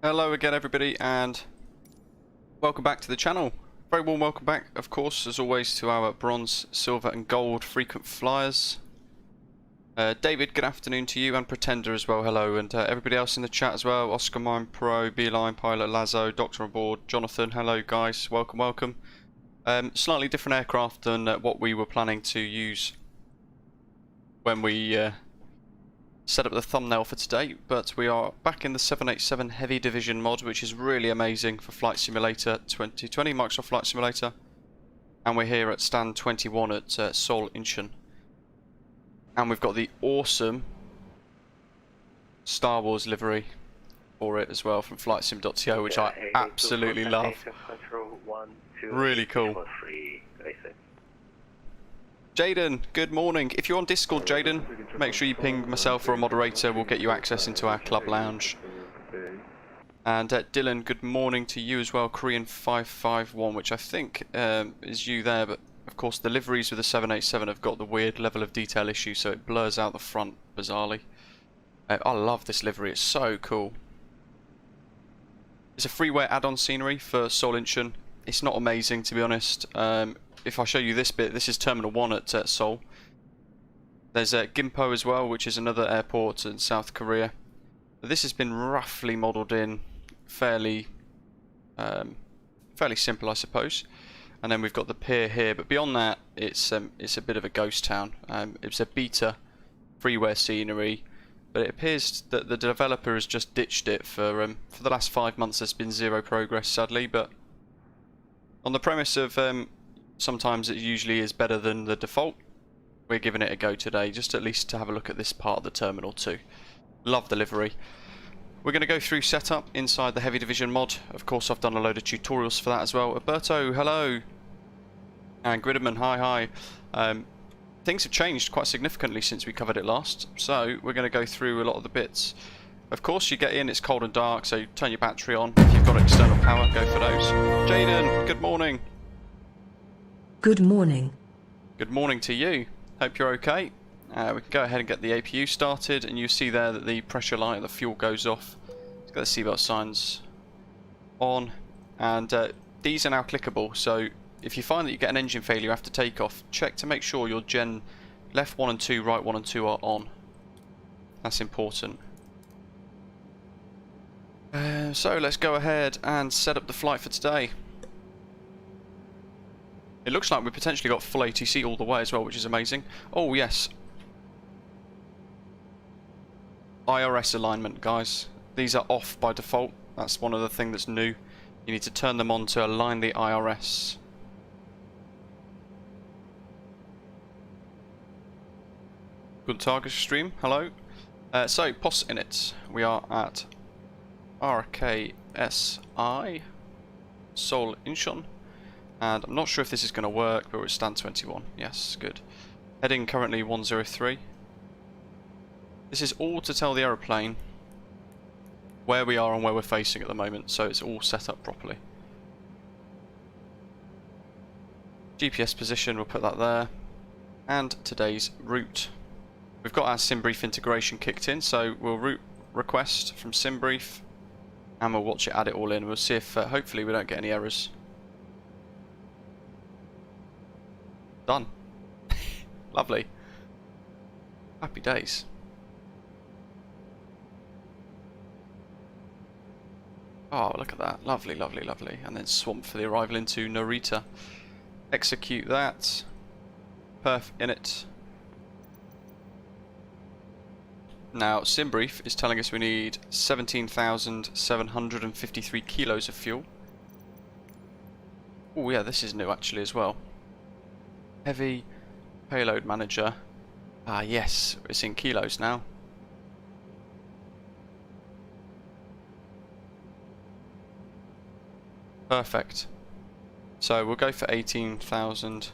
Hello again everybody and welcome back to the channel. Very warm welcome back, of course, as always, to our bronze, silver and gold frequent flyers. David, good afternoon to you, and Pretender as well, hello, and everybody else in the chat as well. Oscar Mine Pro, Beeline Pilot, Lazo, Doctor on board, Jonathan, hello guys, welcome, welcome. Slightly different aircraft than what we were planning to use when we set up the thumbnail for today, but we are back in the 787 Heavy Division mod, which is really amazing for Flight Simulator 2020, Microsoft Flight Simulator, and we're here at stand 21 at Seoul Incheon, and we've got the awesome Star Wars livery for it as well from flightsim.to, which I absolutely love. Really cool. Jaden, good morning. If you're on Discord, Jaden, make sure you ping myself or a moderator. We'll get you access into our club lounge. And Dylan, good morning to you as well. Korean 551, which I think is you there, but of course the liveries with the 787 have got the weird level of detail issue, so it blurs out the front bizarrely. I love this livery, it's so cool. It's a freeware add-on scenery for Seoul Incheon. It's not amazing, to be honest. If I show you this bit, this is Terminal 1 at Seoul. There's Gimpo as well, which is another airport in South Korea. This has been roughly modelled in fairly simple, I suppose. And then we've got the pier here, but beyond that, it's a bit of a ghost town. It's a beta freeware scenery, but it appears that the developer has just ditched it for the last 5 months. There's been zero progress, sadly, but on the premise of sometimes it usually is better than the default, we're giving it a go today, just at least to have a look at this part of the terminal too. Love the livery. We're going to go through setup inside the Heavy Division mod. Of course, I've done a load of tutorials for that as well. Alberto, hello. And Gridman, hi. Things have changed quite significantly since we covered it last, so we're going to go through a lot of the bits. Of course, you get in, it's cold and dark, so turn your battery on. If you've got external power, go for those. Jaden, good morning. Good morning. Good morning to you. Hope you're okay. We can go ahead and get the APU started, and you see there that the pressure light of the fuel goes off. Let's get the seatbelt signs on, and these are now clickable, so if you find that you get an engine failure after takeoff, check to make sure your gen left 1 and 2, right 1 and 2 are on. That's important. So let's go ahead and set up the flight for today. It looks like we've potentially got full ATC all the way as well, which is amazing. Oh yes. IRS alignment, guys. These are off by default. That's one of the things that's new. You need to turn them on to align the IRS. Good target stream, hello. So, POS in it. We are at RKSI, Seoul Incheon. And I'm not sure if this is going to work, but we're at stand 21. Yes, good. Heading currently 103. This is all to tell the aeroplane where we are and where we're facing at the moment, so it's all set up properly. GPS position, we'll put that there. And today's route. We've got our SimBrief integration kicked in, so we'll route request from SimBrief, and we'll watch it add it all in. We'll see if hopefully we don't get any errors. Done. Lovely. Happy days. Oh, look at that. Lovely, lovely, lovely. And then swamp for the arrival into Narita. Execute that. Perf in it. Now, SimBrief is telling us we need 17,753 kilos of fuel. Oh yeah, this is new actually as well. Heavy payload manager. Ah yes, it's in kilos now. Perfect. So we'll go for 18,000.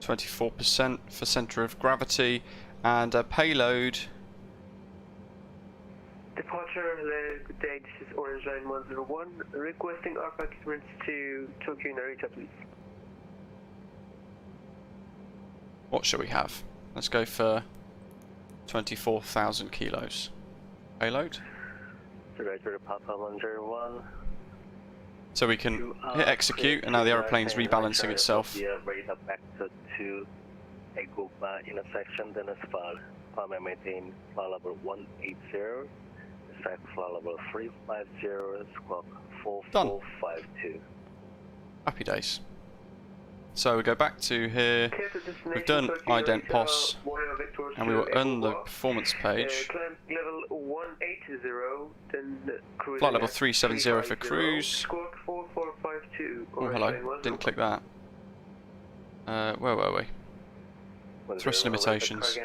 %, for centre of gravity, and payload. Departure, hello, good day, this is Orange Line 101, requesting our documents to Tokyo Narita, please. What shall we have? Let's go for 24,000 kilos. Payload. Papa 101. So we can hit execute, and now the aeroplane is rebalancing itself. Radar vector to Agoba intersection, then as far. Primary maintain flight level 180. Strike flight level 350, squawk 4452. Happy days. So we go back to here. We've done ident POS, and we were on the performance page. Climb level 180, then cruise. Flight level 370 for cruise. Squawk 4452. Oh, hello. Didn't click that. Where were we? Thrust limitations.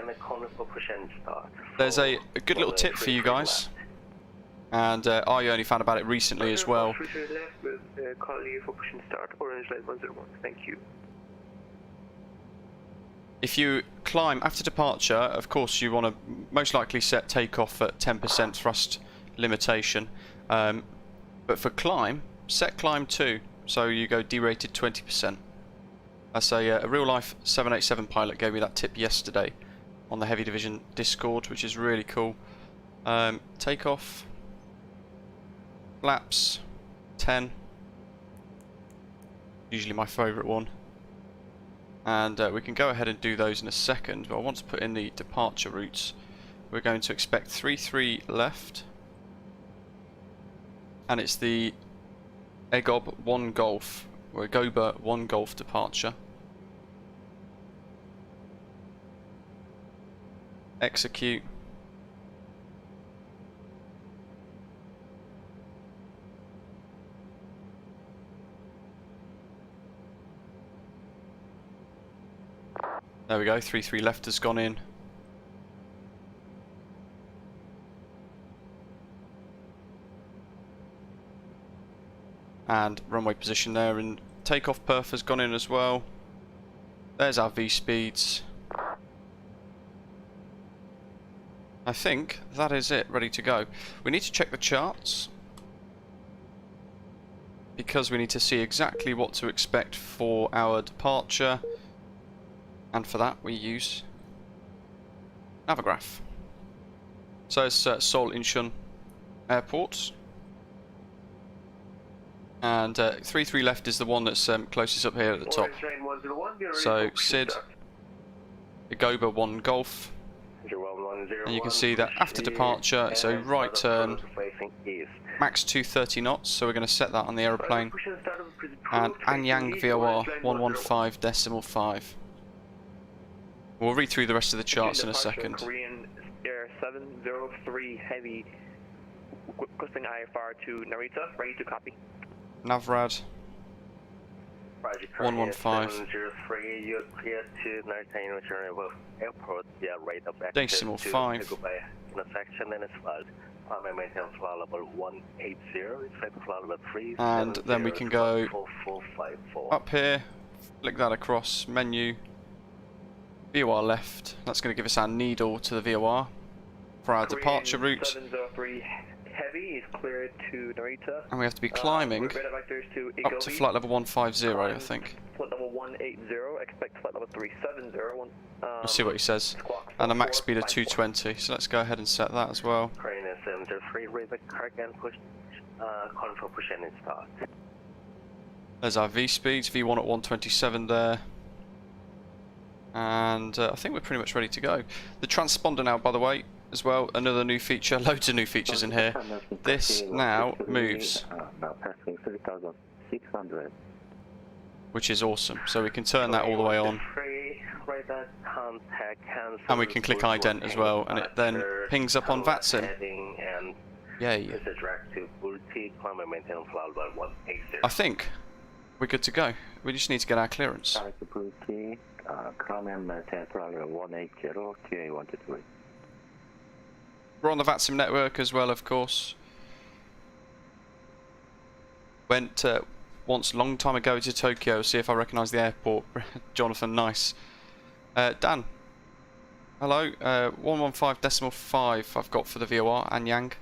There's a good little tip for you guys, and I only found about it recently as well. Thank you. If you climb after departure, of course you want to most likely set takeoff at 10% thrust limitation, but for climb, set climb 2, so you go derated 20%. That's a real life 787 pilot gave me that tip yesterday on the Heavy Division Discord, which is really cool. Takeoff, flaps, 10, usually my favourite one. And we can go ahead and do those in a second, but I want to put in the departure routes. We're going to expect 33 left, and it's the EGOB 1 Golf, or Agoba 1 Golf departure. Execute. There we go, 33 left has gone in. And runway position there, and takeoff perf has gone in as well. There's our V speeds. I think that is it, ready to go. We need to check the charts, because we need to see exactly what to expect for our departure. And for that we use Navigraph. So it's Seoul Incheon Airport, and 33 left is the one that's closest up here at the top. So SID, Agoba 1 Golf, and you can see that after departure it's a right turn, max 230 knots, so we're going to set that on the aeroplane, and Anyang VOR 115.5. We'll read through the rest of the charts in a second. Korean Air 703 Heavy, requesting IFR to Narita, ready to copy. Navrad 115. You're clear to Narita International Airport, Decimal 5. Intersection and asphalt. Primary maintenance flight level 180, expect flight level 3. And then we can go up here, flick that across, menu, VOR left. That's going to give us our needle to the VOR for our departure route. 703 Heavy is cleared to Narita. And we have to be climbing up to flight level 150, I think. Flight level 180, expect flight level 370. We'll see what he says. And a max speed of 220, so let's go ahead and set that as well. Korean 703, raise the cargo and push, control push and start. There's our V speeds, V1 at 127 there. And I think we're pretty much ready to go. The transponder now, by the way, as well, another new feature, loads of new features in here. This now moves, which is awesome. So we can turn that all the way on, and we can click ident as well, and it then pings up on VATSIM. Yay. I think we're good to go. We just need to get our clearance. We're on the VATSIM network as well, of course. Went once a long time ago to Tokyo, see if I recognise the airport. Jonathan, nice. Dan, hello. 115.5 I've got for the VOR, Anyang,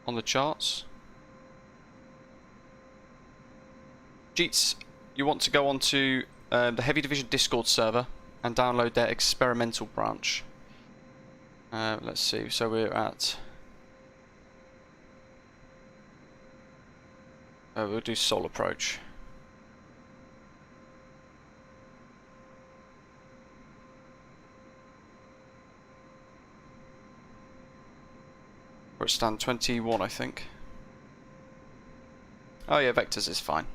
on the charts. Jeets, you want to go on to the Heavy Division Discord server, and download their experimental branch. Let's see, so we're at... we'll do Seoul approach. We're at stand 21, I think. Oh yeah, vectors is fine.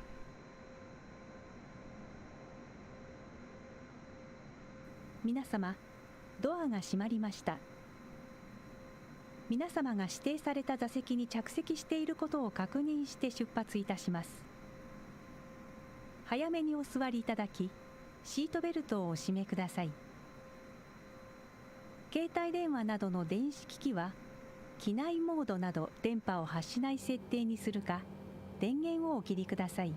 Minasamá, ドアが閉まりました。皆様が指定された座席に着席していることを確認して出発いたします。早めにお座りいただき、シートベルトをお締めください。携帯電話などの電子機器は、機内モードなど電波を発しない設定にするか、電源をお切りください。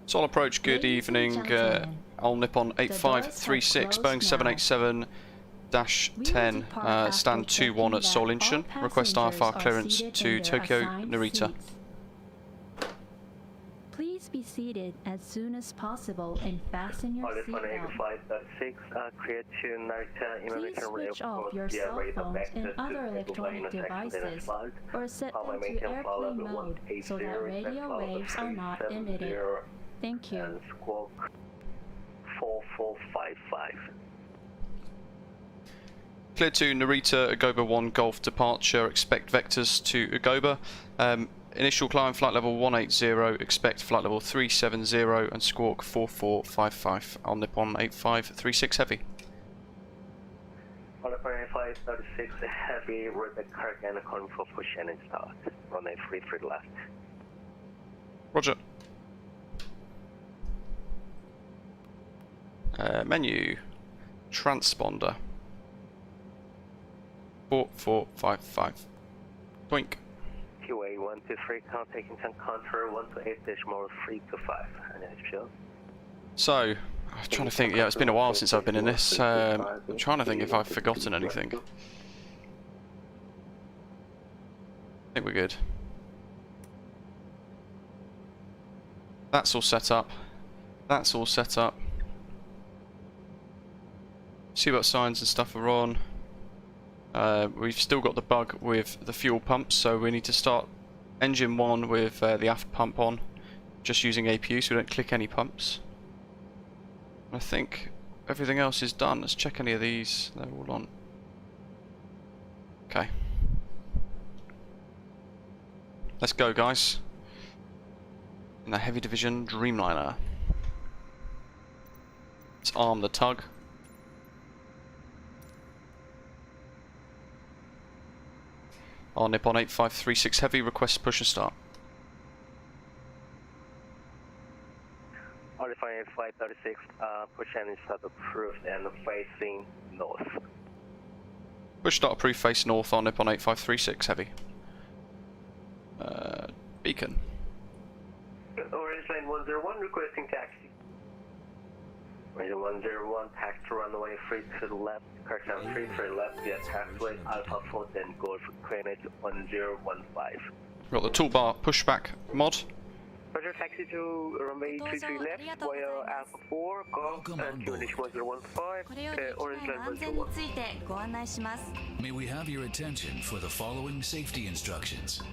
Seoul approach, good evening. All Nippon 8536, Boeing 787-10, stand 21 at Seoul Incheon. Request IFR clearance to Tokyo Narita. Please be seated as soon as possible and fasten your seatbelt. 8536, clear to Narita Please International switch off Airport your via cell radar phones access and to other Seoul electronic intersection devices, asphalt. or set them Maintain to airplane level mode so that 180, radio waves are not emitted. Thank you. and squawk 4455. Clear to Narita, Agoba 1 Golf departure, expect vectors to Agoba. Initial climb flight level 180, expect flight level 370 and squawk 4455 on Nippon 8536 Heavy. On the 8536 Heavy, with the Kirk and calling for push and start. Runway 33 left. Roger. Menu, transponder, 4455, twink. QA 123, count taking some contour 128-325. So, I'm trying to think, yeah, it's been a while since I've been in this. I'm trying to think if I've forgotten anything. I think we're good. That's all set up. That's all set up. See what signs and stuff are on. We've still got the bug with the fuel pumps, so we need to start engine 1 with the aft pump on, just using APU so we don't click any pumps. I think everything else is done. Let's check any of these. They're all on. Okay. Let's go, guys. In the Heavy Division Dreamliner. Let's arm the tug. On Nippon 8536 Heavy, request push and start. On the 8536, push and start approved and facing north. Push start approved, face north on Nippon 8536 Heavy. Beacon. Orange line 101 requesting taxi. Orange 101, taxi to runway 3 to the left, correction 3 to the left via taxiway Alpha 4 then Golf Granite 1015. Got the toolbar pushback mod. Roger, taxi to runway 33 left via Alpha 4, Golf and 1015, Orange line 101. ついてご案内します。 May we have your attention for the following safety instructions.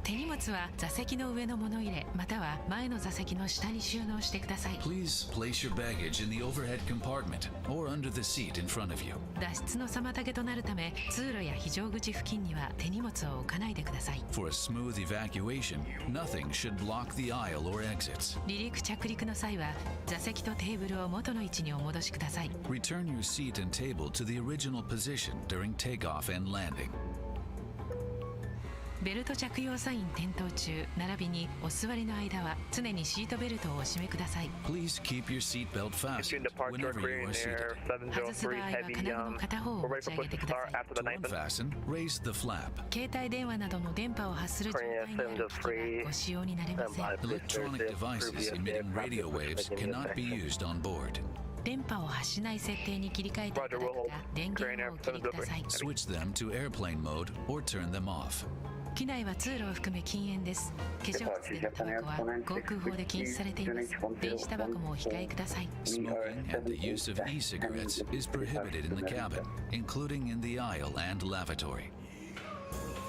手荷物は座席の上の物入れまたは前の座席の下に収納してください。 Please place your baggage in the overhead compartment or under the seat in front of you. 脱出の妨げとなるため通路や非常口付近には手荷物を置かないでください。 For a smooth evacuation, nothing should block the aisle or exits. 離陸着陸の際は座席とテーブルを元の位置にお戻しください。 Return your seat and table to the original position during takeoff and landing. ベルト着用サイン点灯中並びにお座りの間は常にシートベルトをお締めください。 Please keep your seat belt fastened whenever you are seated. 外す場合は金具の片方を持ち上げてください。 To unfasten, raise the flap. 携帯電話などの電波を発する状態にある機器はご使用になれません。 Electronic devices emitting radio waves cannot be used on board. 電波を発しない設定に切り替えていただくか電源をお切りください。 Switch them to airplane mode or turn them off. 機内は通路を含め禁煙です。化粧室でのタバコは航空法で禁止されています。電子タバコもお控えください。 Smoking and the use of e-cigarettes is prohibited in the cabin, including in the aisle and lavatory.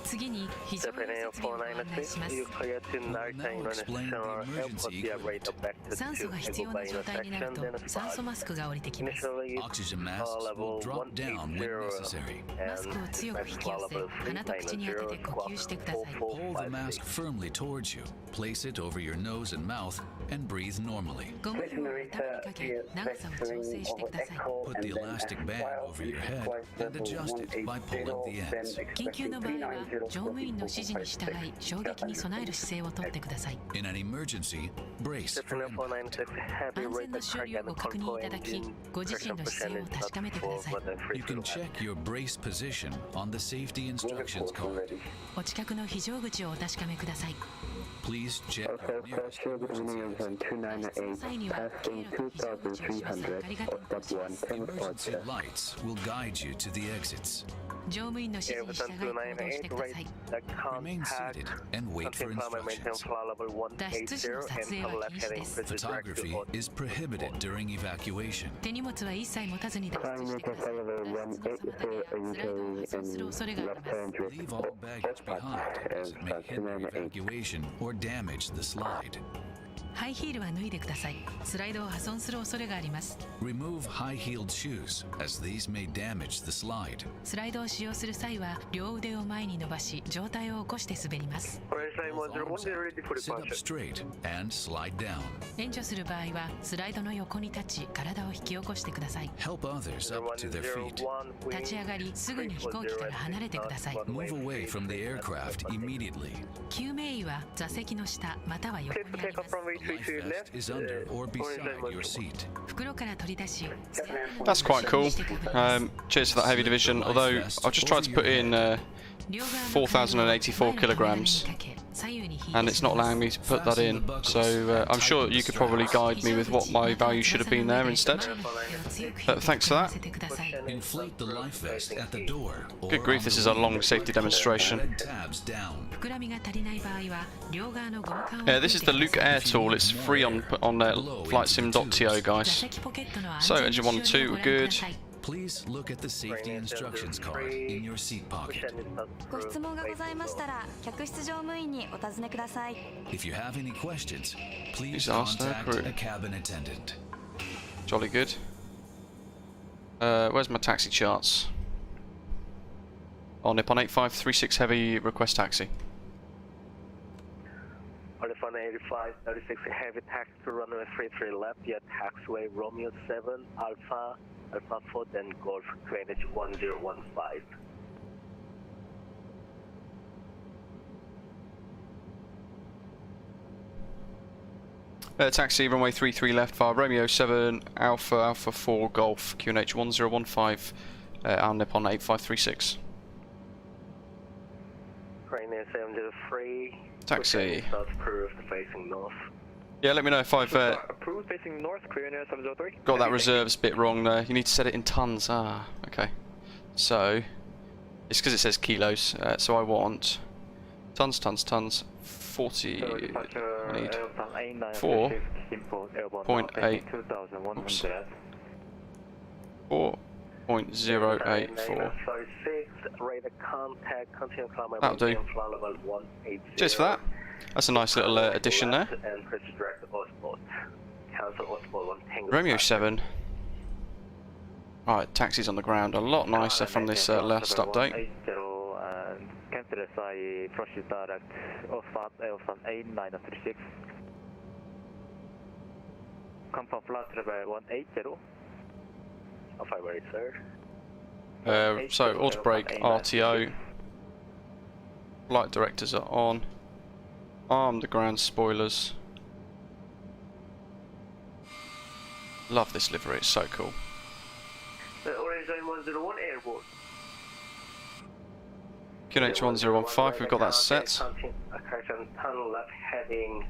次に非常用設備をご案内します。 You clear to Narita International Airport via radar back to 酸素が必要な状態になると酸素マスクが降りてきます。 Initially, Oxygen masks will drop down when necessary. マスクを強く引き寄せ、鼻と口に当てて呼吸してください。 Hold the mask firmly towards you, place it over your nose and mouth, and breathe normally. ゴム紐を頭にかけ、長さを調整してください。 Put the elastic band over your head and adjust it by pulling the ends. 緊急の場合は乗務員の指示に従い衝撃に備える姿勢をとってください。 In an emergency, brace for impact. 安全な終了を確認いただき、ご自身の姿勢を確かめてください。 You can check your brace position on the safety instructions card. お近くの非常口をお確かめください。 Please check your nearest emergency exit. 際には経路と非常口を示す明かりが点灯します。 Emergency lights will guide you to the exits. 乗務員の指示に従い行動してください。 Remain seated and wait for instructions. 脱出時の撮影は禁止です。 Photography is prohibited during evacuation. 手荷物は一切持たずに脱出してください。脱出の妨げやスライドを破損する恐れがあります。 Leave all baggage behind as it may hinder evacuation or damage the slide. ハイヒールは脱いでください。スライドを破損する恐れがあります。 Remove high-heeled shoes as these may damage the slide. スライドを使用する際は両腕を前に伸ばし上体を起こして滑ります。 Sit up straight and slide down. 援助する場合はスライドの横に立ち体を引き起こしてください。 Help others up to their feet. 立ち上がりすぐに飛行機から離れてください。 Move away from the aircraft immediately. 救命医は座席の下または横にあります。 Life vest is under or beside your seat. 袋から取り出し That's quite cool. Cheers for that Heavy Division. Although I've just tried to put in 4,084 kilograms, and it's not allowing me to put that in. So I'm sure you could probably guide me with what my value should have been there instead. But thanks for that. Inflate the life vest at the door. Good grief, this is a long safety demonstration. Tabs down. Yeah, this is the Luke Air tool. It's free on FlightSim.to, guys. So engine 1 and 2 were good. Please look at the safety instructions card in your seat pocket. ご質問がございましたら、客室乗務員にお尋ねください。 If you have any questions, please Please ask the contact crew. a cabin attendant. Jolly good. Where's my taxi charts? Oh, Nippon 8536 Heavy, request taxi. Nippon 8536 Heavy taxi to runway 33 left via taxiway Romeo 7 Alpha 4 then Golf QNH 1015. Taxi runway 33 left via Romeo 7 Alpha 4 Golf QNH 1015 and Nippon 8536. Ryanair 703. Taxi. Facing north. Yeah, let me know if I've Approved facing north, Ryanair 703. got that reserves bit wrong there. You need to set it in tons. Ah, okay. So it's because it says kilos. So I want tons. 40. I need 4.8. Oops. 4.084. That'll do. Cheers for that. That's a nice little addition there. Romeo 7. Right, taxis on the ground. A lot nicer from this last update. So auto brake, RTO. Flight directors are on. Arm the ground spoilers. Love this livery, it's so cool. Orange Line 101 airborne. QNH 1015, we've got that set. Correction, tunnel left heading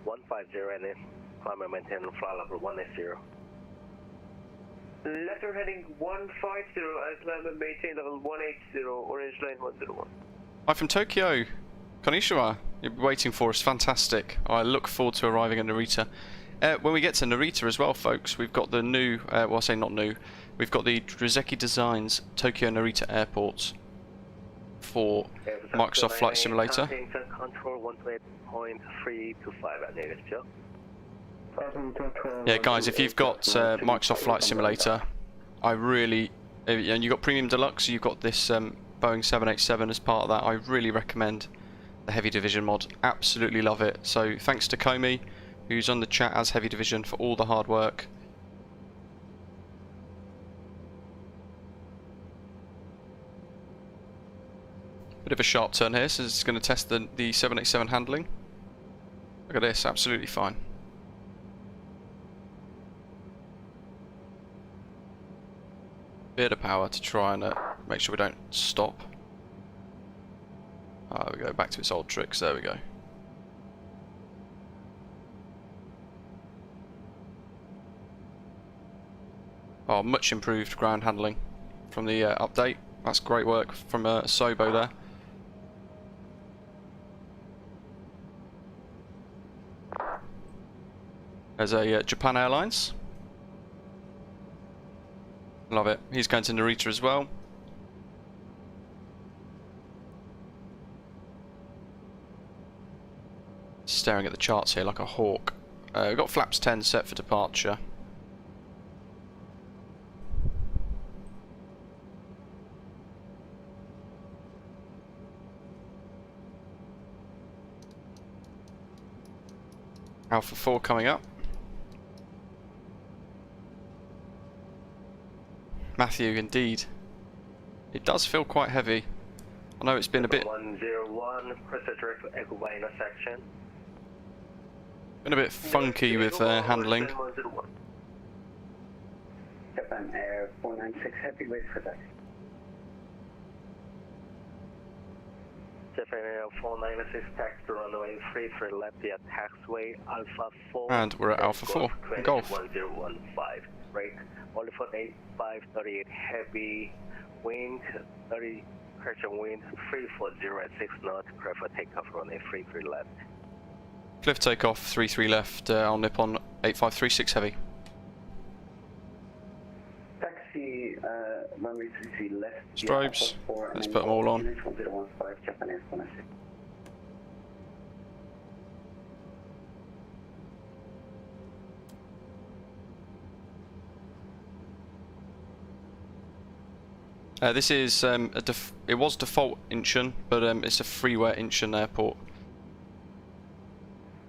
150 and then climb and maintain flight level 180. Left heading 150 and climb and maintain level 180, Orange Line 101. Hi from Tokyo. Konnichiwa. You're waiting for us. Fantastic. I look forward to arriving at Narita. When we get to Narita as well, folks, we've got the new, well, I say not new, we've got the Drzewiecki Design Tokyo Narita Airport for Microsoft Flight Simulator. Yeah, guys, if you've got Microsoft Flight Simulator, I really, and you've got Premium Deluxe, you've got this Boeing 787 as part of that, I really recommend the Heavy Division mod. Absolutely love it. So thanks to Comey, who's on the chat as Heavy Division, for all the hard work. Bit of a sharp turn here, so it's going to test the 787 handling. Look at this, absolutely fine. Bit of power to try and make sure we don't stop. There we go, back to its old tricks, there we go. Oh, much improved ground handling from the update. That's great work from Sobo there. There's a Japan Airlines. Love it. He's going to Narita as well. Staring at the charts here like a hawk. We've got flaps 10 set for departure. Alpha 4 coming up. Matthew, indeed. It does feel quite heavy. I know it's been a bit... 101, intersection. Been a bit funky with handling. Japan Air 496, happy wait for taxi. Japan Air 496, taxi to runway 33 left via taxiway Alpha 4. And we're at Alpha 4, Golf. 1015, right, only for 8538 heavy wind, 30 correction wind, 340 at 6 knots, prefer takeoff runway 33 left. Cliff takeoff, 33 left, on Nippon 8536 heavy. Taxi, runway 33 left. Strobes, let's put them all on. 1015, Japan Air 496. This is, it was default Incheon, but it's a freeware Incheon Airport.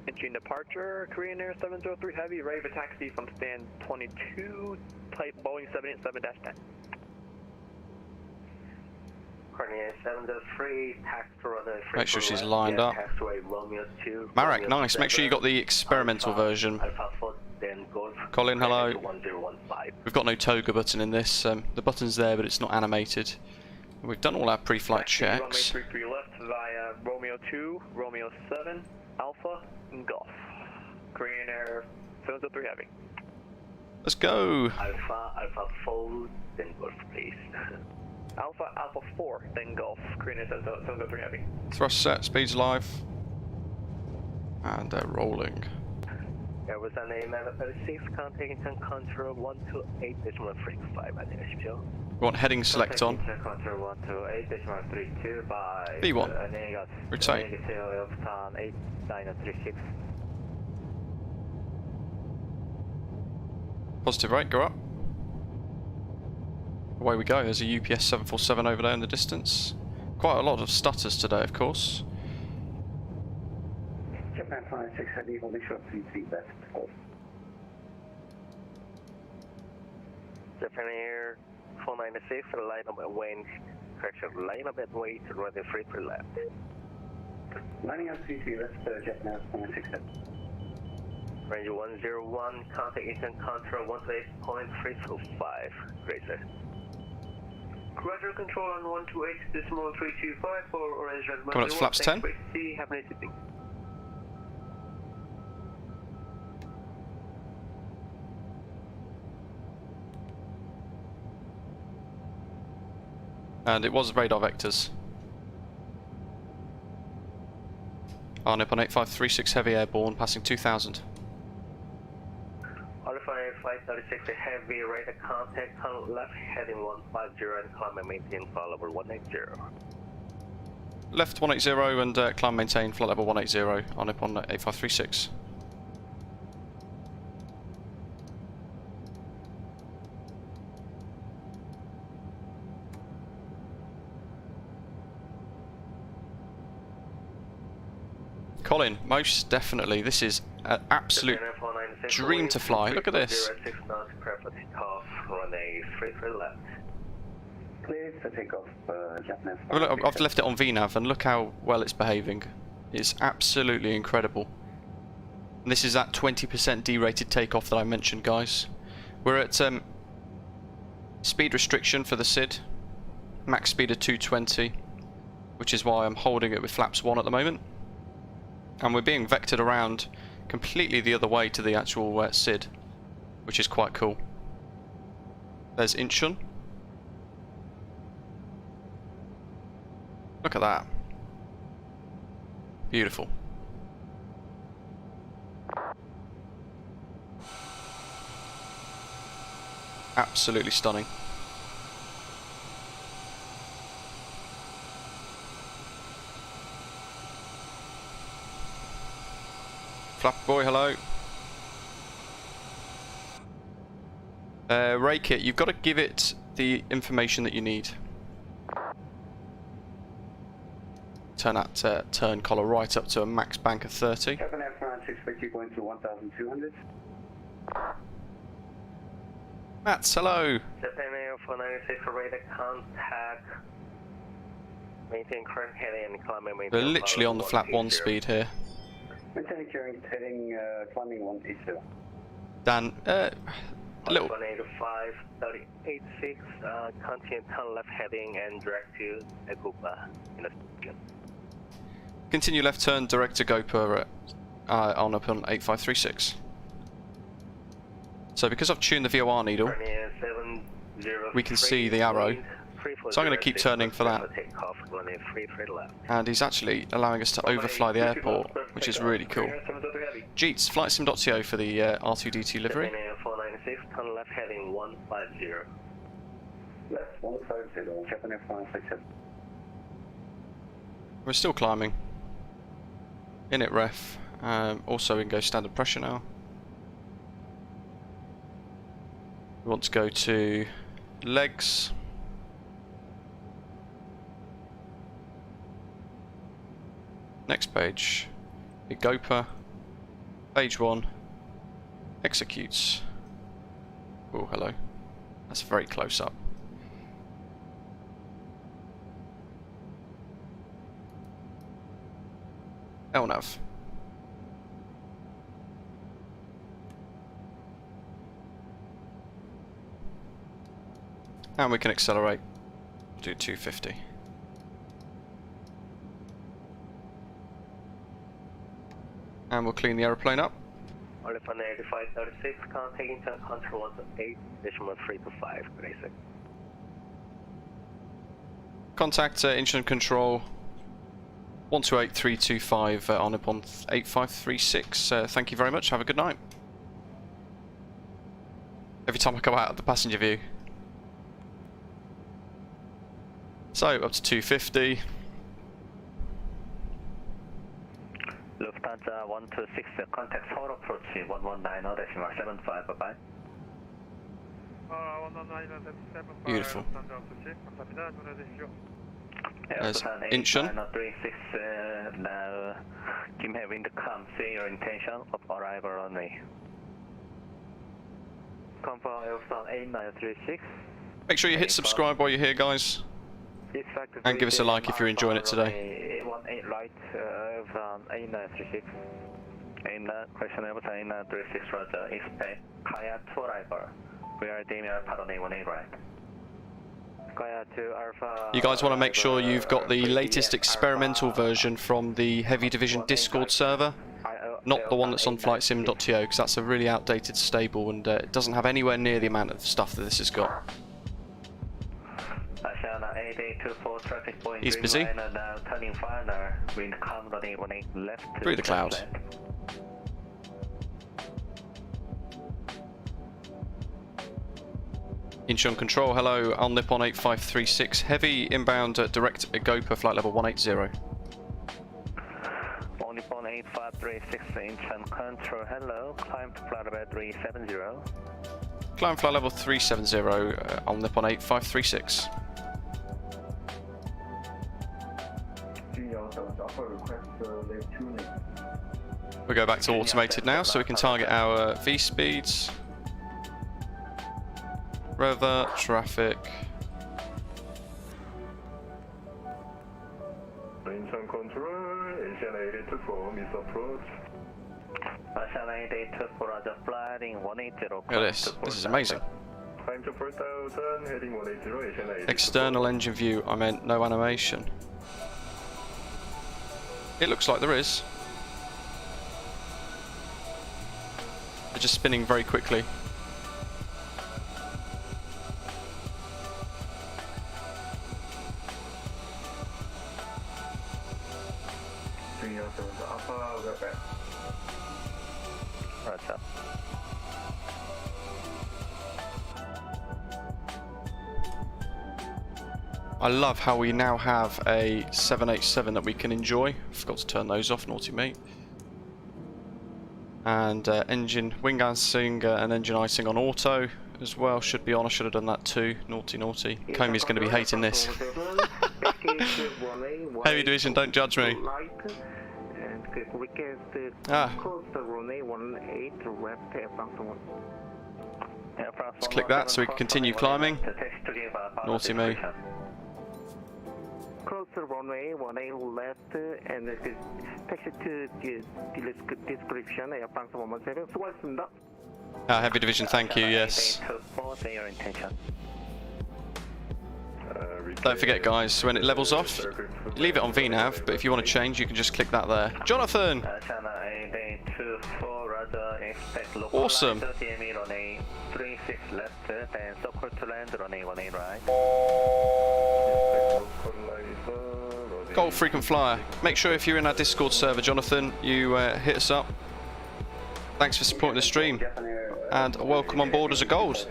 Incheon departure, Korean Air 703 Heavy, ready for taxi from stand 22, type Boeing 787-10. Korean Air 703, taxi to runway 33 Make sure she's left, lined via up. taxiway Romeo 2. Marek, Romeo nice. Make sure you got the experimental Alpha, version. Alpha 4, then Golf. Colin, hello. 1015. We've got no toga button in this. The button's there, but it's not animated. We've done all our pre-flight checks. Runway 33 left via Romeo 2, Romeo 7, Alpha, and Golf. Korean Air 703 Heavy. Let's go. Alpha 4, then Golf, please. Alpha 4, then Golf. Korean Air 703 Heavy. Thrust set, speeds live. And they're rolling. There was an MSFS contact control 128.35 at HPO. We want heading select on. Control 128.32 by B1. Retain. 8936. Positive rate, go up. Away we go. There's a UPS 747 over there in the distance. Quite a lot of stutters today, of course. Japan 496 heavy, holding short 33 left. Japan Air 496, line up and wind, correction, line up and wait, runway 33 left. Lining up 33 left, Japan Air 496 heavy. Range 101, contact Eastern control 128.325. Great, sir. Roger, control on 128.325 for Orange Red. Coming up to flaps 10. Have a nice evening. And it was radar vectors. On up on 8536 Heavy Airborne, passing 2000. Alpha 8536 Heavy, radar contact, turn left heading 150 and climb and maintain flight level 180. Left 180 and climb maintain flight level 180 on up on 8536. Colin, most definitely, this is an absolute dream to fly. Look at this. I've left it on VNav and look how well it's behaving. It's absolutely incredible. And this is that 20% derated takeoff that I mentioned, guys. We're at speed restriction for the SID, max speed of 220, which is why I'm holding it with flaps 1 at the moment. And we're being vectored around completely the other way to the actual SID, which is quite cool. There's Incheon. Look at that. Beautiful. Absolutely stunning. Flap boy, hello. Rake it, you've got to give it the information that you need. Turn that turn collar right up to a max bank of 30. Japan Air France, expect you going to 1200. Mats, hello. Japan Air 496 radar contact. Maintain current heading and climb and maintain. We're literally on the flap 1 speed here. Maintaining current heading, climbing 180. Dan, little. 185, 386, continue turn left heading and direct to Agupa in a second. Continue left turn direct to Gopa on up on 8536. So because I've tuned the VOR needle, we can see the arrow. So I'm going to keep turning for that. And he's actually allowing us to overfly the airport, which is really cool. Jeets, FlightSim.to for the R2D2 livery. 496, turn left heading 150. Left 150, Japan Air France, accept. We're still climbing. Init ref. Also we can go standard pressure now. We want to go to legs. Next page, big Gopa, page 1, executes. Oh, hello. That's very close up. LNAV. And we can accelerate, do 250. And we'll clean the aeroplane up. Oliphant 8536, taking control 8.325, basic. Contact Incheon Control 128325 on upon 8536. Thank you very much, have a good night. Every time I go out of the passenger view. So, up to 250. Lufthansa 126, contact Seoul approach 119.75, bye-bye. Beautiful. There's Incheon. 36, now Kim have wind come, say your intention of arrival runway. Confirm Lufthansa 8936. Make sure you hit subscribe while you're here, guys. And give us a like if you're enjoying it today. 18 right, 8936. Question 8936, Roger. Expect Kaya to arrival. We are Damien Alpha 18 right. Kaya to Alpha. You guys want to make sure you've got the latest experimental version from the Heavy Division Discord server, not the one that's on FlightSim.to, because that's a really outdated stable and it doesn't have anywhere near the amount of stuff that this has got. 8824 traffic point He's busy. Dreamliner now turning final. Wind calm running 18 left. Through the clouds. Incheon Control, hello, on Nippon 8536. Heavy inbound direct Agopa flight level 180. On Nippon 8536 Incheon Control, hello. Climb to flight level 370. Climb flight level 370 on Nippon 8536. We'll go back to automated now so we can target our V speeds. Weather, traffic. Incheon Control, Asian 8824, miss approach. Asian 8824, Roger, flying 180. Look at this. This is amazing. Climb to 4000, heading 180, Asian 8824. External engine view, I meant no animation. It looks like there is. They're just spinning very quickly. Roger. I love how we now have a 787 that we can enjoy. Forgot to turn those off, naughty mate. And engine wing icing and engine icing on auto as well. Should be on. I should have done that too. Naughty, naughty. Comey's going to be hating this. Heavy Division, don't judge me. Ah. Let's click that so we can continue climbing. Naughty me. Close the runway 18 left and taxi to description airplane 117 수고하셨습니다. Heavy Division, thank you, yes. Don't forget guys, when it levels off, leave it on VNAV, but if you want to change you can just click that there. Jonathan! Awesome! Gold Frequent Flyer. Make sure if you're in our Discord server, Jonathan, you hit us up. Thanks for supporting the stream, and welcome on board as a gold.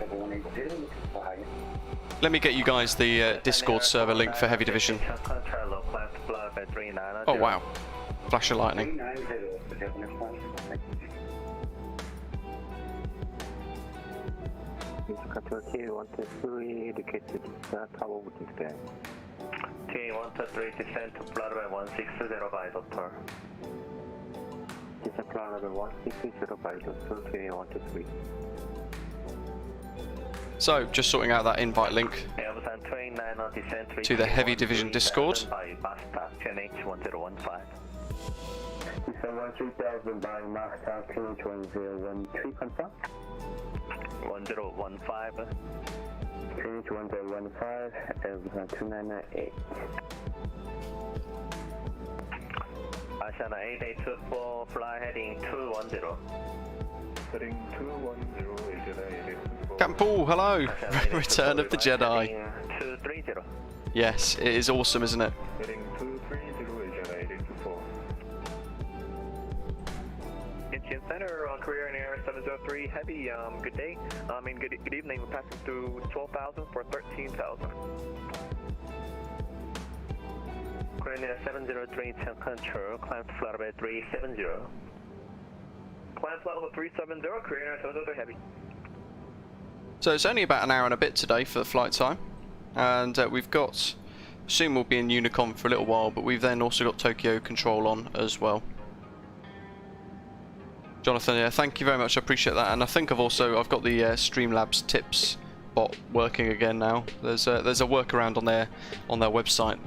Let me get you guys the Discord server link for Heavy Division. Oh wow, flash of lightning. TA123 descent to flight level 160 by doctor. Descent flight level 160 by doctor, TA123. So, just sorting out that invite link to the Heavy Division Discord. December 3000 by Master QH 1013 confirm. 1015. QH 1015 and 2998. Asiana 8824 fly heading 210. Heading 210 Asiana 8824. Captain Paul, hello! Return of the Jedi. 230. Yes, it is awesome, isn't it? Heading 230 Asiana 8824. Incheon Center, Korea Air 703 Heavy, good day. Good evening, we're passing through 12,000 for 13,000. Korean Air 703 Incheon Control, climb to flight level 370. Climb flight level 370, Korean Air 703 Heavy. So it's only about an hour and a bit today for the flight time, and we've got, soon we'll be in Unicom for a little while, but we've then also got Tokyo Control on as well. Jonathan, yeah, thank you very much, I appreciate that, and I think I've got the Streamlabs tips bot working again now. There's a workaround on their website.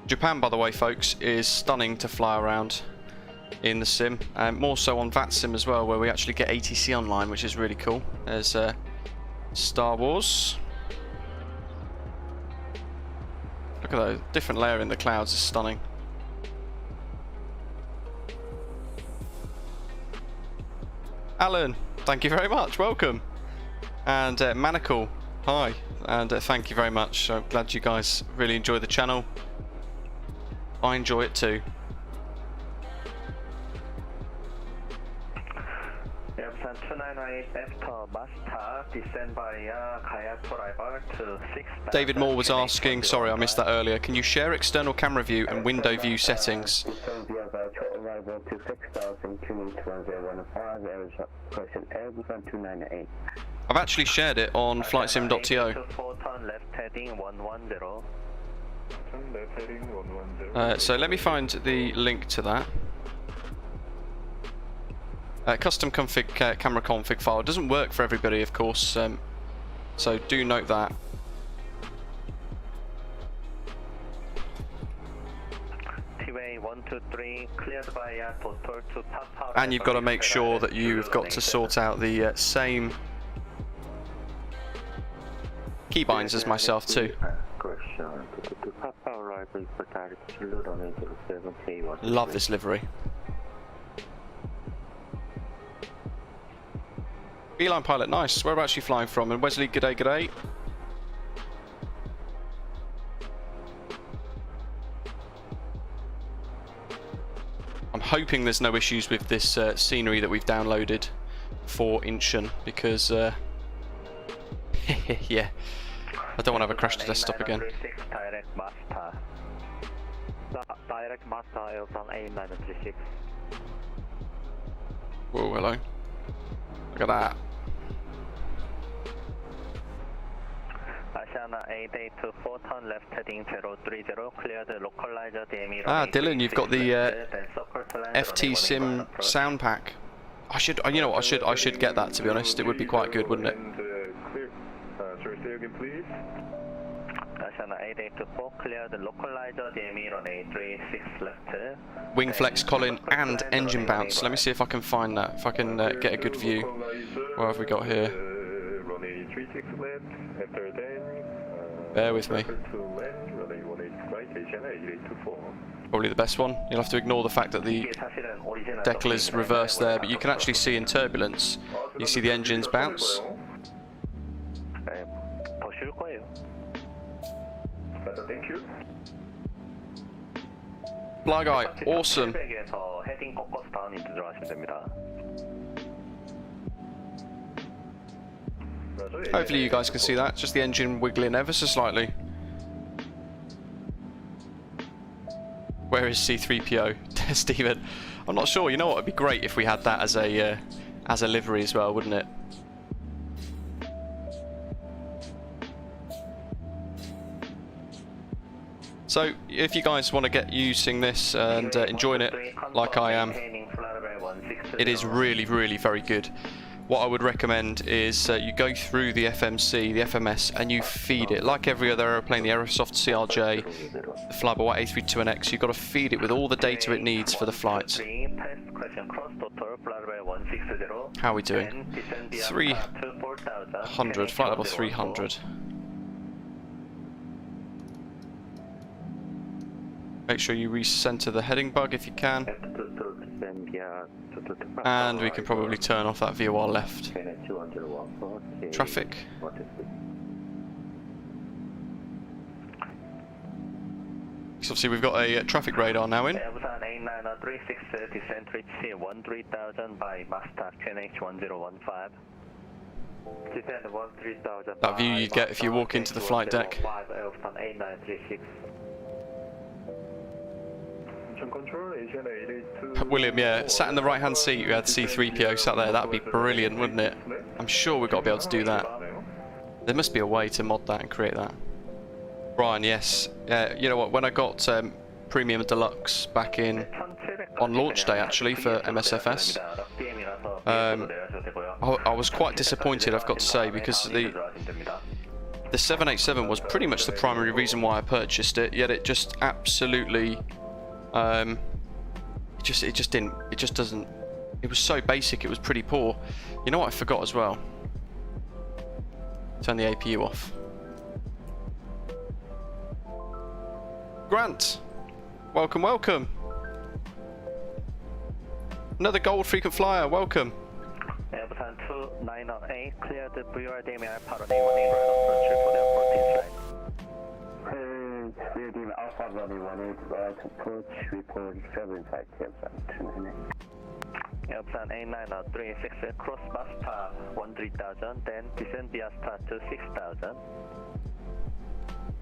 Japan, by the way, folks, is stunning to fly around in the sim, and more so on VATSIM as well, where we actually get ATC online, which is really cool. There's Star Wars. Look at that different layer in the clouds, is stunning. Alan, thank you very much, welcome. And Manacle, Hi, and thank you very much. I'm glad you guys really enjoy the channel. I enjoy it too. Airport 298 after Master, descend via kayak arrival to 6. David Moore was asking, sorry I missed that earlier, can you share external camera view and window view settings? Descend via virtual arrival to 6,000, 1015, question Airbus 298. I've actually shared it on flightsim.to. Left heading 110. So let me find the link to that. Custom config camera config file. It doesn't work for everybody, of course, so do note that. And you've got to make sure that you've got to sort out the same keybinds as myself too. Love this livery. Beeline pilot, nice. Whereabouts are you flying from? And Wesley, g'day, g'day. I'm hoping there's no issues with this scenery that we've downloaded for Incheon, because yeah, I don't want to have a crash to desktop again. Direct master from A936. Whoa, hello. Look at that. Asiana 882 turn left heading 030, clear the localizer DME. Ah, Dylan, you've got the FT Sim sound pack. I should, you know what, I should get that, to be honest. It would be quite good, wouldn't it? Asiana 8824, clear the localizer DME on 836 left. Wing flex, Colin, and engine bounce. Let me see if I can find that, if I can get a good view. What have we got here? Bear with me. Probably the best one. You'll have to ignore the fact that the decker's reversed there, but you can actually see in turbulence, you see the engines bounce. Fly guy, awesome. Hopefully you guys can see that, just the engine wiggling ever so slightly. Where is C3PO? Steven, I'm not sure. You know what, it'd be great if we had that as a livery as well, wouldn't it? So, if you guys want to get using this and enjoying it like I am, it is really, really very good. What I would recommend is you go through the FMC, the FMS, and you feed it. Like every other aeroplane, the Aerosoft CRJ, the Flyby A321X, you've got to feed it with all the data it needs for the flight. How are we doing? 300, flight level 300. Make sure you recenter the heading bug if you can. And we can probably turn off that VOR left. Traffic. So obviously we've got a traffic radar now in. That view you get if you walk into the flight deck. William, yeah, sat in the right hand seat, you had C3PO sat there, that'd be brilliant, wouldn't it? I'm sure we've got to be able to do that. There must be a way to mod that and create that. Brian, yes. You know what, when I got Premium Deluxe back in, on launch day actually, for MSFS, I was quite disappointed, I've got to say, because the 787 was pretty much the primary reason why I purchased it, yet it just absolutely... it just doesn't, it was so basic, it was pretty poor. You know what I forgot as well? Turn the APU off. Grant, welcome, welcome. Another gold frequent flyer, welcome. Busan 298, clear the VRDM Alpha running 18 right approach for the airport inside. VRDM Alpha running 18 right approach, report 7 5 298. Busan 8936, cross bus star 13,000, then descend via star to 6,000.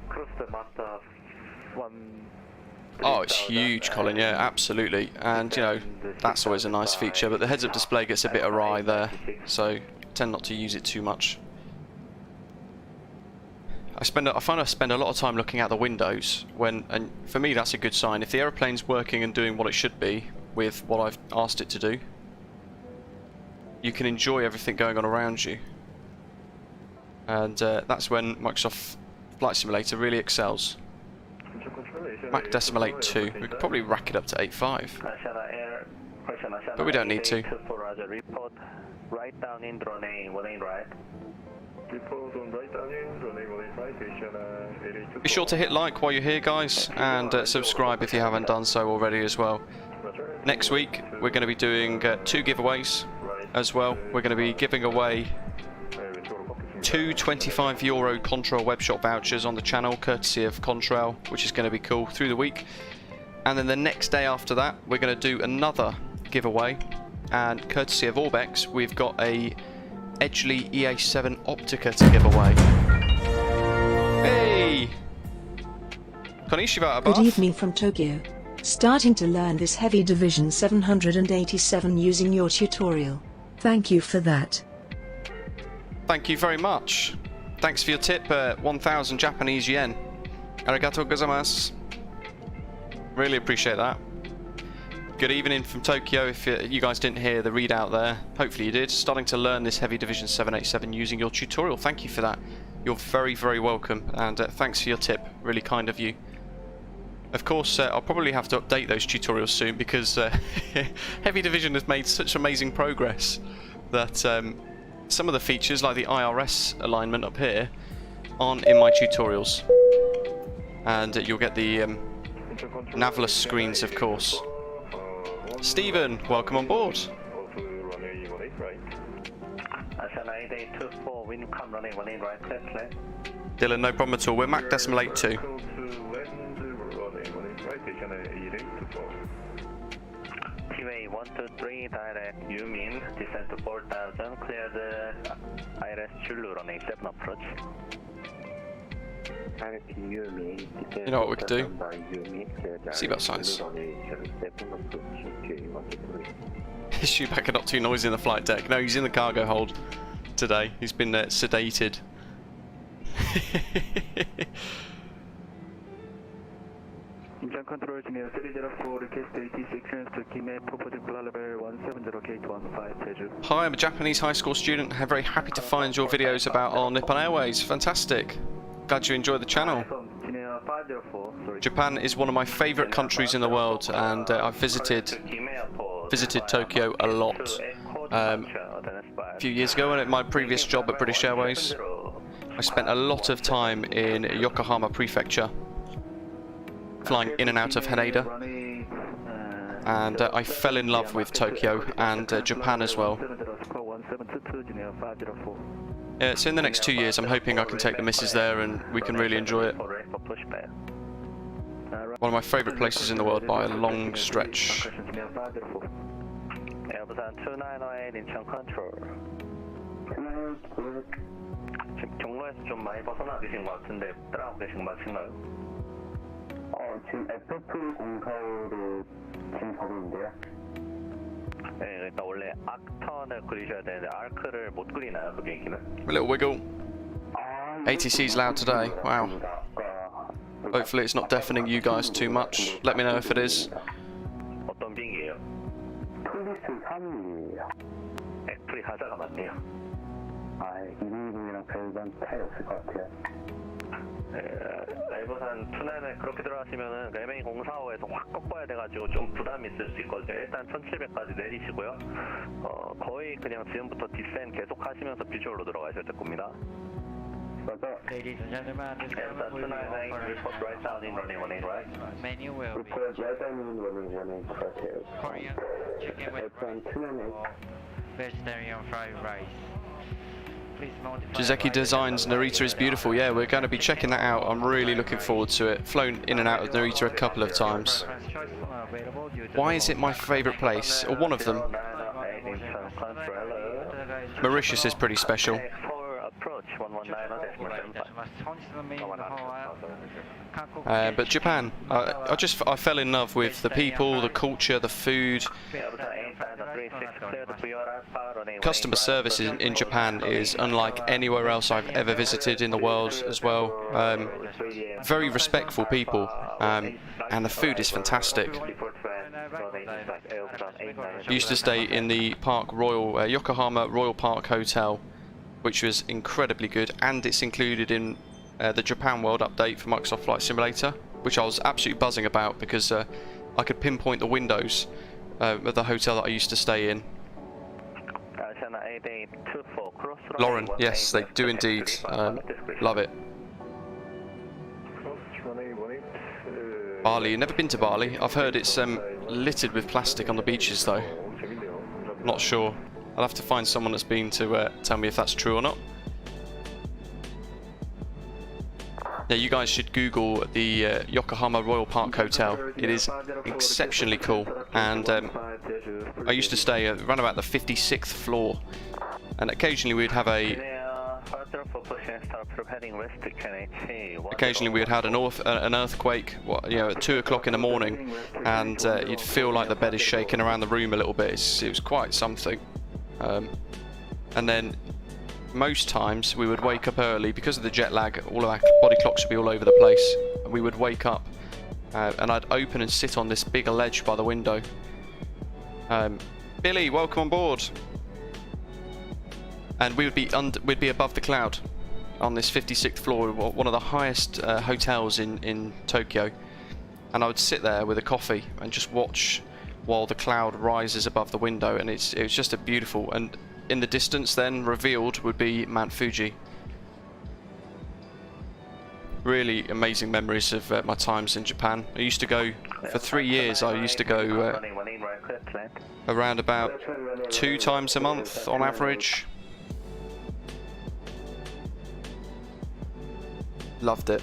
Cross the master 1. Oh, it's huge, Colin, yeah, absolutely. And, you know, that's always a nice feature, but the heads-up display gets a bit awry there, so tend not to use it too much. I find I spend a lot of time looking out the windows, and for me that's a good sign. If the aeroplane's working and doing what it should be with what I've asked it to do, you can enjoy everything going on around you. And that's when Microsoft Flight Simulator really excels. Mac Decimal 8.2, we could probably rack it up to 8.5. But we don't need to. Right down in runway 18 right. Be sure to hit like while you're here, guys, and subscribe if you haven't done so already as well. Next week we're going to be doing 2 giveaways as well. We're going to be giving away 2 €25 Contrail webshop vouchers on the channel, courtesy of Contrail, which is going to be cool through the week. And then the next day after that, we're going to do another giveaway, and courtesy of Orbex, we've got a Edgeley EA7 Optica to give away. Hey! Konnichiwa, Good evening from Tokyo. Starting to learn this Heavy Division 787 using your tutorial. Thank you for that. Thank you very much. Thanks for your tip, 1,000 Japanese yen. Arigatou gozaimasu. Really appreciate that. Good evening from Tokyo. If you guys didn't hear the readout there, hopefully you did. Starting to learn this Heavy Division 787 using your tutorial. Thank you for that. You're very, very welcome, and thanks for your tip. Really kind of you. Of course, I'll probably have to update those tutorials soon, because Heavy Division has made such amazing progress that some of the features, like the IRS alignment up here, aren't in my tutorials. And you'll get the navless screens, of course. Stephen, welcome on board. Dylan, no problem at all. We're Mac Decimal 8.2. T-Way 123 direct Yumin, descend to 4,000, clear the IRS Chulu running 7 approach. You know what we could do? Seatbelt signs. Is Chewbacca not too noisy in the flight deck? No, he's in the cargo hold today. He's been sedated. Incheon Control Engineer 304, request ATC clearance to Kime, property level 170K15 Jeju. Hi, I'm a Japanese high school student. I'm very happy to find your videos about our Nippon Airways. Fantastic. Glad you enjoy the channel. Japan is one of my favourite countries in the world, and I've visited Tokyo a lot. A few years ago, at my previous job at British Airways, I spent a lot of time in Yokohama Prefecture, flying in and out of Haneda, and I fell in love with Tokyo and Japan as well. So in the next 2 years I'm hoping I can take the missus there and we can really enjoy it. One of my favourite places in the world by a long stretch. Busan 2908 Incheon Control. 지금 경로에서 좀 많이 벗어나계신 것 같은데 따라오고 계신 거 맞으신가요? 지금 FF 공사로 지금 가고 있는데요. 네, 그러니까 원래 악턴을 그리셔야 되는데 아크를 못 그리나요, 그 비행기는? A little wiggle. ATC's loud today. Wow. Hopefully it's not deafening you guys too much. Let me know if it is. 어떤 비행기예요? 폴리스 3이에요. 액프리 하자가 맞네요. 220이랑 별반 차이 없을 것 같아요. 에버산 투난에 그렇게 들어가시면은 레메이 045에서 확 꺾어야 돼가지고 좀 부담이 있을 수 있거든요. 일단 1700까지 내리시고요. 거의 그냥 지금부터 디센 계속 하시면서 비주얼로 들어가셔야 될 겁니다. Ladies and gentlemen, this is Emerson 299, report right down in running 18 right. menu will be report right down in running 18 correct. Korean chicken with Emerson 298. vegetarian fried rice. Please modify Drzewiecki Design's Narita is beautiful. Yeah, we're going to be checking that out. I'm really looking forward to it. Flown in and out of Narita a couple of times. Why is it my favourite place? Or one of them? Mauritius is pretty special. But Japan, I fell in love with the people, the culture, the food. Customer service in Japan is unlike anywhere else I've ever visited in the world as well. Very respectful people, and the food is fantastic. I used to stay in the Yokohama Royal Park Hotel, which was incredibly good, and it's included in the Japan World Update for Microsoft Flight Simulator, which I was absolutely buzzing about because I could pinpoint the windows of the hotel that I used to stay in. Lauren, yes, they do indeed. Love it. Bali, never been to Bali. I've heard it's littered with plastic on the beaches though. Not sure. I'll have to find someone that's been to tell me if that's true or not. Yeah, you guys should Google the Yokohama Royal Park Hotel. It is exceptionally cool, and I used to stay around about the 56th floor, and occasionally we'd have an earthquake, at 2 o'clock in the morning, and you'd feel like the bed is shaking around the room a little bit. It was quite something. And then most times we would wake up early because of the jet lag. All of our body clocks would be all over the place. We would wake up and I'd open and sit on this bigger ledge by the window. Billy, welcome on board. And we'd be above the cloud on this 56th floor, one of the highest hotels in Tokyo. And I would sit there with a coffee and just watch while the cloud rises above the window, and it was just a beautiful. And in the distance, then revealed, would be Mount Fuji. Really amazing memories of my times in Japan. I used to go for 3 years. I used to go around about 2 times a month on average. Loved it.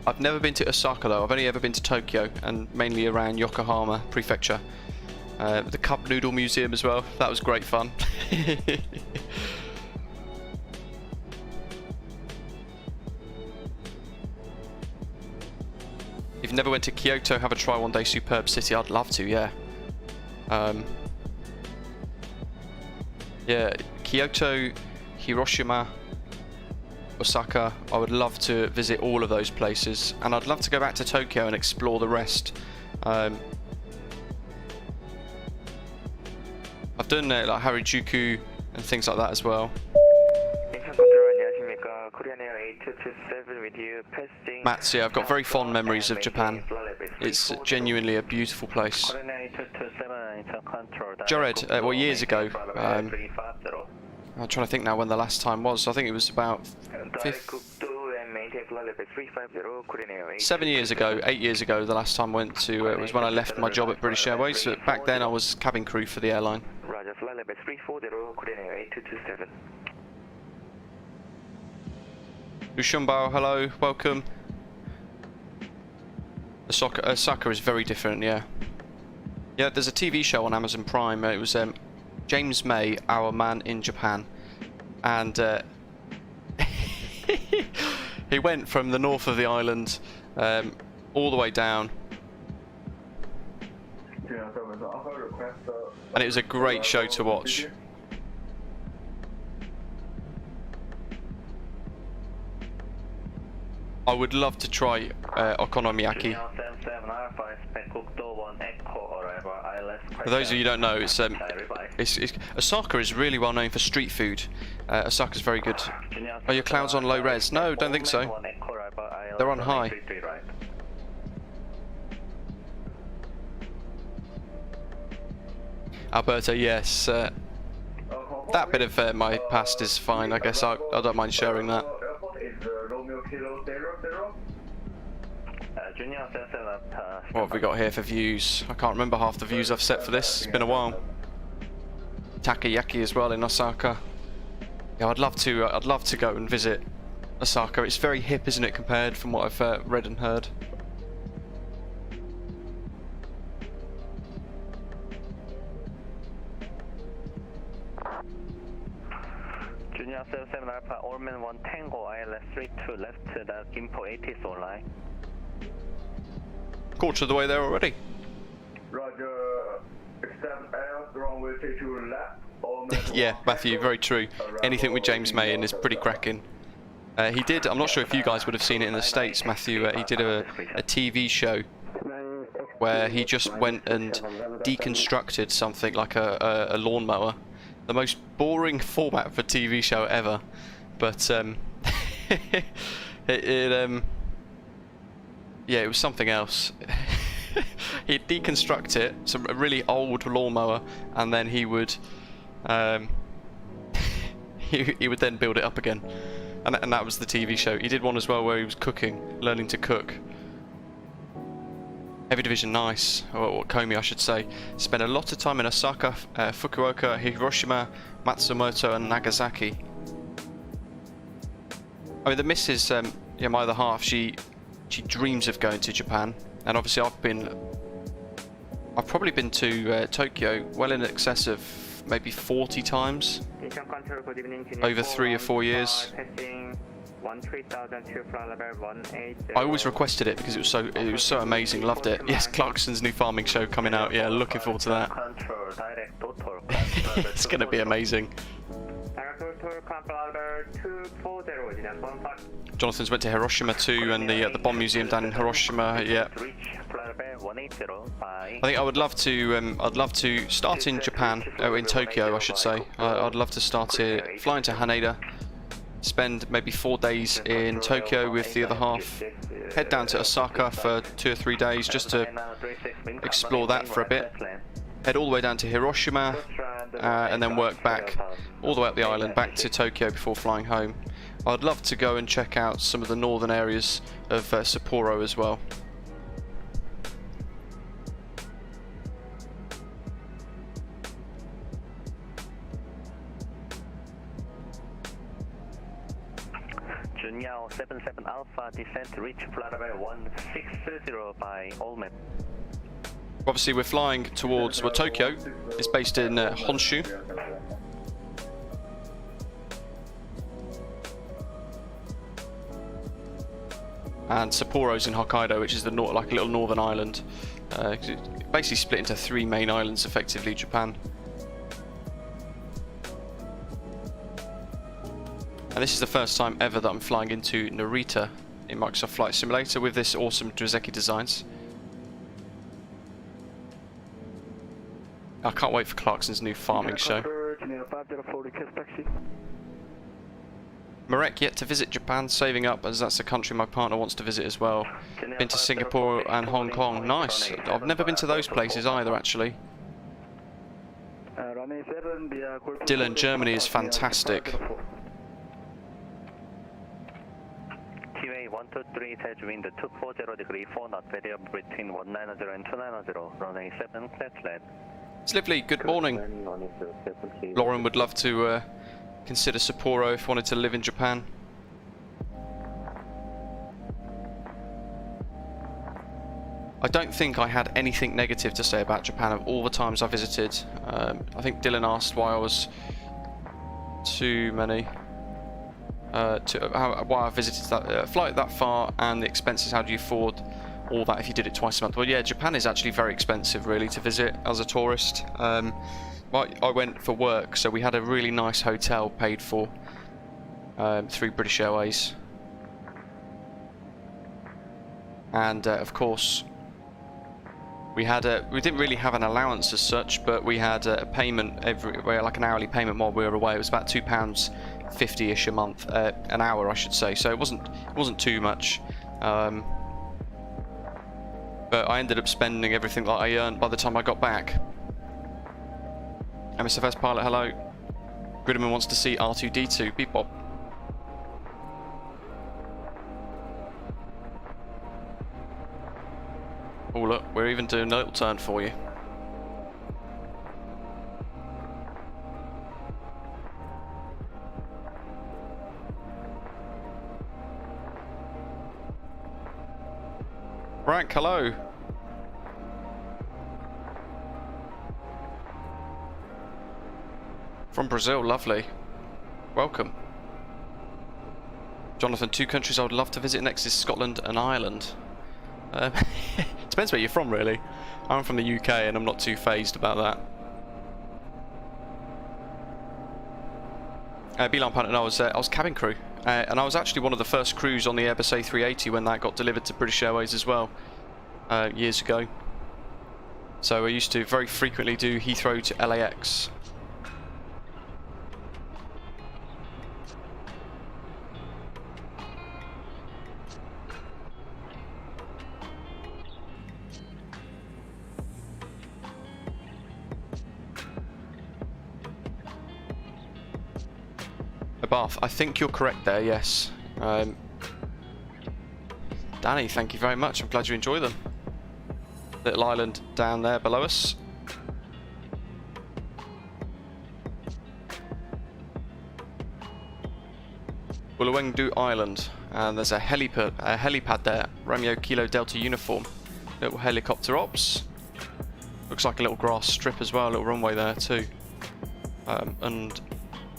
I've never been to Osaka though. I've only ever been to Tokyo and mainly around Yokohama Prefecture. The Cup Noodle Museum as well. That was great fun. If you never went to Kyoto, have a try one day. Superb city. I'd love to, yeah. Yeah, Kyoto, Hiroshima, Osaka, I would love to visit all of those places, and I'd love to go back to Tokyo and explore the rest. I've done like Harajuku and things like that as well. Mats, yeah, I've got very fond memories of Japan. It's genuinely a beautiful place. Jared, well, years ago, I'm trying to think now when the last time was. I think it was about 7 years ago, 8 years ago, the last time I went to, it was when I left my job at British Airways. So back then I was cabin crew for the airline. Ushumbao, hello, welcome. Osaka is very different, yeah. Yeah, there's a TV show on Amazon Prime. It was James May, Our Man in Japan, and he went from the north of the island all the way down, and it was a great show to watch. I would love to try okonomiyaki. For those of you who don't know, it's Osaka is really well known for street food. Osaka's very good. Are your clouds on low res? No, don't think so. They're on high. Alberta, yes. That bit of my past is fine, I guess. I don't mind sharing that. What have we got here for views? I can't remember half the views I've set for this. It's been a while. Takoyaki as well in Osaka. Yeah, I'd love to go and visit Osaka. It's very hip, isn't it, compared from what I've read and heard. Junior 77 Alpha, Allman 1 Tango, ILS 32 left to the Gimpo 80 is online. Quarter of the way there already. Roger, extend air, runway 32 left. Yeah, Matthew, very true. Anything with James May in is pretty cracking. He did, I'm not sure if you guys would have seen it in the States, Matthew, he did a TV show where he just went and deconstructed something like a lawnmower. The most boring format for a TV show ever, but yeah, it was something else. He'd deconstruct it, a really old lawnmower, and then he would he would then build it up again, and that was the TV show. He did one as well where he was cooking, learning to cook. Heavy Division, nice, or Komi I should say. Spent a lot of time in Osaka, Fukuoka, Hiroshima, Matsumoto and Nagasaki. I mean, the missus, yeah, my other half, she dreams of going to Japan, and obviously I've probably been to Tokyo well in excess of maybe 40 times over 3 or 4 years. I always requested it because it was so amazing, loved it. Yes, Clarkson's new farming show coming out, yeah, looking forward to that. It's going to be amazing. Jonathan's went to Hiroshima too, and the bomb museum down in Hiroshima. Yeah, I think I would love to. I'd love to start in Japan, in Tokyo, I should say. I'd love to start here, fly into Haneda, spend maybe 4 days in Tokyo with the other half, head down to Osaka for 2 or 3 days just to explore that for a bit, head all the way down to Hiroshima, and then work back all the way up the island back to Tokyo before flying home. I'd love to go and check out some of the northern areas of Sapporo as well. Junyao 77 Alpha, descent reach flight level 1630 by Allman. Obviously we're flying towards, well, Tokyo is based in Honshu. And Sapporo's in Hokkaido, which is the like a little northern island. Basically split into 3 main islands, effectively, Japan. And this is the first time ever that I'm flying into Narita in Microsoft Flight Simulator with this awesome Drzewiecki Designs. I can't wait for Clarkson's new farming show. Marek yet to visit Japan, saving up as that's a country my partner wants to visit as well. Been to Singapore and Hong Kong. Nice. I've never been to those places either, actually. Dylan, Germany is fantastic. QA 123, edge wind 240 degree 4 knot, variable between 190 and 290, runway 7, clear to land. It's lovely, good morning. Lauren would love to consider Sapporo if wanted to live in Japan. I don't think I had anything negative to say about Japan of all the times I visited. I think Dylan asked why I was why I visited that flight that far and the expenses. How do you afford all that if you did it twice a month? Well, yeah, Japan is actually very expensive, really, to visit as a tourist. I went for work, so we had a really nice hotel paid for through British Airways, and of course we didn't really have an allowance as such, but we had a payment like an hourly payment while we were away. It was about £2.50-ish a month, an hour I should say, so it wasn't too much. But I ended up spending everything that I earned by the time I got back. MSFS pilot, hello. Gridman wants to see R2D2, beep bop. Oh look, we're even doing a little turn for you. Frank, hello. From Brazil, lovely. Welcome. Jonathan, 2 countries I would love to visit next is Scotland and Ireland. Depends where you're from, really. I'm from the UK and I'm not too phased about that. Beeline Panther, I was cabin crew. And I was actually one of the first crews on the Airbus A380 when that got delivered to British Airways as well, years ago. So I used to very frequently do Heathrow to LAX. Bath, I think you're correct there, yes. Danny, thank you very much. I'm glad you enjoy them. Little island down there below us. Uluwengdu Island, and there's a helipad there. Romeo Kilo Delta uniform. Little helicopter ops. Looks like a little grass strip as well, a little runway there too. And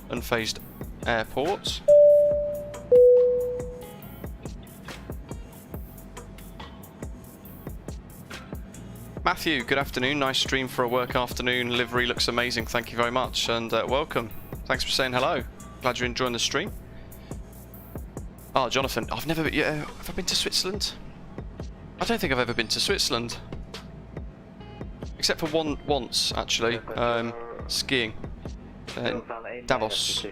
unfazed airport. Matthew, good afternoon. Nice stream for a work afternoon. Livery looks amazing. Thank you very much, and welcome. Thanks for saying hello. Glad you're enjoying the stream. Oh, Jonathan, I've never been. Yeah, have I been to Switzerland? I don't think I've ever been to Switzerland, except for once actually. Skiing. Davos.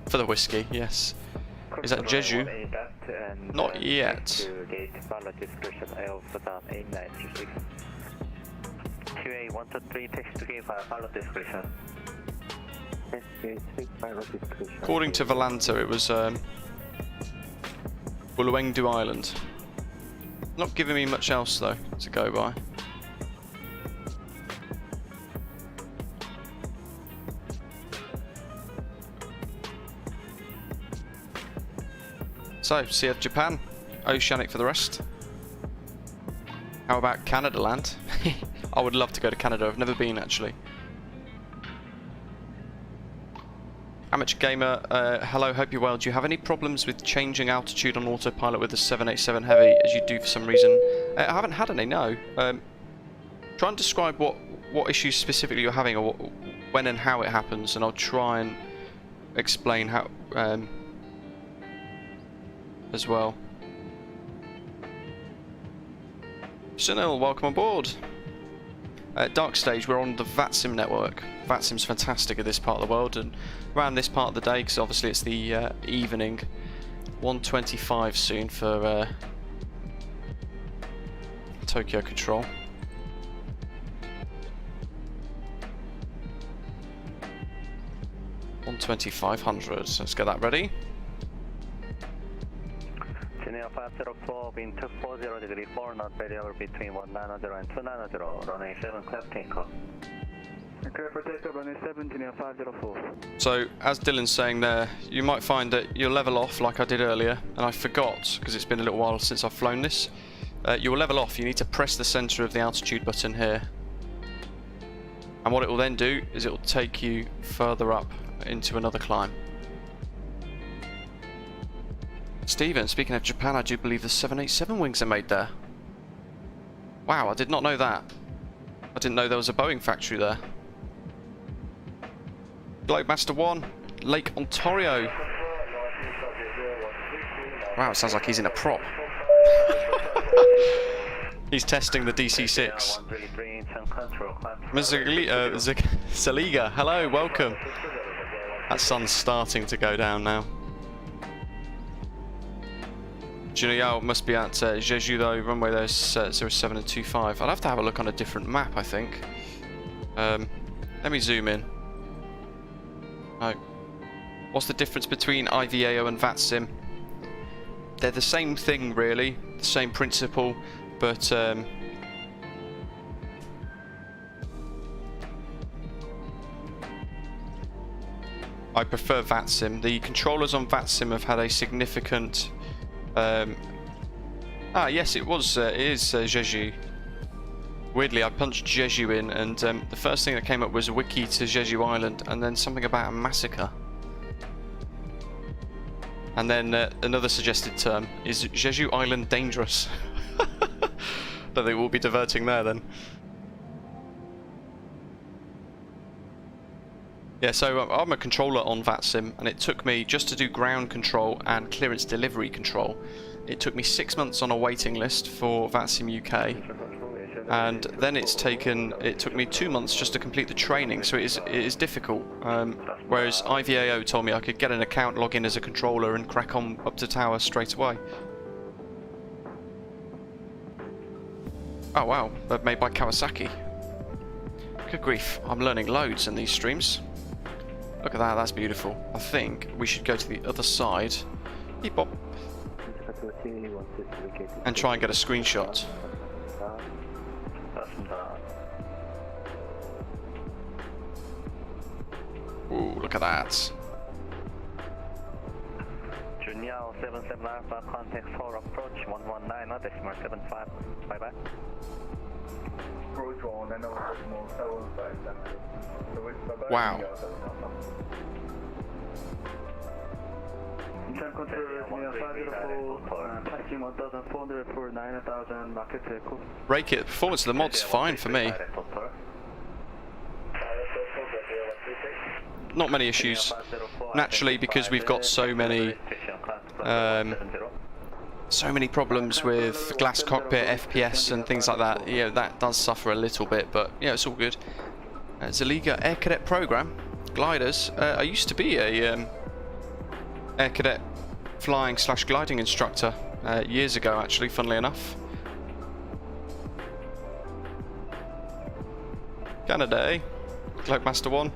For the whiskey, yes. Is that Jeju? Not yet. According to Volanta, it was Uluwengdu Island. Not giving me much else though to go by. So, see you at Japan. Oceanic for the rest. How about Canada land? I would love to go to Canada. I've never been actually. Amateur Gamer, hello, hope you're well. Do you have any problems with changing altitude on autopilot with the 787 Heavy as you do for some reason? I haven't had any, no. Try and describe what issues specifically you're having, or when and how it happens, and I'll try and explain how as well. Sunil, welcome on board. Dark Stage, we're on the VATSIM Network. VATSIM's fantastic at this part of the world, and around this part of the day, because obviously it's the evening. 1:25 soon for Tokyo Control. $12500. Let's get that ready. 504, wind 240 degree 4 knot, variable between 190 and 290, runway 7, clear takeoff. Clear for takeoff, runway 7, 504. So, as Dylan's saying there, you might find that you'll level off like I did earlier, and I forgot, because it's been a little while since I've flown this. You'll level off, you need to press the centre of the altitude button here. And what it will then do, is it will take you further up into another climb. Stephen, speaking of Japan, I do believe the 787 wings are made there. Wow, I did not know that. I didn't know there was a Boeing factory there. Globemaster 1, Lake Ontario. Wow, it sounds like he's in a prop. He's testing the DC-6. Mr. Saliga, hello, welcome. That sun's starting to go down now. Junyao must be at Jeju though, runway there's 07 and 25. I'll have to have a look on a different map, I think. Let me zoom in. Oh. What's the difference between IVAO and VATSIM? They're the same thing really, the same principle, but I prefer VATSIM. The controllers on VATSIM have had a significant yes, it is Jeju. Weirdly, I punched Jeju in, and the first thing that came up was a wiki to Jeju Island, and then something about a massacre. And then another suggested term is Jeju Island dangerous. Don't think we'll be diverting there then. Yeah, so I'm a controller on VATSIM, and it took me, just to do ground control and clearance delivery control, it took me 6 months on a waiting list for VATSIM UK, and then it took me 2 months just to complete the training, so it is difficult. Whereas IVAO told me I could get an account, log in as a controller, and crack on up to tower straight away. Oh wow, they're made by Kawasaki. Good grief, I'm learning loads in these streams. Look at that, that's beautiful. I think we should go to the other side. Beep bop. And try and get a screenshot. Ooh, look at that. Junior 77 Alpha, contact for approach 119.75. Bye bye. Wow. Rake it, performance of the mod's fine for me. Not many issues. Naturally, because we've got so many problems with glass cockpit, FPS and things like that. Yeah, that does suffer a little bit, but yeah, it's all good. Zaliga Air Cadet program, gliders. I used to be a Air Cadet flying / gliding instructor years ago, actually, funnily enough. Canada, Globemaster 1.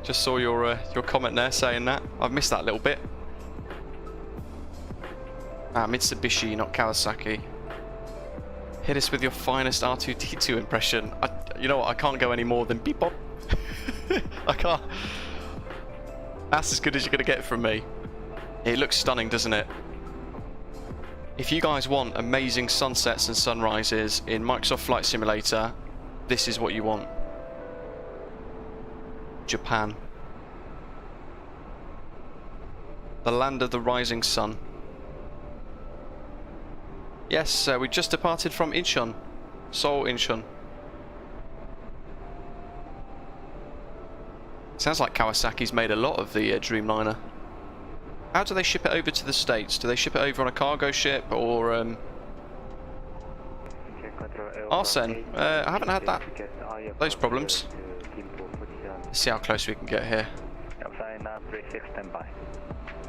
Just saw your comment there saying that. I've missed that little bit. Mitsubishi, not Kawasaki. Hit us with your finest R2-D2 impression. You know what? I can't go any more than beep bop. I can't. That's as good as you're gonna get from me. It looks stunning, doesn't it? If you guys want amazing sunsets and sunrises in Microsoft Flight Simulator, this is what you want. Japan. The land of the rising sun. Yes, we just departed from Incheon. Seoul Incheon. Sounds like Kawasaki's made a lot of the Dreamliner. How do they ship it over to the States? Do they ship it over on a cargo ship, or Arsene, I haven't had those problems. Let's see how close we can get here.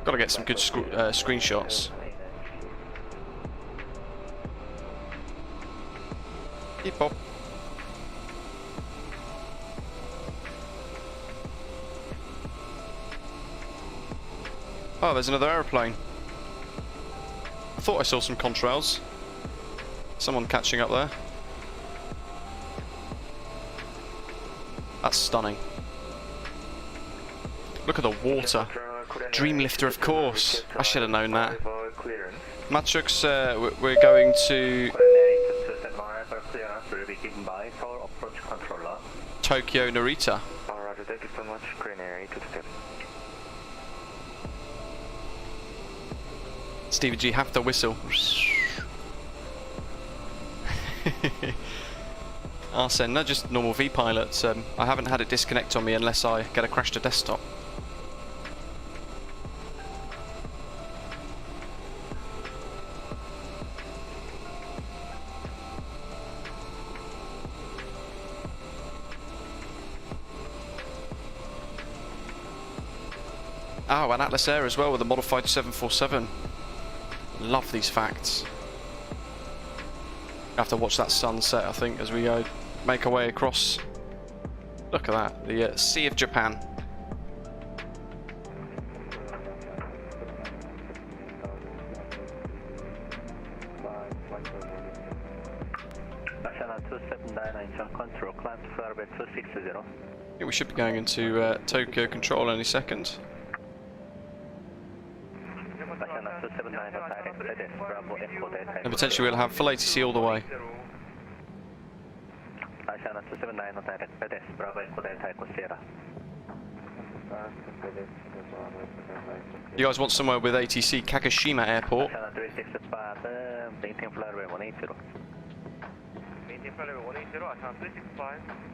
Got to get some good screenshots. Beep bop. Oh, there's another aeroplane. I thought I saw some contrails. Someone catching up there. That's stunning. Look at the water. Dreamlifter, of course. I should have known that. Matrix, we're going to Tokyo Narita. Thank you so much. Stevie G, have to whistle. Arsene, no, just normal V-pilot. I haven't had it disconnect on me unless I get a crash to desktop. Oh, and Atlas Air as well with a modified 747. Love these facts. Have to watch that sunset, I think, as we make our way across. Look at that, the Sea of Japan. Control, climb to flight 260. Yeah, we should be going into Tokyo Control any second. And potentially we'll have full ATC all the way. You guys want somewhere with ATC? Kagoshima Airport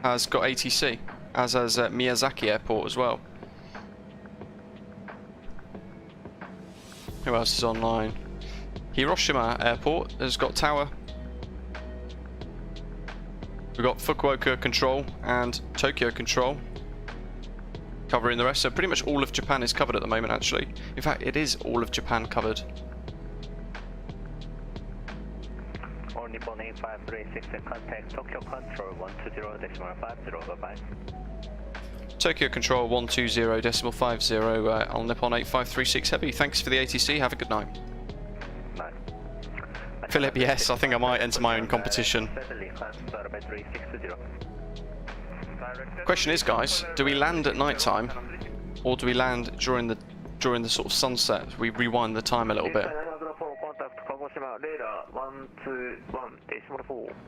has got ATC, as has Miyazaki Airport as well. Who else is online? Hiroshima Airport has got tower. We've got Fukuoka Control and Tokyo Control covering the rest, so pretty much all of Japan is covered at the moment actually. In fact, it is all of Japan covered. Nippon 8536 contact Tokyo Control 120.50, bye-bye. Tokyo Control 120.50 on Nippon 8536 Heavy. Thanks for the ATC, have a good night. Philip, yes, I think I might enter my own competition. Question is, guys, do we land at night time or do we land during the sort of sunset? We rewind the time a little bit.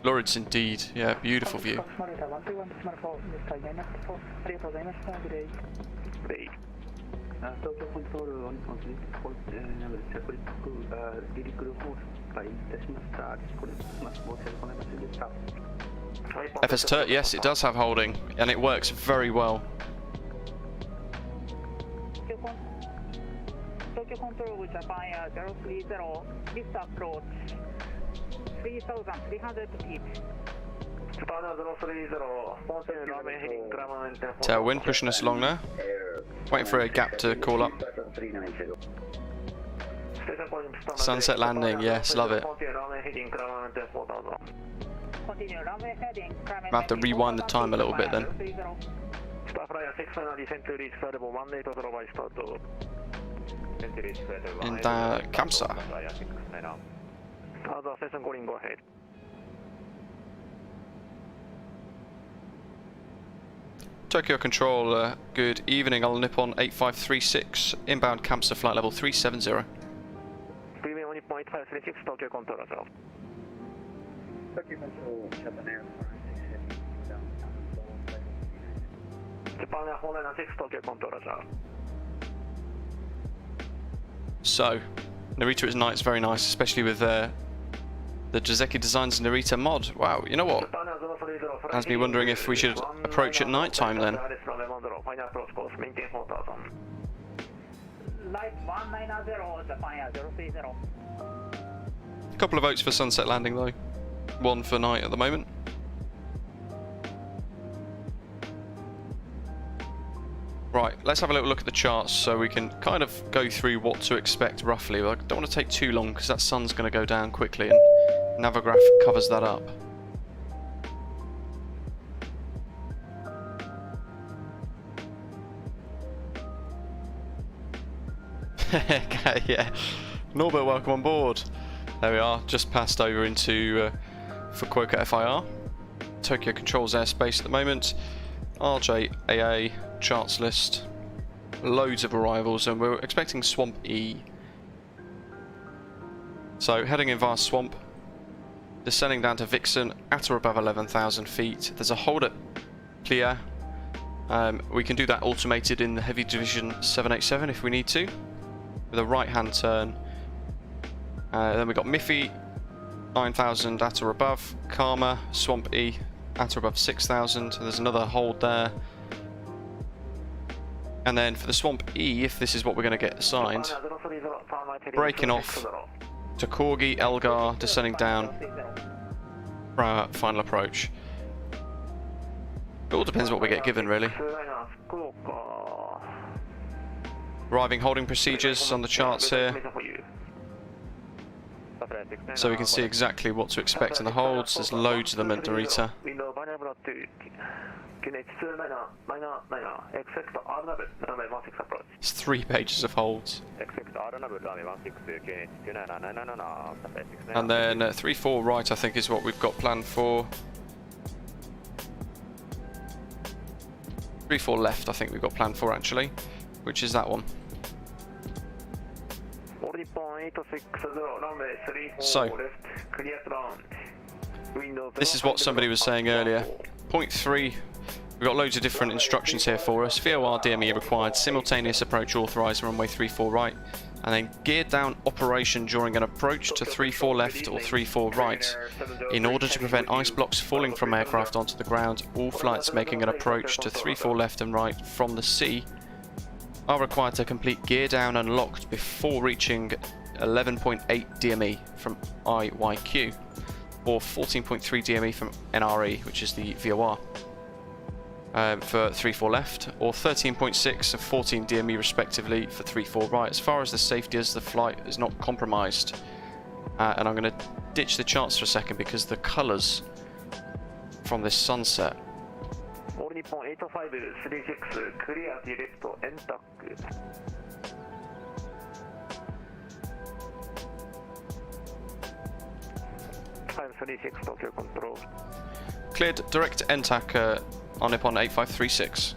Lords indeed, yeah, beautiful view. FS Turt, yes, it does have holding, and it works very well. Tokyo Control Japan Air 030, lift approach 3,300 feet. Tailwind pushing us along there. Waiting for a gap to call up. Sunset landing, yes, love it. I have to rewind the time a little bit then. In Kamsa. Tokyo Control, good evening, All Nippon 8536, inbound Kamsa flight level 370. Premium Nippon 8536, Tokyo Control, Tokyo Control, Japan Air 496, Japan Air 496, Tokyo Control, So, Narita at night is very nice, especially with the Drzewiecki Design Narita mod. Wow, you know what? Has me wondering if we should approach at night time then. Light 190, Japan Air 030. A couple of votes for sunset landing though. One for night at the moment. Right, let's have a little look at the charts so we can kind of go through what to expect roughly. I don't want to take too long because that sun's going to go down quickly and Navigraph covers that up. Okay, yeah. Norbert, welcome on board. There we are, just passed over into Fukuoka FIR. Tokyo controls airspace at the moment. RJAA charts list. Loads of arrivals, and we're expecting Swamp E. So heading in via Swamp, descending down to Vixen at or above 11,000 feet. There's a hold at Plia. We can do that automated in the Heavy Division 787 if we need to, with a right-hand turn. Then we've got Miffy, 9,000 at or above. Karma, Swamp E, at or above 6,000. There's another hold there. And then for the Swamp E, if this is what we're going to get assigned, breaking off to Corgi, Elgar, descending down for our final approach. It all depends what we get given, really. Arriving holding procedures on the charts here, so we can see exactly what to expect in the holds. There's loads of them at Narita. It's 3 pages of holds. And then 3-4 right, I think, is what we've got planned for. 3-4 left, I think we've got planned for actually, which is that one. So, this is what somebody was saying earlier. Point 3, we've got loads of different instructions here for us. VOR DME required, simultaneous approach authorised, runway 34 right, and then geared down operation during an approach to 34 left or 34 right. In order to prevent ice blocks falling from aircraft onto the ground, all flights making an approach to 34 left and right from the sea are required to complete gear down and locked before reaching 11.8 DME from IYQ or 14.3 DME from NRE, which is the VOR, for 3-4 left, or 13.6 and 14 DME respectively for 3-4 right, as far as the safety as the flight is not compromised. And I'm going to ditch the charts for a second because the colours from this sunset. Cleared direct NTAC on Nippon 8536.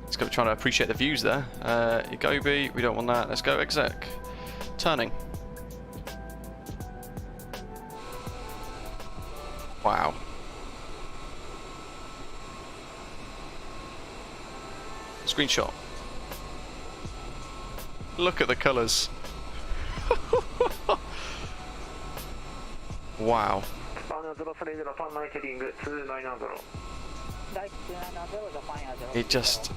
It's got to try to appreciate the views there. Igobi, we don't want that. Let's go exec. Turning. Wow. Screenshot. Look at the colours. Wow. It just...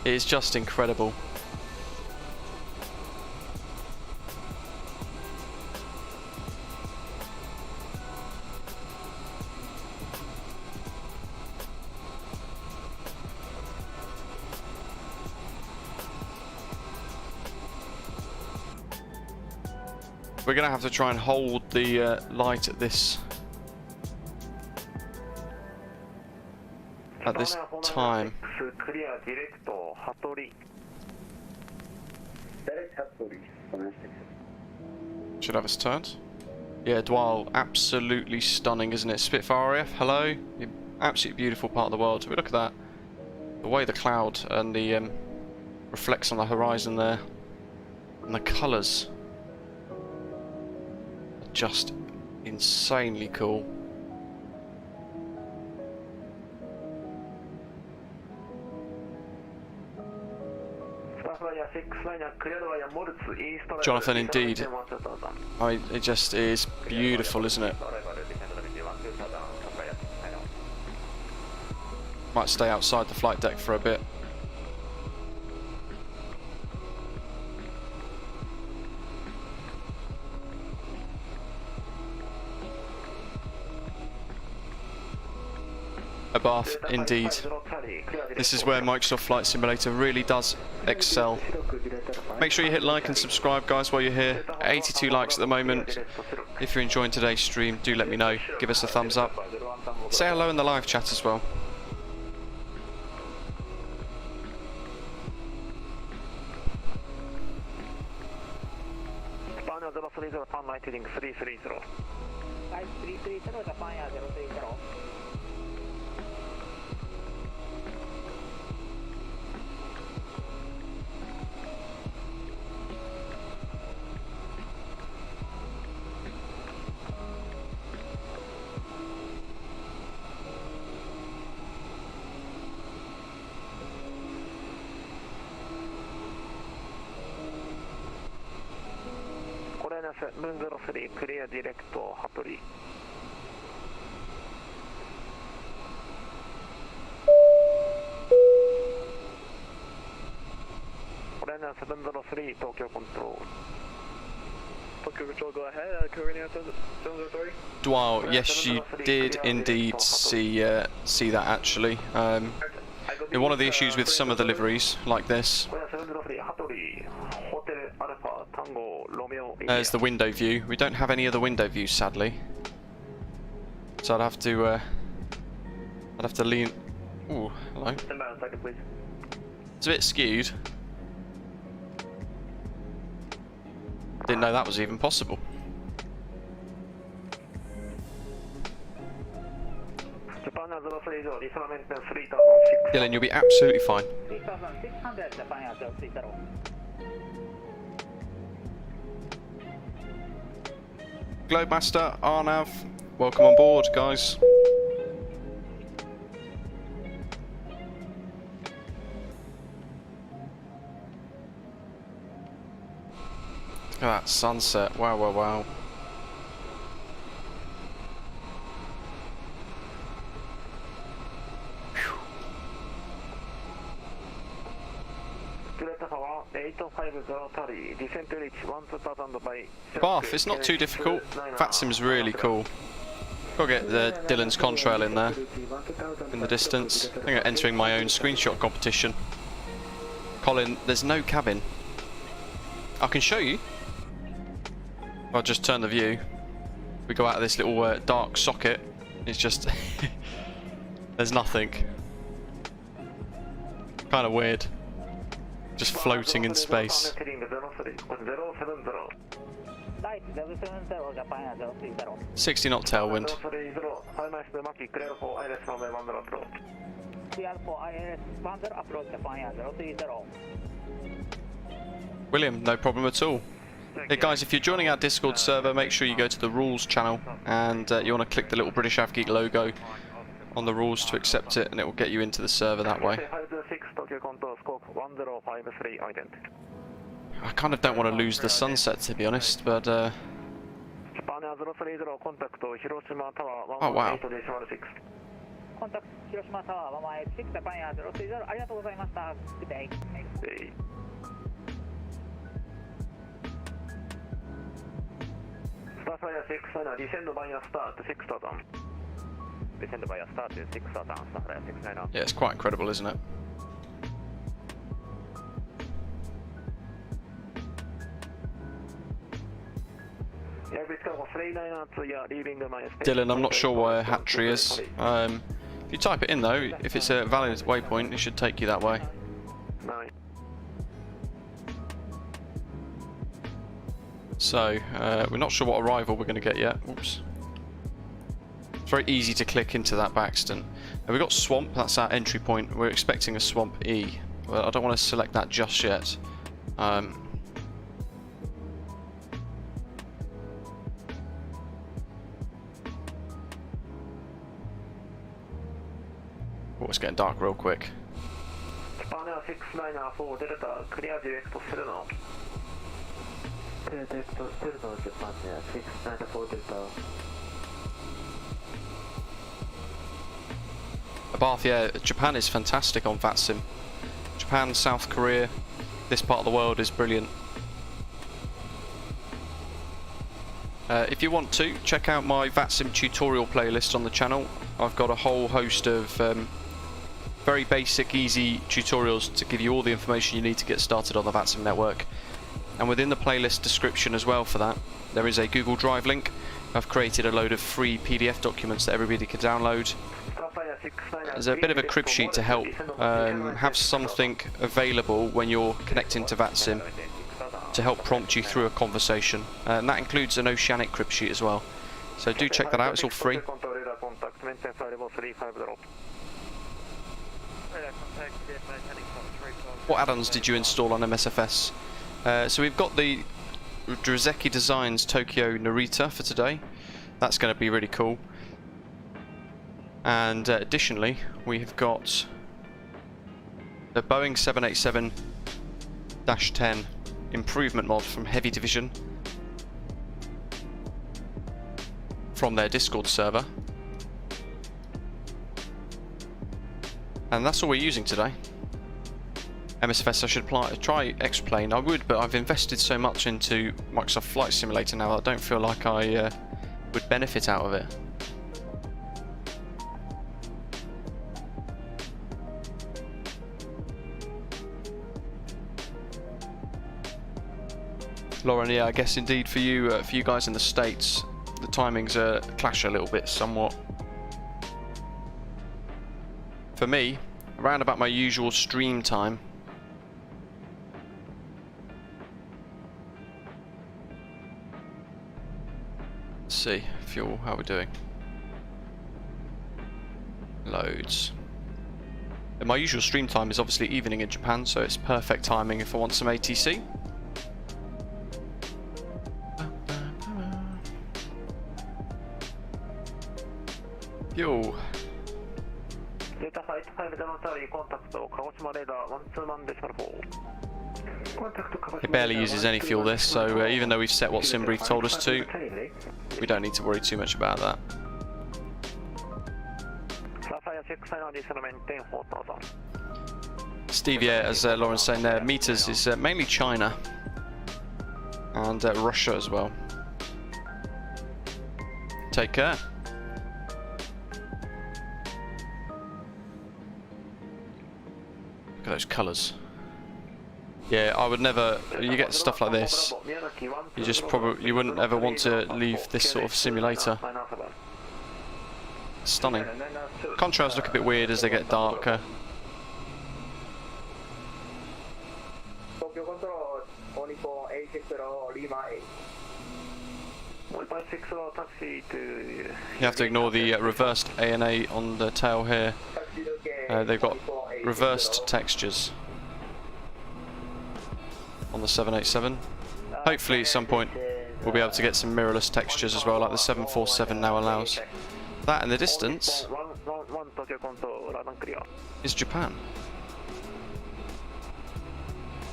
it is just incredible. We're going to have to try and hold the light at this time. Should have us turned. Yeah, Dwal, absolutely stunning, isn't it? Spitfire RAF, hello. Absolutely beautiful part of the world. We look at that. The way the cloud and the reflects on the horizon there, and the colours. Just insanely cool. Jonathan, indeed. It just is beautiful, isn't it? Might stay outside the flight deck for a bit. A bath, indeed. This is where Microsoft Flight Simulator really does excel. Make sure you hit like and subscribe, guys, while you're here. 82 likes at the moment. If you're enjoying today's stream, do let me know. Give us a thumbs up. Say hello in the live chat as well. Clear direct to Hattori. Korean 703 Tokyo Control. Tokyo Control, go ahead. Korean 703. Dwal, yes, you did indeed see that actually. One of the issues with some of the liveries, like this, there's the window view. We don't have any other window views, sadly. So I'd have to lean. Ooh, hello. It's a bit skewed. Didn't know that was even possible. Dylan, you'll be absolutely fine. Globemaster, Arnav, welcome on board, guys. Look at that sunset, wow, wow, wow. Bath, it's not too difficult. VATSIM's really cool. Gotta get the Dylan's contrail in there, in the distance. I think I'm entering my own screenshot competition. Colin, there's no cabin. I can show you. I'll just turn the view. We go out of this little dark socket. It's just... there's nothing. Kind of weird. Just floating in space. 60 knot tailwind. William, no problem at all. Hey guys, if you're joining our Discord server, make sure you go to the rules channel and you want to click the little British AvGeek logo on the rules to accept it, and it will get you into the server that way. I kind of don't want to lose the sunset, to be honest, but oh wow. Yeah, it's quite incredible, isn't it? Dylan, I'm not sure where Hatchery is. If you type it in though, if it's a valid waypoint, it should take you that way. So, we're not sure what arrival we're going to get yet. Oops. It's very easy to click into that Baxton. We've got Swamp, that's our entry point. We're expecting a Swamp E. Well, I don't want to select that just yet. Oh, it's getting dark real quick. Bath, yeah, Japan is fantastic on VATSIM. Japan, South Korea, this part of the world is brilliant. If you want to, check out my VATSIM tutorial playlist on the channel. I've got a whole host of very basic, easy tutorials to give you all the information you need to get started on the VATSIM network. And within the playlist description as well for that, there is a Google Drive link. I've created a load of free PDF documents that everybody can download. There's a bit of a crib sheet to help have something available when you're connecting to VATSIM to help prompt you through a conversation. And that includes an oceanic crib sheet as well. So do check that out, it's all free. What add-ons did you install on MSFS? So we've got the Drzewiecki Design Tokyo Narita for today. That's going to be really cool. And additionally, we've got the Boeing 787-10 improvement mod from Heavy Division from their Discord server. And that's all we're using today. MSFS, I should try X-Plane. I would, but I've invested so much into Microsoft Flight Simulator now that I don't feel like I would benefit out of it. Lauren, yeah, I guess indeed for you guys in the States, the timings clash a little bit somewhat. For me, around about my usual stream time. Let's see, fuel, how we're doing. Loads. And my usual stream time is obviously evening in Japan, so it's perfect timing if I want some ATC. Fuel. It barely uses any fuel this, so even though we've set what SimBrief told us to, we don't need to worry too much about that. Steve, yeah, as Lauren's saying there, meters is mainly China and Russia as well. Take care. Look at those colours. Yeah, I would never. You get stuff like this, you wouldn't ever want to leave this sort of simulator. Stunning. Contrails look a bit weird as they get darker. You have to ignore the reversed ANA on the tail here. They've got reversed textures on the 787. Hopefully at some point we'll be able to get some mirrorless textures as well, like the 747 now allows. That in the distance is Japan.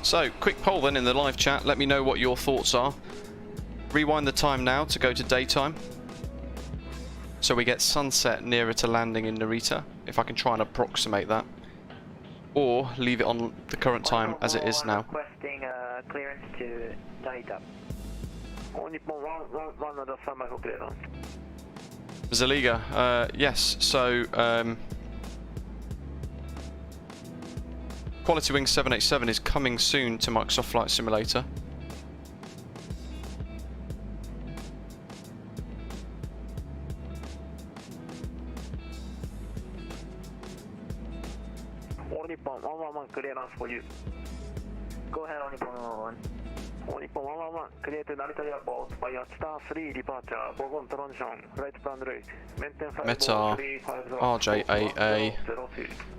So, quick poll then in the live chat, let me know what your thoughts are. Rewind the time now to go to daytime, so we get sunset nearer to landing in Narita, if I can try and approximate that. Or leave it on the current time as it is now. Requesting clearance to Narita. Zaliga, yes, so Quality Wing 787 is coming soon to Microsoft Flight Simulator. Nippon 111 clearance for you. Go ahead on Nippon 111. Nippon 111 clear to Narita Airport by Star 3 departure. Bogon transition. Right boundary. Meta RJAA.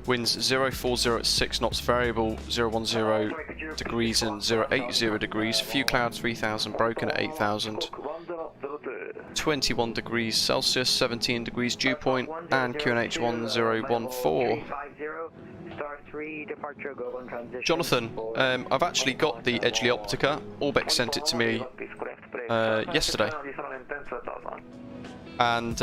Winds 040 at 6 knots, variable 010 degrees and 080 degrees. Few clouds 3000, broken at 8000. 21 degrees Celsius, 17 degrees dew point, and QNH 1014. Jonathan, I've actually got the Edgeley Optica. Orbex sent it to me yesterday. And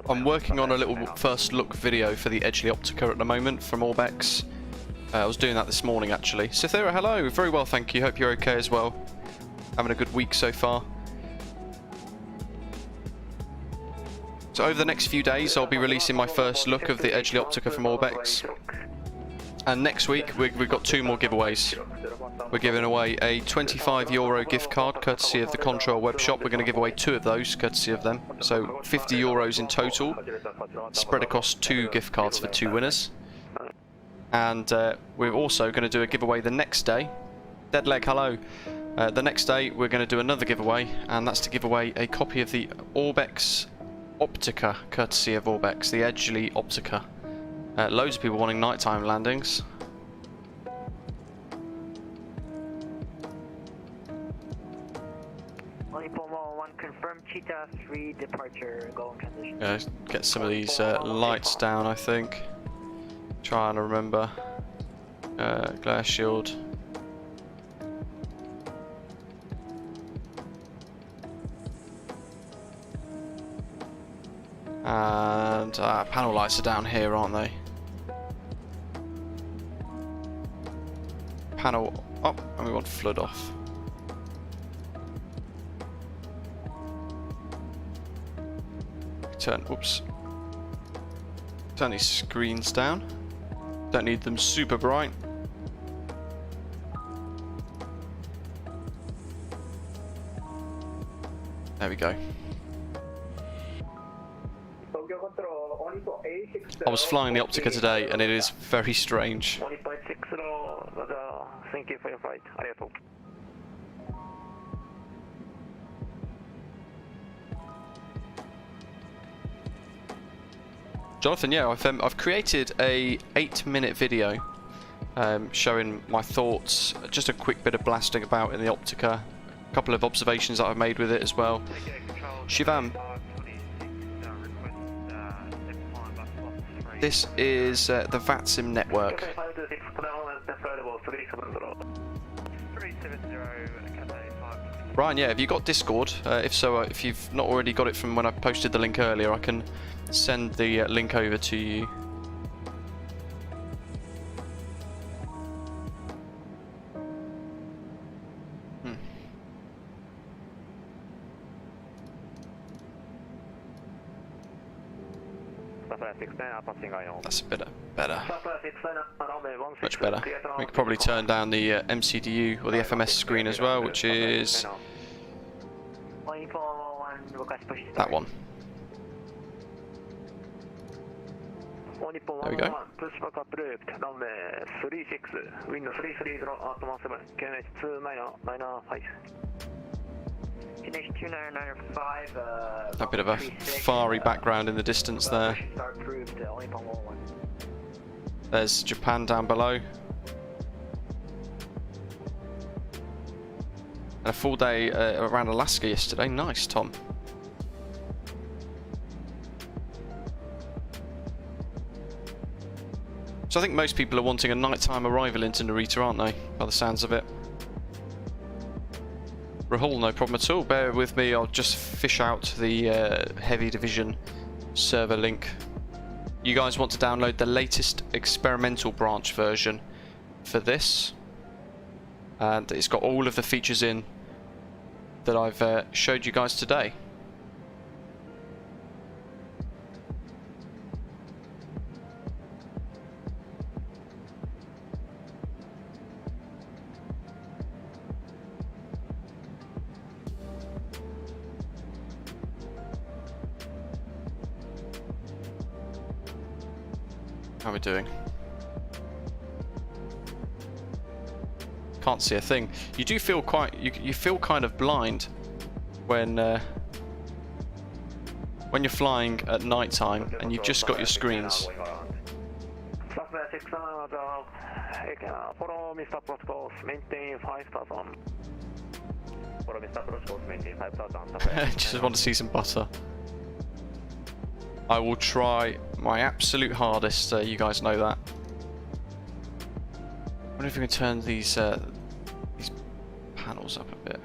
I'm working on a little first look video for the Edgeley Optica at the moment from Orbex. I was doing that this morning actually. Cythera, hello, very well thank you, hope you're okay as well. Having a good week so far. So over the next few days I'll be releasing my first look of the Edgeley Optica from Orbex. And next week we've got 2 more giveaways. We're giving away a €25 gift card courtesy of the Contrail web shop. We're going to give away 2 of those courtesy of them. So €50 in total, spread across 2 gift cards for 2 winners. And we're also going to do a giveaway the next day. Deadleg, hello. The next day we're going to do another giveaway, and that's to give away a copy of the Orbex Optica, courtesy of Orbex, the Edgeley Optica. Loads of people wanting nighttime landings. Confirm Cheetah 3 departure, go on transition. Get some of these lights down, I think. Trying to remember. Glare shield. And panel lights are down here, aren't they? Panel up, and we want flood off. Turn, whoops. Turn these screens down. Don't need them super bright. There we go. I was flying the Optica today and it is very strange. Thank you for your flight. Jonathan, yeah, I've created a 8-minute video showing my thoughts, just a quick bit of blasting about in the Optica, a couple of observations that I've made with it as well. Shivam, this is the VATSIM Network. Ryan, yeah, have you got Discord? If so, if you've not already got it from when I posted the link earlier, I can send the link over to you. That's a bit better. Much better. We could probably turn down the MCDU or the FMS screen as well, which is that one. There we go. A bit of a fiery background in the distance there. There's Japan down below. And a full day around Alaska yesterday. Nice, Tom. So I think most people are wanting a nighttime arrival into Narita, aren't they? By the sounds of it. Rahul, no problem at all. Bear with me, I'll just fish out the Heavy Division server link. You guys want to download the latest experimental branch version for this. And it's got all of the features in that I've showed you guys today. How are we doing? Can't see a thing. You do feel quite. You feel kind of blind when you're flying at night time and you've just got your screens. Follow Mr. Protocols, maintain 5,000. Follow Mr. Protocols, maintain 5,000. Just want to see some butter. I will try my absolute hardest, you guys know that. I wonder if we can turn these panels up a bit.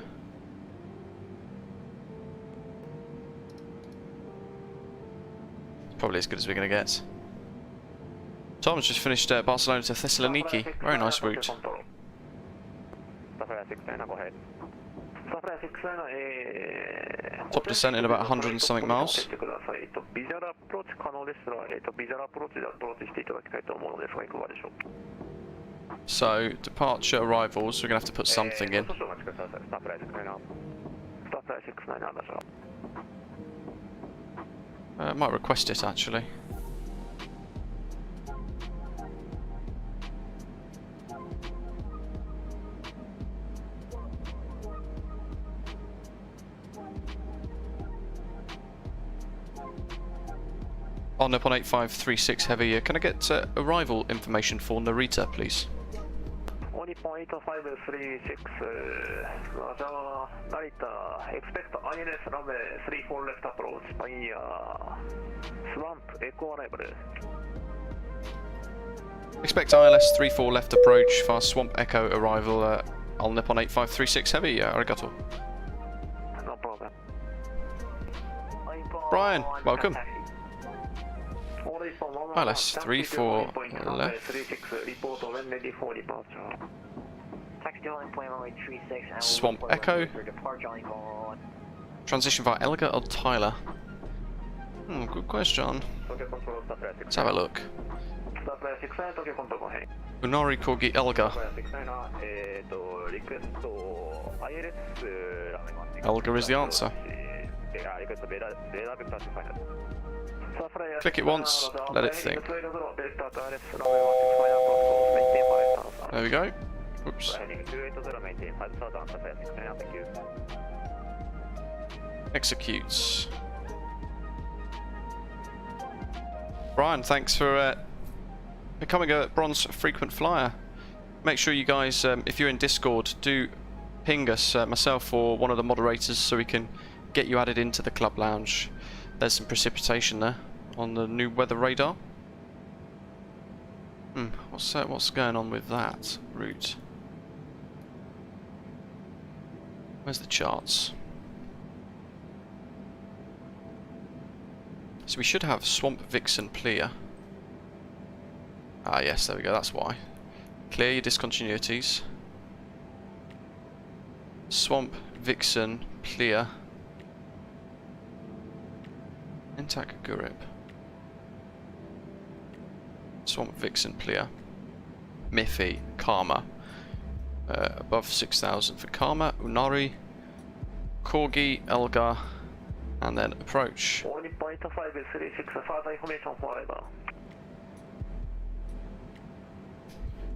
Probably as good as we're going to get. Tom's just finished Barcelona to Thessaloniki. Very nice route. Top descent in about 100 and something miles. So, departure arrivals, we're going to have to put something in. I might request it actually. On Nippon 8536 Heavy, can I get arrival information for Narita, please? Nippon 8536, Narita, expect ILS runway 34 left approach, via Swamp Echo arrival. Expect ILS 34 left approach, fast Swamp Echo arrival on Nippon 8536 Heavy, arigato. No problem. Brian, welcome. ILS 34 left. Swamp Echo. Transition via Elgar or Tyler. Good question. Let's have a look. Unari Kogi Elga. Elga is the answer. Click it once, let it think. There we go. Oops. Executes. Brian, thanks for becoming a bronze frequent flyer. Make sure you guys, if you're in Discord, do ping us, myself or one of the moderators, so we can get you added into the club lounge. There's some precipitation there on the new weather radar. What's going on with that route? Where's the charts? So we should have Swamp Vixen clear. Ah yes, there we go, that's why. Clear your discontinuities. Swamp Vixen clear. Intac Gurip. Swamp Vixen clear. Miffy, Karma. Above 6,000 for Karma, Unari, Corgi, Elgar, and then approach.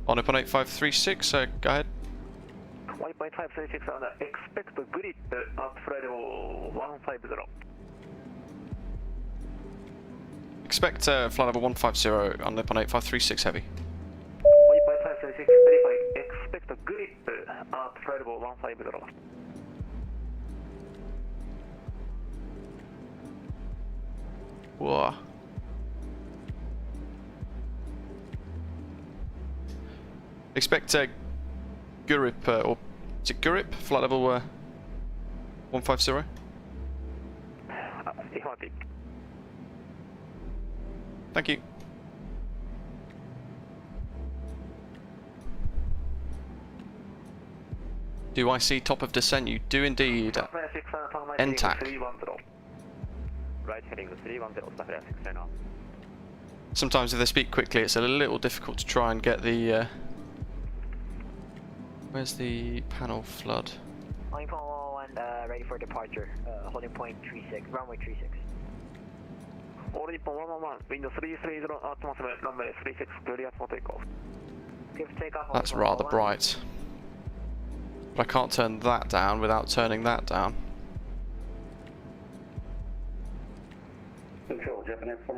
On up on 8536, go ahead. 1.536 on the expect grip at flight level 150. Expect flight level 150 on up on 8536 heavy. 1.536, verify, expect grip at flight level 150. Whoa. Expect Gurip, or is it Gurip? Flight level 150? Thank you. Do I see top of descent? You do indeed. NTAC. Sometimes if they speak quickly it's a little difficult to try and get the where's the panel flood? Holding point 111, ready for departure. Holding point 36, runway 36. Holding point 111, window 330 atmosphere, runway 36, clear for takeoff. That's rather bright. But I can't turn that down without turning that down.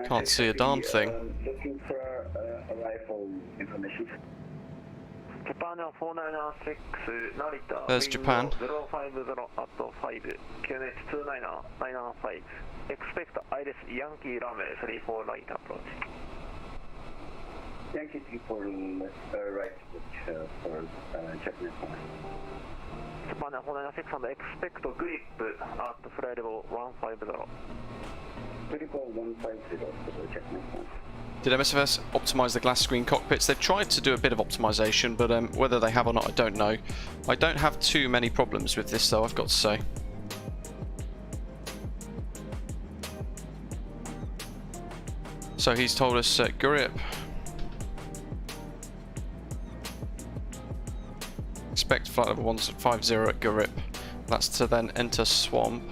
Can't see a darn thing. Looking for arrival information. Japan 4996 Narita. There's Japan. 050 at 5. QNH 29995. Expect Iris Yankee runway 34 right approach. Yankee 34 right approach for Japanese one. Japan 4996 and expect grip at flight level 150. Did MSFS optimise the glass screen cockpits? They've tried to do a bit of optimisation, but whether they have or not, I don't know. I don't have too many problems with this, though, I've got to say. So he's told us Gurip. Expect flight level 150 at Gurip. That's to then enter Swamp.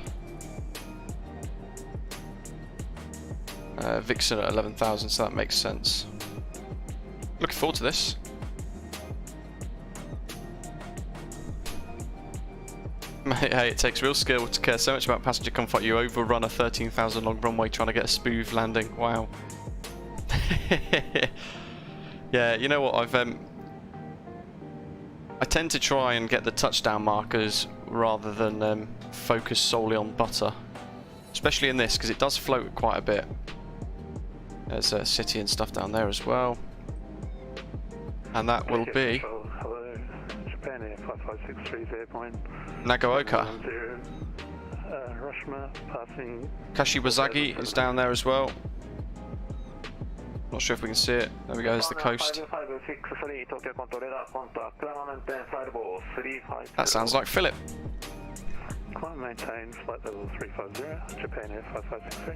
Vixen at 11,000, so that makes sense. Looking forward to this. Hey, it takes real skill to care so much about passenger comfort you overrun a 13,000 long runway trying to get a smooth landing. Wow. Yeah, you know what, I tend to try and get the touchdown markers rather than focus solely on butter. Especially in this, because it does float quite a bit. There's a city and stuff down there as well. And that will be Hello, Japan Air 5563 airplane. Nagaoka. Hiroshima passing. Kashiwazaki is down there as well. Not sure if we can see it. There we go, there's the coast. That sounds like Philip. maintain flight level 350, Japan Air 5563.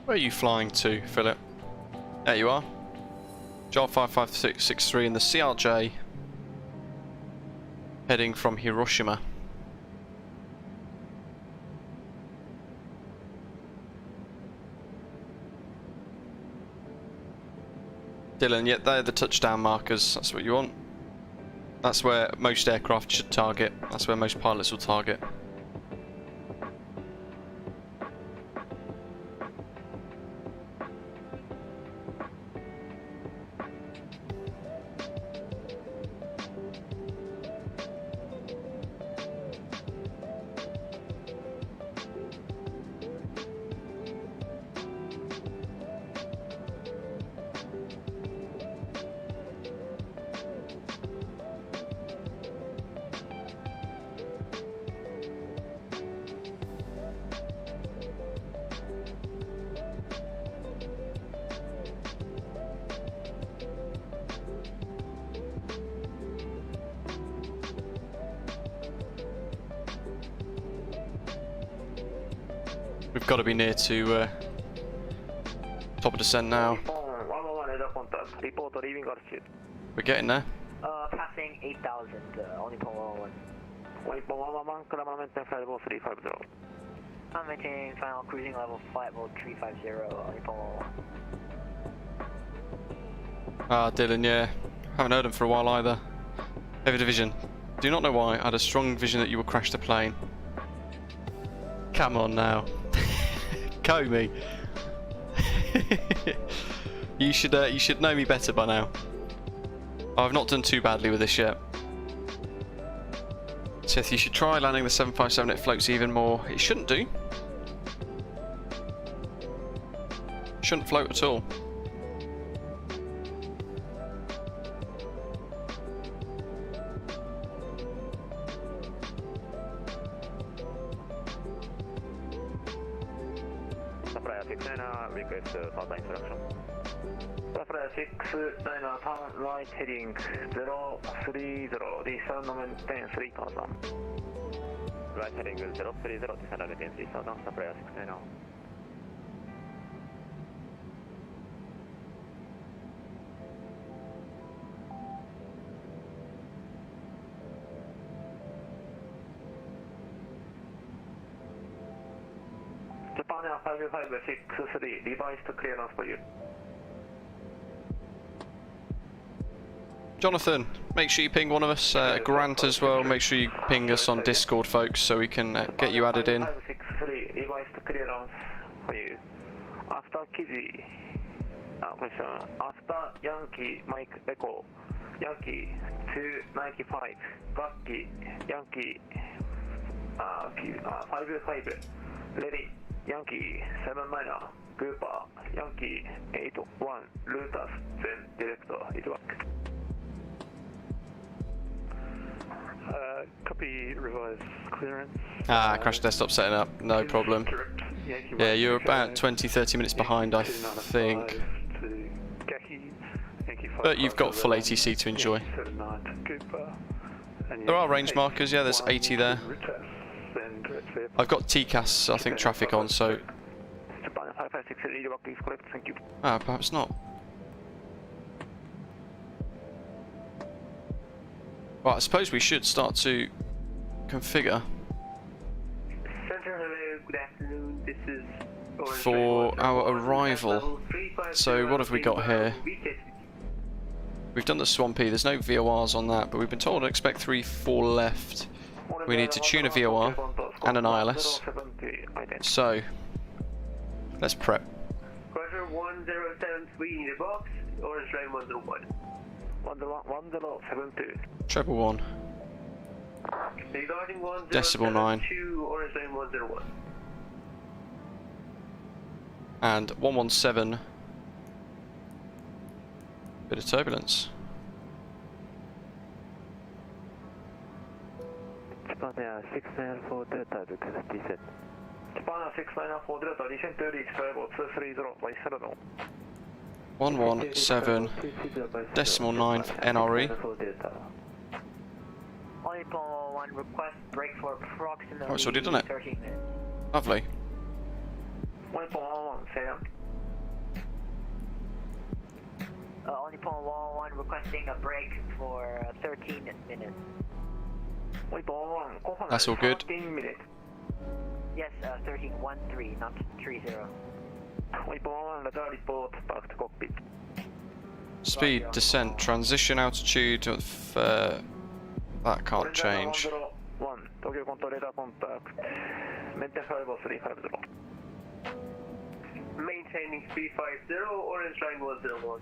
Where are you flying to, Philip? There you are. Jar 55663 in the CRJ, heading from Hiroshima. Dylan, yeah, they're the touchdown markers. That's what you want. That's where most aircraft should target. That's where most pilots will target. We've got to be near to top of descent now. We're getting there. Passing 8,000, only point 111. I'm maintaining final cruising level, flight level 350, only point 111. Ah, Dylan, yeah. Haven't heard him for a while either. Heavy Division. Do not know why. I had a strong vision that you would crash the plane. Come on now. Go me. You should know me better by now. I've not done too badly with this yet. Seth, you should try landing the 757. It floats even more. It shouldn't do. Shouldn't float at all. Request further instruction. Flyer 69, turn right heading 030, descend maintain 3000. Right heading 030, descend maintain 3000, Flyer 69. Japan Air 5563, revised clearance for you. Jonathan, make sure you ping one of us. Grant as well, make sure you ping us on Discord, folks, so we can get you added in. 563, revised clearance for you. After Kiji, question. After Yankee Mike Echo, Yankee 295, Lucky, Yankee 55, ready, Yankee 7 minor, Cooper, Yankee 81, Lutas, then director, it works. Copy revised clearance. Crash desktop setting up, no problem. Yeah, you're about 20-30 minutes behind, I think. But you've got full ATC to enjoy. There are range markers, yeah, there's 80 there. I've got TCAS, I think, traffic on, so... perhaps not. Well, I suppose we should start to configure for our arrival. So what have we got here? We've done the Swampy, there's no VORs on that, but we've been told to expect 3-4 left. We need to tune a VOR and an ILS. So, let's prep. Roger, 1073 in the box, orange line 101. 1072. Treble 1. Regarding 1072, Decibel 9. orange line 101. And 117. Bit of turbulence. Japan Air 694 Delta, request descent. Japan Air 694 Delta, descent to reach flight 230 by Saturday. 117.9 for NRE. Only Polo 1, request break for approximately Oh, it's already done it. 13 minutes. Lovely. Only Polo 1, Sam. Only Polo 1, requesting a break for 13 minutes. Only Polo 1, That's all good. 13 minutes. Yes, 13, 13, not 30. Only Polo 1, radar report, back to cockpit. Speed, descent, transition altitude of that can't change. 1, Tokyo control radar contact. Maintain 350. Maintaining 350, orange line 101.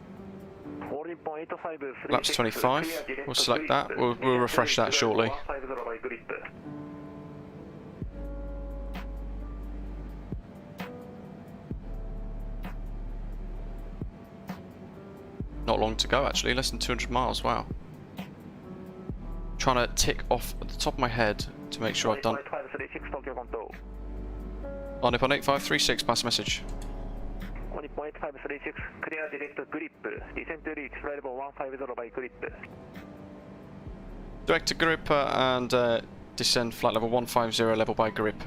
Laps 25. We'll select that. We'll refresh that shortly. Not long to go actually, less than 200 miles, wow. Trying to tick off at the top of my head to make sure I've done. On Nippon 8536, pass message. 8536, clear direct grip, descent to reach flight level 150 by grip. Direct to grip and descend flight level 150 level by grip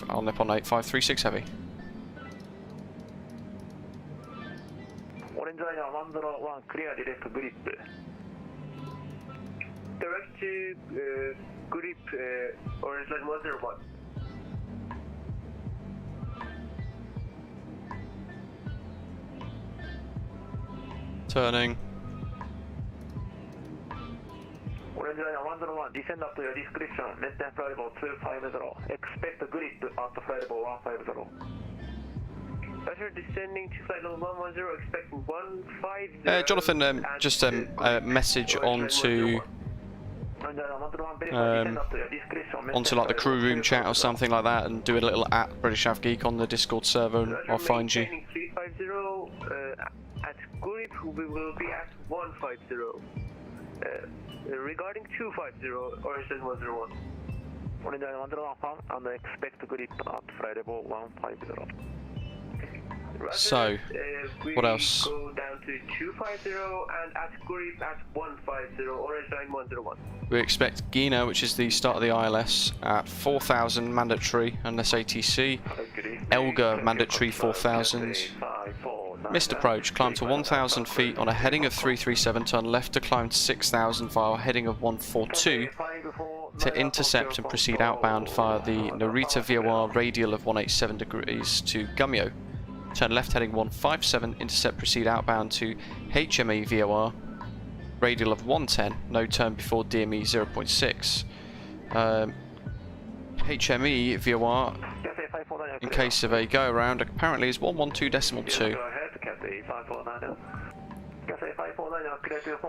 on Nippon 8536 heavy. Orange line 101, clear direct grip. Direct to grip, orange line 101. Turning. Orange line 101, descend up to your discretion, maintain flight level 250. Expect grip at flight level 150. Roger, descending to flight level 110, expecting 150. Jonathan, just a message onto like the crew room chat or something like that, and do a little at British Av Geek on the Discord server, and I'll find you. 350 at grip, we will be at 150. Regarding 250, orange line 101. Orange line 101, and expect grip at flight level 150. So, what else? Go down to 250 and at grip at 150, orange line 101. We expect Gina, which is the start of the ILS, at 4,000 mandatory unless ATC. Elga mandatory 4,000. Missed approach, climb to 1,000 feet on a heading of 337, turn left to climb to 6,000 via a heading of 142 to intercept and proceed outbound via the Narita VOR radial of 187 degrees to Gumyo. Turn left heading 157, intercept, proceed outbound to HME VOR, radial of 110, no turn before DME 0.6. HME VOR, in case of a go around, apparently is 112.2.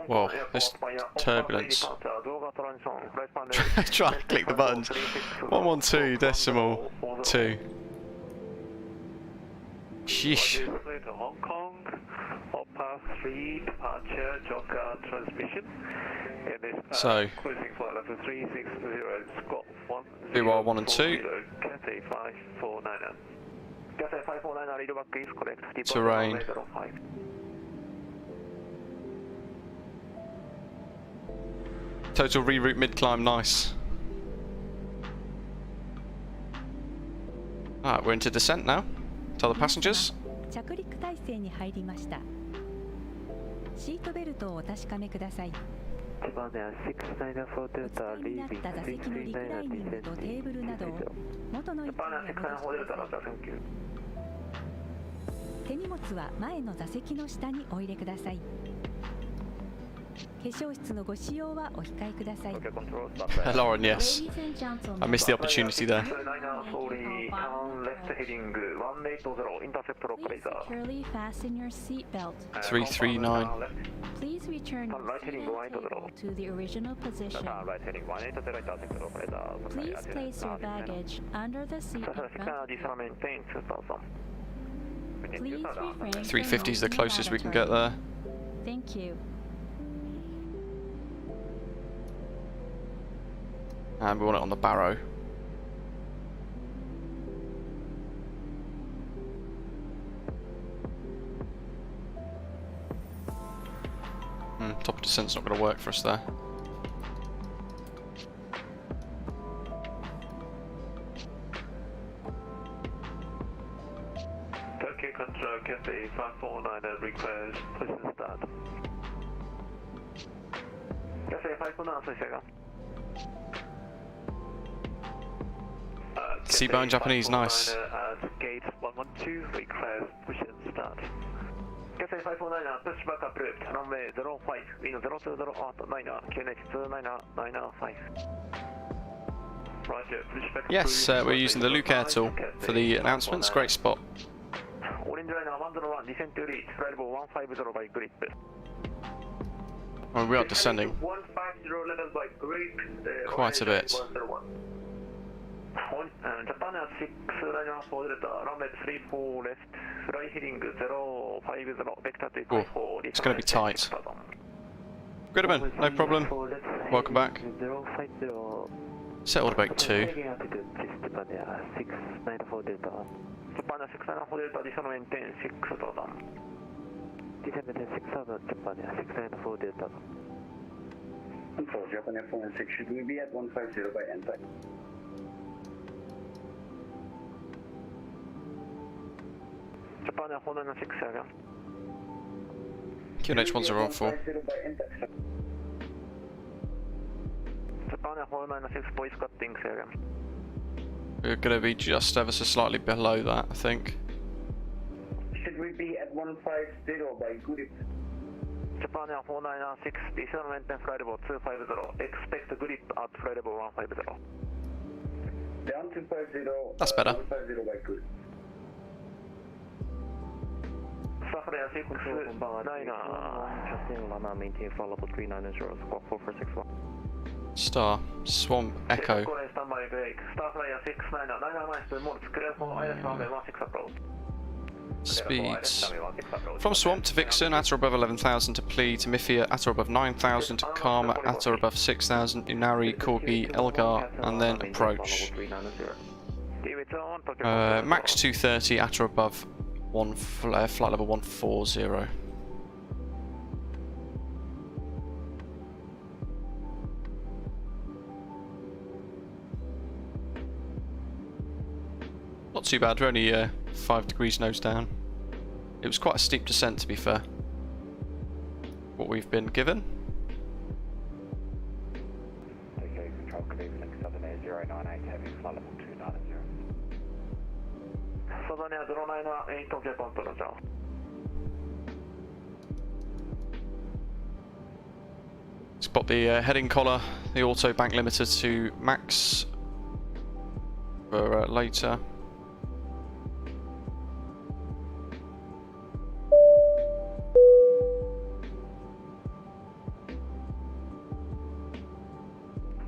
Whoa, this turbulence. Try and click the buttons. 112.2. Sheesh. Hong Kong, path 3, departure, Joka transmission. So, cruising flight level 360, Scott 1. VOR 1 and 2. Cathay 549. Cathay 549, read back is correct. Terrain. Total reroute mid-climb, nice. Alright, we're into descent now. Tell the passengers. 着陸態勢に入りました。シートベルトをお確かめください。お使いになった座席のリクライニングとテーブルなどを元の位置に戻してください。手荷物は前の座席の下にお入れください。化粧室のご使用はお控えください。Lauren, yes. I missed the opportunity there. Securely fasten your seatbelt. 339. Please return your seatbelt to the original position. Please place your baggage under the seat in front. Please refrain from 350 is the moving closest we can get lavatory. there. Thank you. And we want it on the Barrow. Top of descent's not going to work for us there. Tokyo Control, Cathay 549 request, please start. Cathay 549, please check out. Seabound Japanese, nice. At gate 112, request, push and start. Cathay 549, push back approved, runway 05, wind 020 out 9er, QNH 29995. Roger, push back. Yes, we're using the Luke Air tool for the announcements, great spot. Orange liner 101, descent to reach, flight level 150 by grip. Well, we are descending 150 level by grip. quite a bit. Japan 6 liner 4 delta, runway 34 left, fly heading 050, vector to 54. It's going to be tight. Goodman, no problem. Welcome back. Set order brake 2. Japan 694 delta, descent maintain 6 total. Descent maintain 6 total, Japan 694 delta. Control, Japan 416, should we be at 150 by end time? Japan 496 area. QNH 1014. Japan 496 voice cuttings area. We're going to be just ever so slightly below that, I think. Should we be at 150 by grip? Japan 496, descent maintain flight level 250, expect grip at flight level 150. Down 250. That's better. 150 by grip. Safari 6-9er. Maintain flight level 390, squawk 4461. Star, Swamp, Echo. Standby break. Starflyer 6-9er, 9er minus 2 more, clear for ILS runway 16 approach. Speeds. From Swamp to Vixen, at or above 11,000 to Plea, to Mifia, at or above 9,000 to Karma, at or above 6,000, Unari, Corgi, Elgar, and then approach. Max 230, at or above flight level 140. Not too bad, we're only 5 degrees nose down. It was quite a steep descent, to be fair. What we've been given. Okay, control Cleveland 78098, heavy flight level 290. Southern 098, Tokyo control, John. Spot the heading collar, the auto bank limiter to max for later.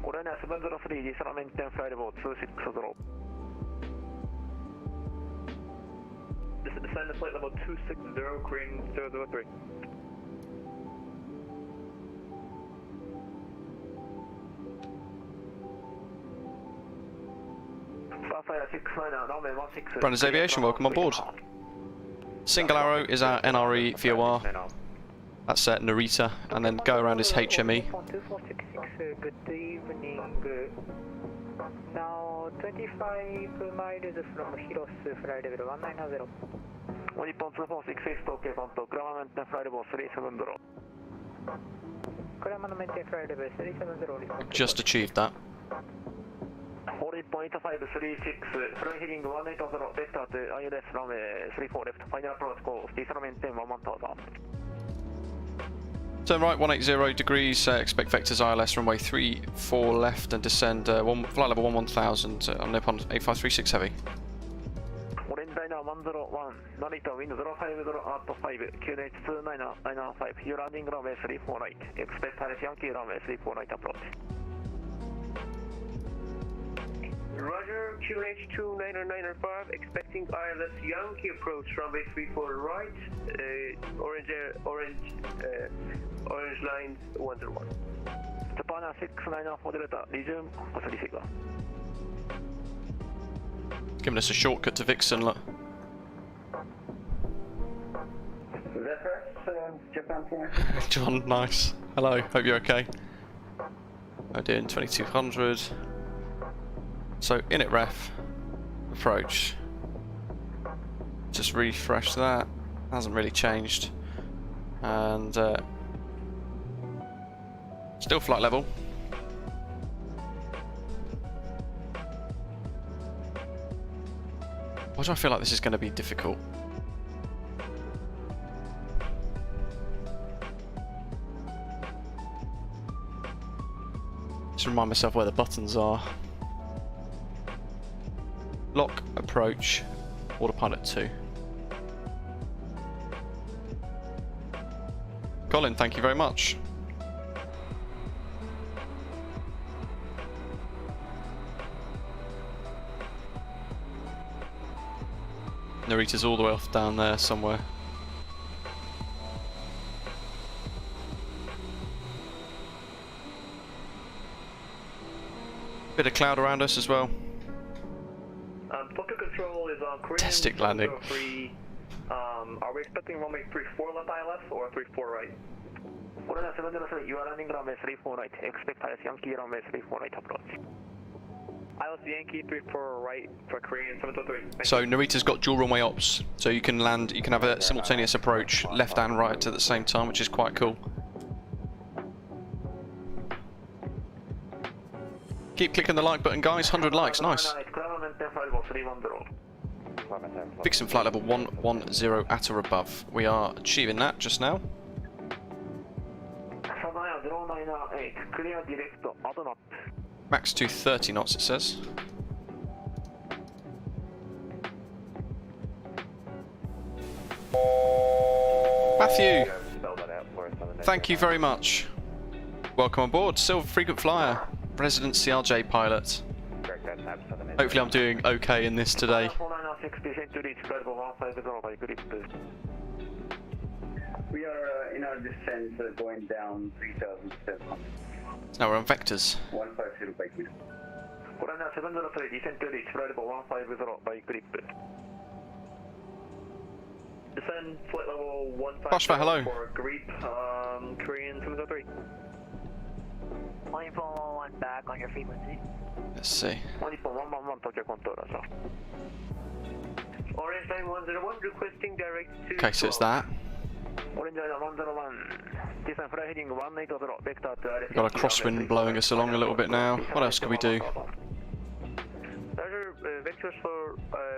Orania 703, descent maintain flight level 260. Descend to flight level 260, Korean 003. Brandon's Aviation, welcome on board. Single arrow is our NRE VOR. That's Narita, and then go around is HME. 2466, good evening. Now 25 miles from Hiros, flight level 190. Nippon 2466, Tokyo control, Grama maintain flight level 370. Grama maintain flight level 370. Just achieved that. 40.8536, fly heading 180, vector to ILS runway 34 left, final approach course, descent maintain 11,000. Turn right 180 degrees, expect vectors ILS runway 34 left and descend flight level 1000 on Nippon 8536 heavy. Orange liner 101, Narita wind 050 out 5, QNH 29995, you landing runway 34 right, expect Paris Yankee runway 34 right approach. Roger, QNH 29995, expecting ILS Yankee approach runway 34 right, orange lines 101. Japan 694 Delta, resume course receiver. Giving us a shortcut to Vixen, look. John, nice. Hello, hope you're okay. I'm doing 2200. So, init ref, approach. Just refresh that. Hasn't really changed. And still flight level. Why do I feel like this is going to be difficult? Just remind myself where the buttons are. Lock, approach, autopilot 2. Colin, thank you very much. Narita's all the way off down there somewhere. Bit of cloud around us as well. Tokyo Control is on Korean. Fantastic landing. Are we expecting runway 34 left ILS or 34 right? Korean 703, you are landing runway 34 right. Expect ILS Yankee runway 34 right approach. ILS Yankee 34 right for Korean 703. So Narita's got dual runway ops, so you can land, you can have a simultaneous approach, left and right at the same time, which is quite cool. Keep clicking the like button, guys. 100 likes, nice. Vixen flight level 110 at or above. We are achieving that just now. Max 230 knots, it says. Matthew, thank you very much. Welcome on board, Silver Frequent Flyer, resident CRJ pilot. Hopefully I'm doing okay in this today. We are in our descent going down 3,000 steps. Now we're on vectors. 150 by grip. Korean 703, descent to reach, flight level 150 by grip. Descend flight level 150 Poshva, hello. for grip, Korean 703. Plane 411 back on your frequency. Let's see. Orange 9101 requesting direct to. Okay, so it's that. Orange 101, descend flight heading 180, vector to We've got a crosswind blowing us along a little bit now. What else can we do? Roger, vectors for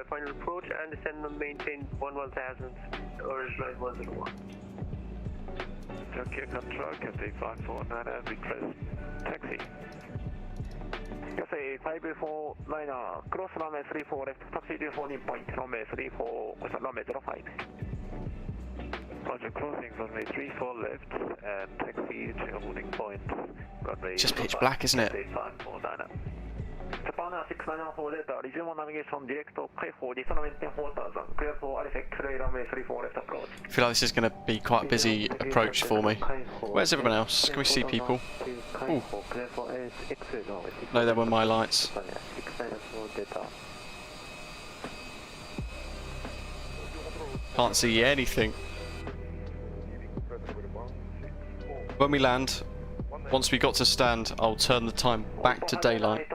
final approach and descend and maintain 1000, Orange 9101. Tokyo Control, Cathay 549, request taxi. Cathay 549, cross runway 34 left, taxi to 14 point, runway 34, runway 05. Roger, closing runway 34 left and taxi to holding point, runway. Just pitch black, isn't it? 549. Japan 694 Delta, resume navigation direct to K4, descend maintain 4000, clear for RFX runway 34 left approach. I feel like this is going to be quite a busy approach for me. Where's everyone else? Can we see people? Ooh. No, they were my lights. Can't see anything. When we land, once we got to stand, I'll turn the time back to daylight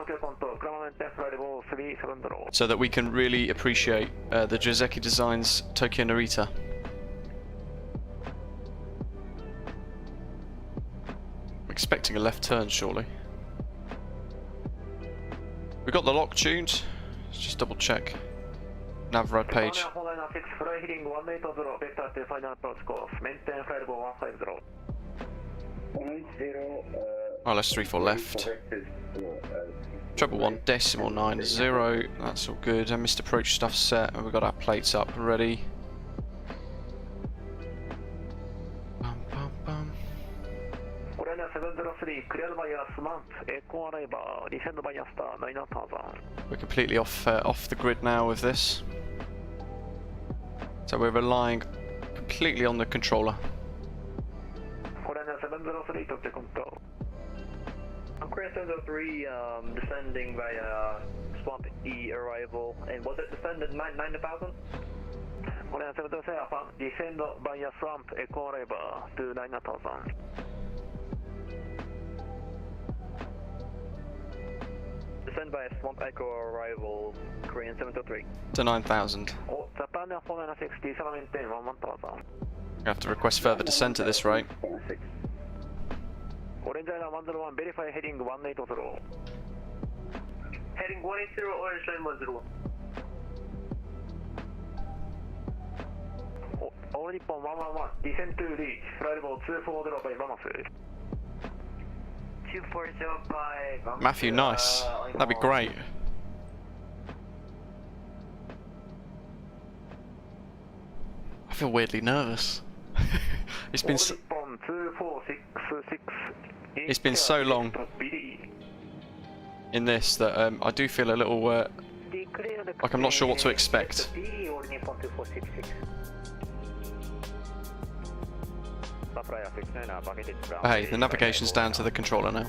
so that we can really appreciate the Drzewiecki Design's Tokyo Narita. I'm expecting a left turn, surely. We got the lock tuned. Let's just double check. Navrad page. ILS 34 left. Treble 1 decimal 90. That's all good. And missed approach stuff set, and we've got our plates up ready. Bum, bum, bum. We're completely off the grid now with this, so we're relying completely on the controller. Korean 703, descending via Swamp E arrival, and was it descended 9,000? Korean 703 Alpha, descend via Swamp Echo arrival to 9,000. Descend via Swamp Echo arrival, Korean 703. To 9,000. Japan 460, 710, 1,000. You have to request further descent at this rate. Orange Island 101, verify heading 180. Heading 180, Orange Line 101. All Nippon 111, descend to reach, flight level 240 by Mamas. 240 by Mamas. Matthew, nice. That'd be great. I feel weirdly nervous. It's been it's been so long in this that I do feel a little like I'm not sure what to expect. Hey, the navigation's down to the controller now.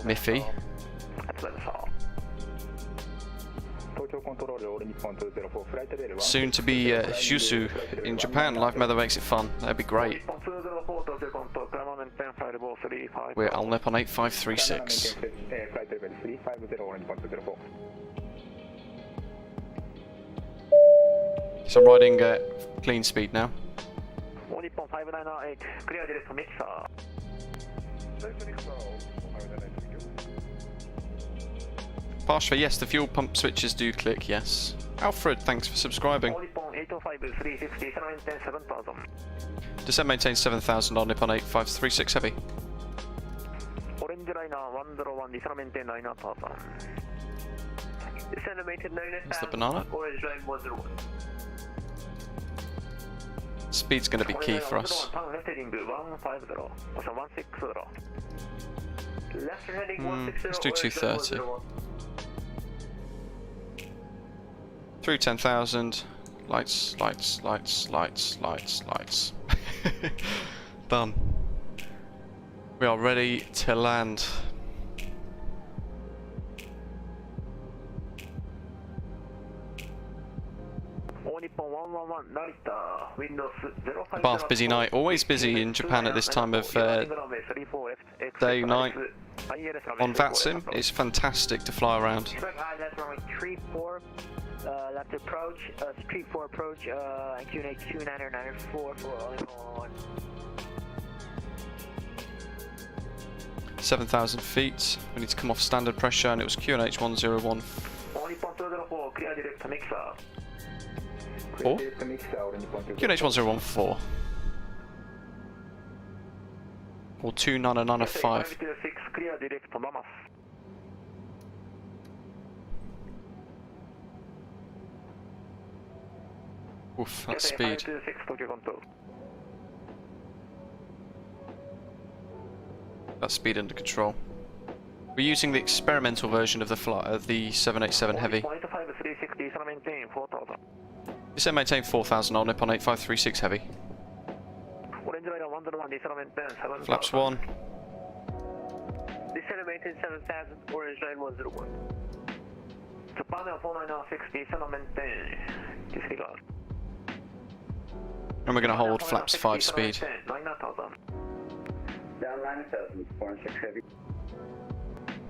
Miffy. Soon to be Jusu in Japan. Live weather makes it fun. That'd be great. We're Al Nippon 8536. So I'm riding clean speed now. Nippon 598, clear direct to Mixer. Parsha, yes, the fuel pump switches do click, yes. Alfred, thanks for subscribing. Descent maintain 7,000 on Nippon 8536 Heavy. Orange Liner 101, descent maintain 9,000. Descend maintain 9,000. That's the banana. Orange Line 101. Speed's going to be key for us. Left heading 160. Let's do 230. Through 10,000. Lights, lights, lights, lights, lights, lights. Done. We are ready to land. Bath, busy night. Always busy in Japan at this time of day, night. On VATSIM, it's fantastic to fly around. Left approach, street 4 approach, QNH 2994 for all 7,000 feet. We need to come off standard pressure, and it was QNH 101. 4? QNH 1014. Or 29905. Oof, that's speed. That's speed under control. We're using the experimental version of the 787 Heavy. Descend maintain 4,000 on Nippon 8536 Heavy. Flaps 1. Descend maintain 7,000, Orange Line 101. Japan 496, descend maintain. Disregard. And we're going to hold flaps 5 speed. Down 9,000, 406 Heavy.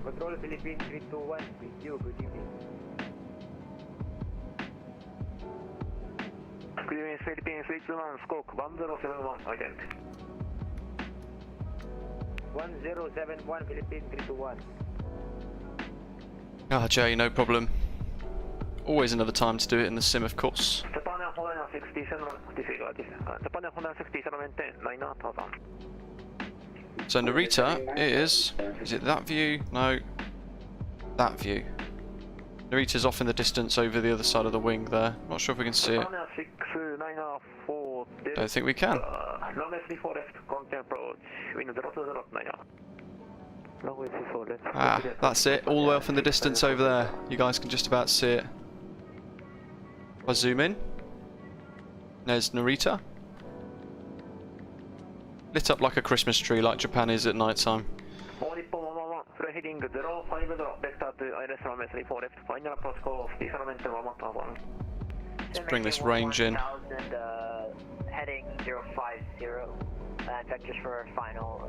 Control Philippines 321, with you, good evening. Clearance Philippines 321, scope 1071, ident. 1071, Philippines 321. Ah, Jay, no problem. Always another time to do it in the sim, of course. Japan 467, disregard. Japan 467, maintain 9,000. So Narita is it that view? No, that view. Narita's off in the distance over the other side of the wing there. Not sure if we can see it. Don't think we can. Ah, that's it. All the way off in the distance over there. You guys can just about see it. If I zoom in, there's Narita. Lit up like a Christmas tree, like Japan is at night time. Heading 050, vector to ILS runway 34 left, final approach course, decelerator 11,000. Let's bring this range in. Heading 050, and vectors for final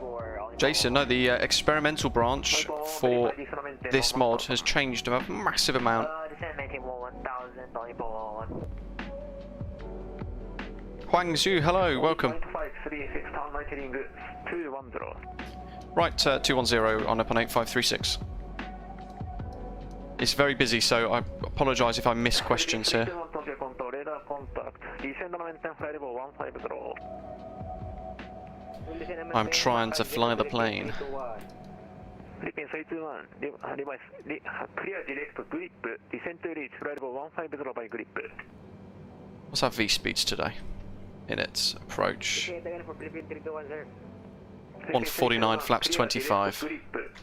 for... Jason, no, the experimental branch for this mod has changed a massive amount. Descend maintain 1000, only 11. Huang Zhu, hello, welcome. 536, town light heading 210. Right, 210 on up on 8536. It's very busy, so I apologise if I miss questions here. I'm trying to fly the plane. What's our V speeds today? In its approach. 149, flaps 25.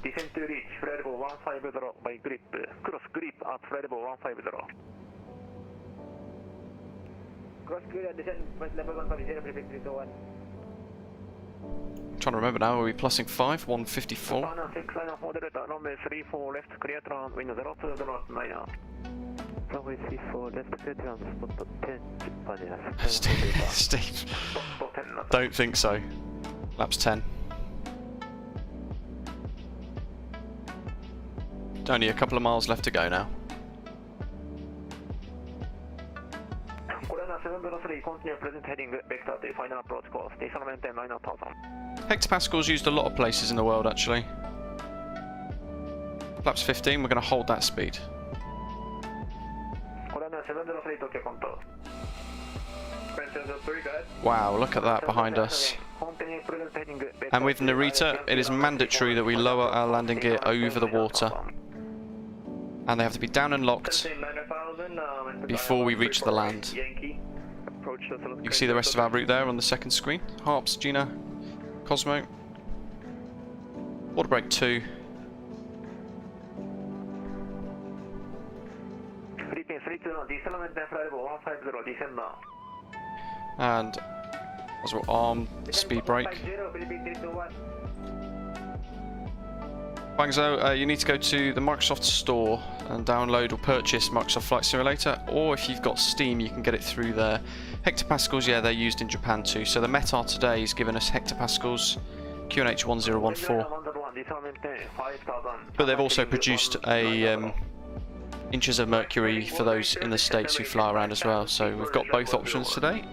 Descent to reach, flight level 150 by grip. Cross grip at flight level 150. Cross grip, descent, flight level 150, prefix 321. Trying to remember now, are we plussing 5? 154? Runway 34 left, clear to land, wind 02 knots, 9 hours. Runway 34 left, clear to land, spot 10, Steve, don't think so. Laps 10. Only a couple of miles left to go now. Hectopascals used a lot of places in the world actually. Flaps 15, we're going to hold that speed. Wow, look at that behind us. And with Narita, it is mandatory that we lower our landing gear over the water. And they have to be down and locked before we reach the land. You can see the rest of our route there on the second screen. Harps, Gina, Cosmo. Water brake 2. And as well arm speed brake. Guangzhou, you need to go to the Microsoft Store and download or purchase Microsoft Flight Simulator, or if you've got Steam you can get it through there. Hectopascals, yeah, they're used in Japan too. So the METAR today is giving us hectopascals, QNH 1014. But they've also produced a inches of mercury for those in the States who fly around as well. So we've got both options today.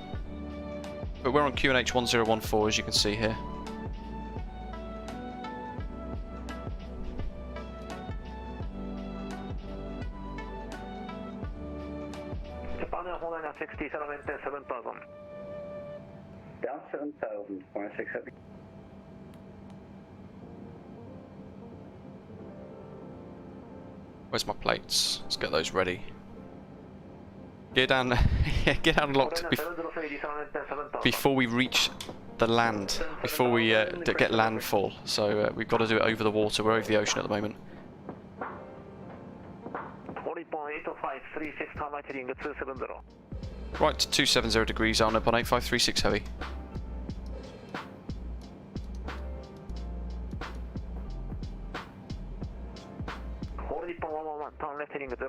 But we're on QNH 1014 as you can see here. Down 7,000, 46 heavy. Where's my plates? Let's get those ready. Get down, yeah, get unlocked before we reach the land, before we get landfall. So we've got to do it over the water. We're over the ocean at the moment. Right, 270 degrees on up on 8536 heavy. Turn left heading 030.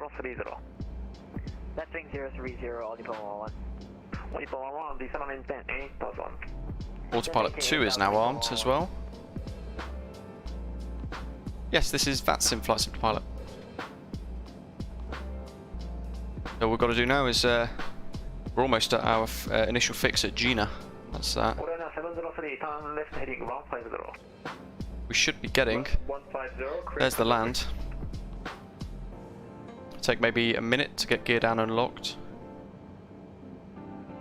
Left wing 030, all Nippon 11. All Nippon 11, descent 8000. Autopilot 2 is now armed as well. Yes, this is VATSIM Flight Sim Pilot. So what we've got to do now is we're almost at our initial fix at Gina. That's that. We should be getting. There's the land. Take maybe a minute to get gear down and locked.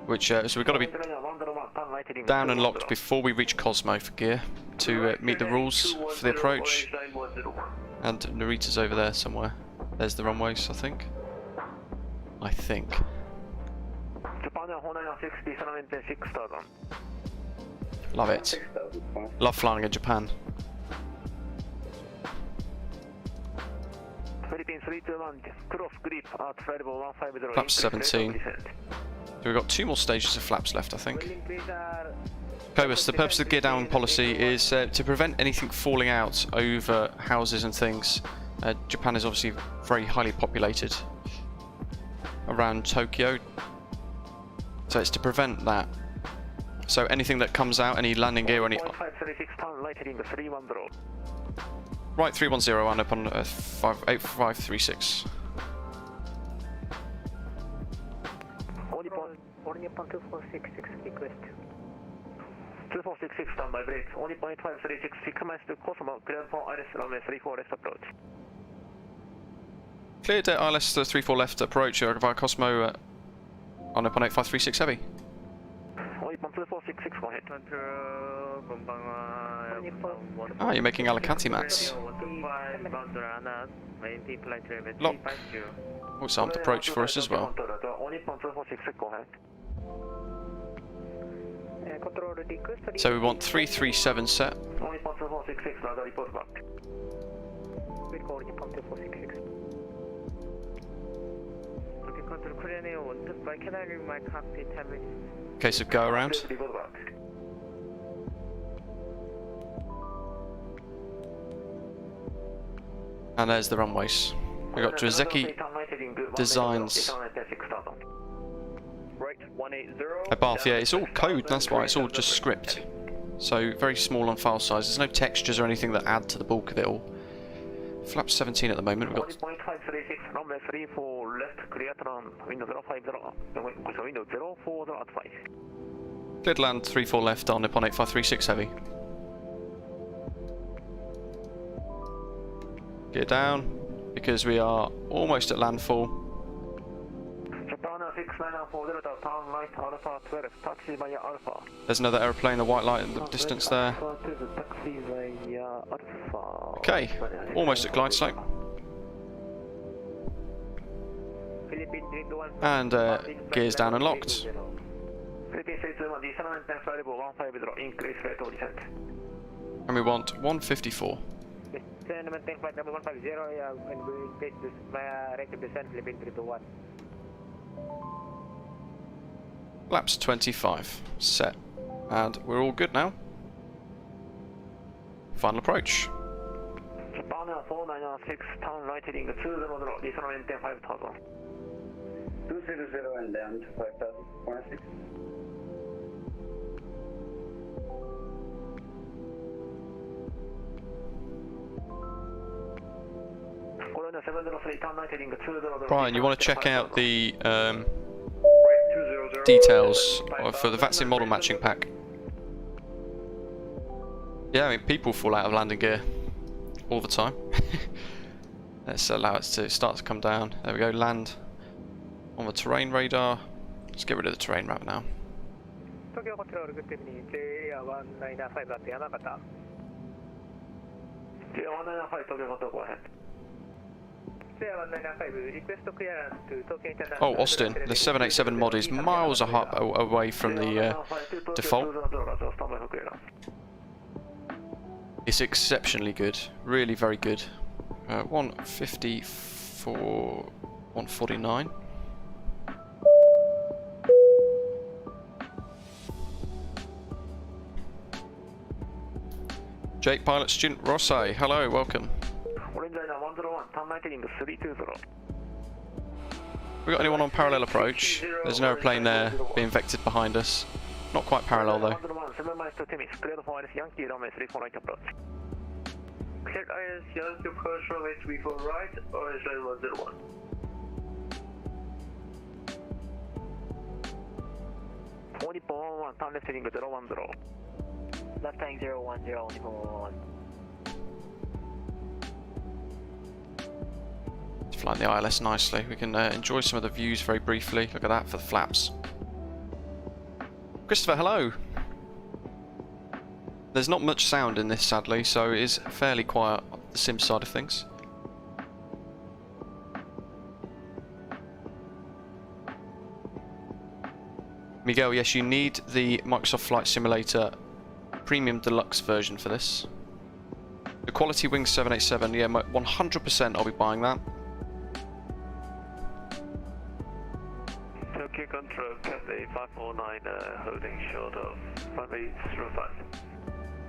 Which so we've got to be down and locked before we reach Cosmo for gear to meet the rules for the approach. And Narita's over there somewhere. There's the runways, I think. Love it. Love flying in Japan. Flaps 17. So we've got 2 more stages of flaps left, I think. Cobus, the purpose of the gear down policy is to prevent anything falling out over houses and things. Japan is obviously very highly populated around Tokyo, so it's to prevent that. So anything that comes out, any landing gear or any... Right, 310 and up on 8536. All Nippon 2466 request. 2466 standby brakes. All Nippon 8536 recommends to Cosmo, clear for ILS runway 34 left approach. Cleared at ILS 34 left approach via Cosmo on Nippon 8536 Heavy. All Nippon 2466 go ahead. Ah, you're making Alicante mats. Lock. Also armed approach for us as well. So we want 337 set. Case of go around. And there's the runways. We've got Drzewiecki Designs. A bath, yeah, it's all code, that's why, it's all just script. So very small on file size, there's no textures or anything that add to the bulk of it all. Flap 17 at the moment, we've got... Cleared land 34 left on Nippon 8536 Heavy. Gear down, because we are almost at landfall. There's another aeroplane, the white light in the distance there. Okay, almost at glide slope. And gears down and locked. And we want 154. Flaps 25 set, and we're all good now. Final approach. Japan 4996, town right heading 200, descent maintain 5000. 200 and down to 5000, 46. Brian, you want to check out the details for the VATSIM model matching pack. Yeah, I mean, people fall out of landing gear all the time. Let's allow it to start to come down. There we go, land on the terrain radar. Let's get rid of the terrain map now. Tokyo Control, good evening. J195 at Yamagata. J195, Tokyo Control, go ahead. Oh, Austin, the 787 mod is miles away from the default. It's exceptionally good, really very good. 154, 149. Jake Pilot Student Rossi, hello, welcome. We got anyone on parallel approach? There's an aeroplane there being vectored behind us. Not quite parallel though. Cleared IS, yes, your first runway 34 right, or is it 101? Left hang 010, only 111. It's flying the ILS nicely. We can enjoy some of the views very briefly. Look at that for the flaps. Christopher, hello! There's not much sound in this, sadly, so it is fairly quiet on the sim side of things. Miguel, yes, you need the Microsoft Flight Simulator Premium Deluxe version for this. The Quality Wings 787, yeah, 100% I'll be buying that. Tokyo Tokyo Control, Cathay 549, holding short of runway 05.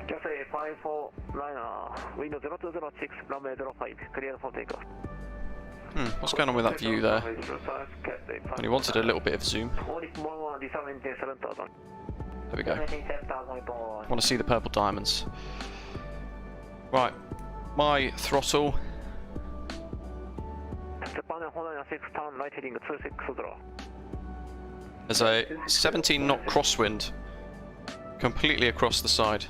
Cathay 549, window 0206, runway 05, clear for takeoff. What's going on with that view there? Only wanted a little bit of zoom. There we go. Want to see the purple diamonds. Right, my throttle. There's a 17 knot crosswind completely across the side.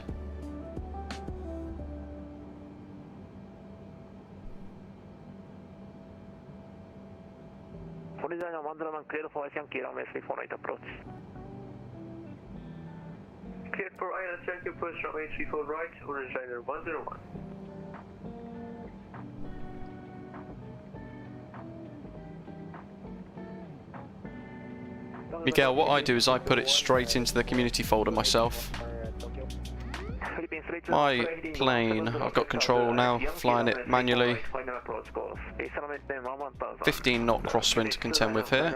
Cleared for Island Yankee approach runway 34 right, orange liner 101. Miguel, what I do is I put it straight into the community folder myself. My plane, I've got control now, flying it manually. 15 knot crosswind to contend with here.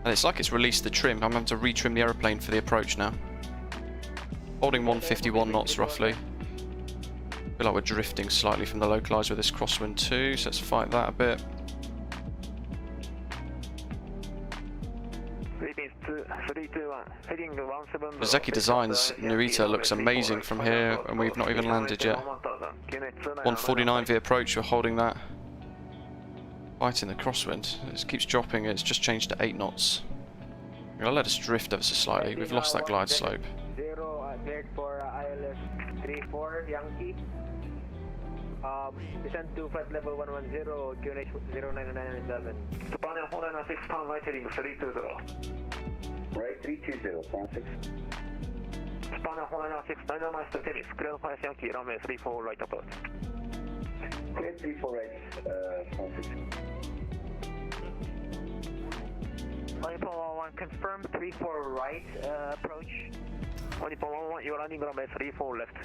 And it's like it's released the trim. I'm having to retrim the aeroplane for the approach now. Holding 151 knots roughly. Feel like we're drifting slightly from the localizer with this crosswind too, so let's fight that a bit. Drzewiecki Design's Narita looks amazing from here, and we've not even landed yet. 149 V approach, we're holding that. Fighting the crosswind. It keeps dropping, it's just changed to 8 knots. I'm going to let us drift ever so slightly, we've lost that glide slope. Cleared for ILS 34 Yankee. Descend to flight level 110, QNH 0997. Japan 496, pound right heading 320. Right 320, 46. Japan 496, 99 to tennis, clear for Yankee, runway 34 right approach. Clear 34 right, 46. 111, confirm 34 right approach. 111, you're landing runway 34 left.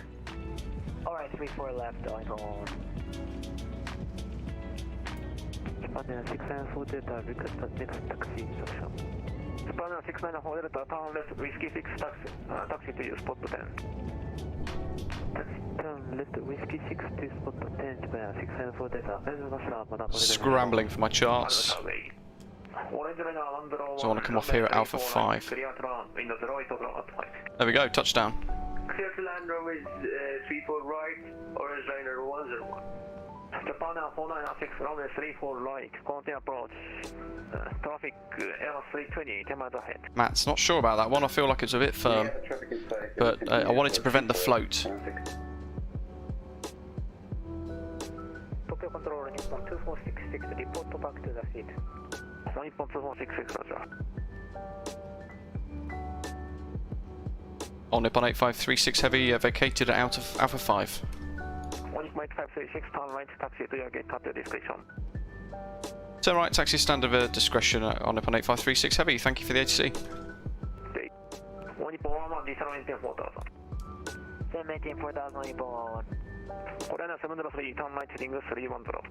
Alright, 34 left, 111. Japan 694 Delta, request next taxi instruction. Japan 694 Delta, turn left, whiskey 6 taxi to you, spot 10. Turn left, whiskey 6 to spot 10, Japan 694 Delta. Scrambling for my charts. So I want to come off here at Alpha 5. There we go, touchdown. Clear to land runway 34 right, orange liner 101. Japan 496, runway 34 right, continue approach. Traffic L320, 10 miles ahead. Matt's not sure about that one, I feel like it's a bit firm. But I wanted to prevent the float. Tokyo Control, Nippon 2466, report back to the seat. Nippon 2466, roger. On Nippon 8536 Heavy, vacated out of Alpha 5. 1.536, turn right, taxi to your gate, cut your discretion. Turn right, taxi standard discretion on Nippon 8536 Heavy, thank you for the ATC. 111, diesel maintain 4000. Descend maintain 4000, Nippon 11. Korean 703, turn right, heading 310.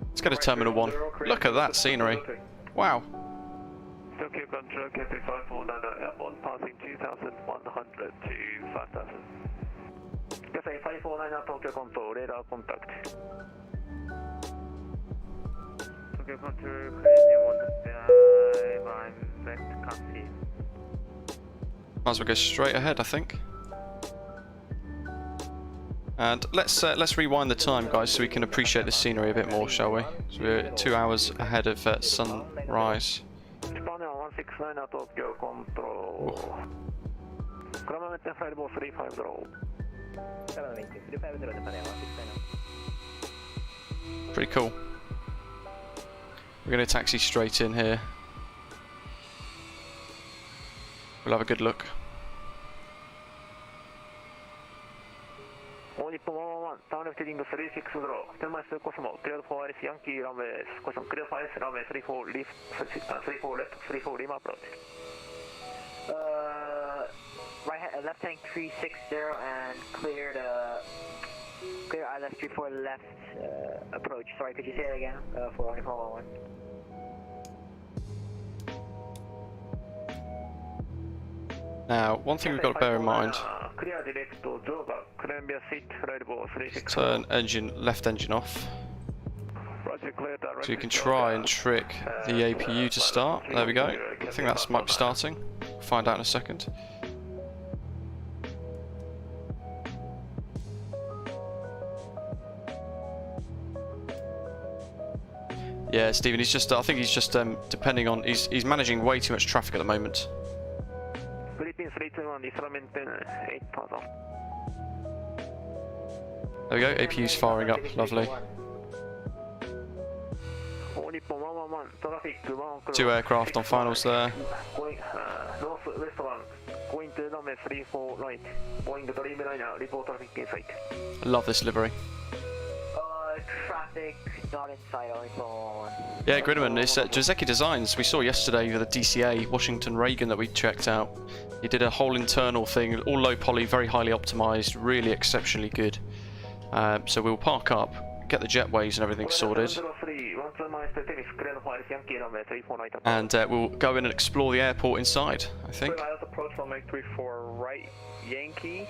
Let's go to Terminal 1. Look at that scenery. Wow. Tokyo Control, Cathay 549 airborne, passing 2100 to 5000. Cathay 549 Tokyo Control, radar contact. Tokyo Control, crazy 1 I'm left, can't see. Might as well go straight ahead, I think. And let's rewind the time, guys, so we can appreciate the scenery a bit more, shall we? So we're 2 hours ahead of sunrise. Japan 169 Tokyo Control. Chronometer flight level 350. Pretty cool. We're going to taxi straight in here. We'll have a good look. Nippon 111, turn left heading 360, 10 miles to Cosmo, cleared for ILS Yankee, runway, caution, clear for ILS, runway 34 left, 34 Lima approach. Left tank 360 and clear ILS 34 left approach. Sorry, could you say that again for Nippon 111? Now, one thing we've got to bear in mind. Turn engine, left engine off. So you can try and trick the APU to start. There we go. I think that might be starting. We'll find out in a second. Yeah, Stephen, he's just, I think he's just depending on, he's managing way too much traffic at the moment. There we go, APU's firing up, lovely. 2 aircraft on finals there. I love this livery. Traffic not inside, only for Yeah, Grinneman, it's Drzewiecki Designs. We saw yesterday with the DCA Washington Reagan that we checked out. He did a whole internal thing, all low poly, very highly optimized, really exceptionally good. So we'll park up, get the jetways and everything sorted, and we'll go in and explore the airport inside, I think. Approach runway 34 right, Yankee,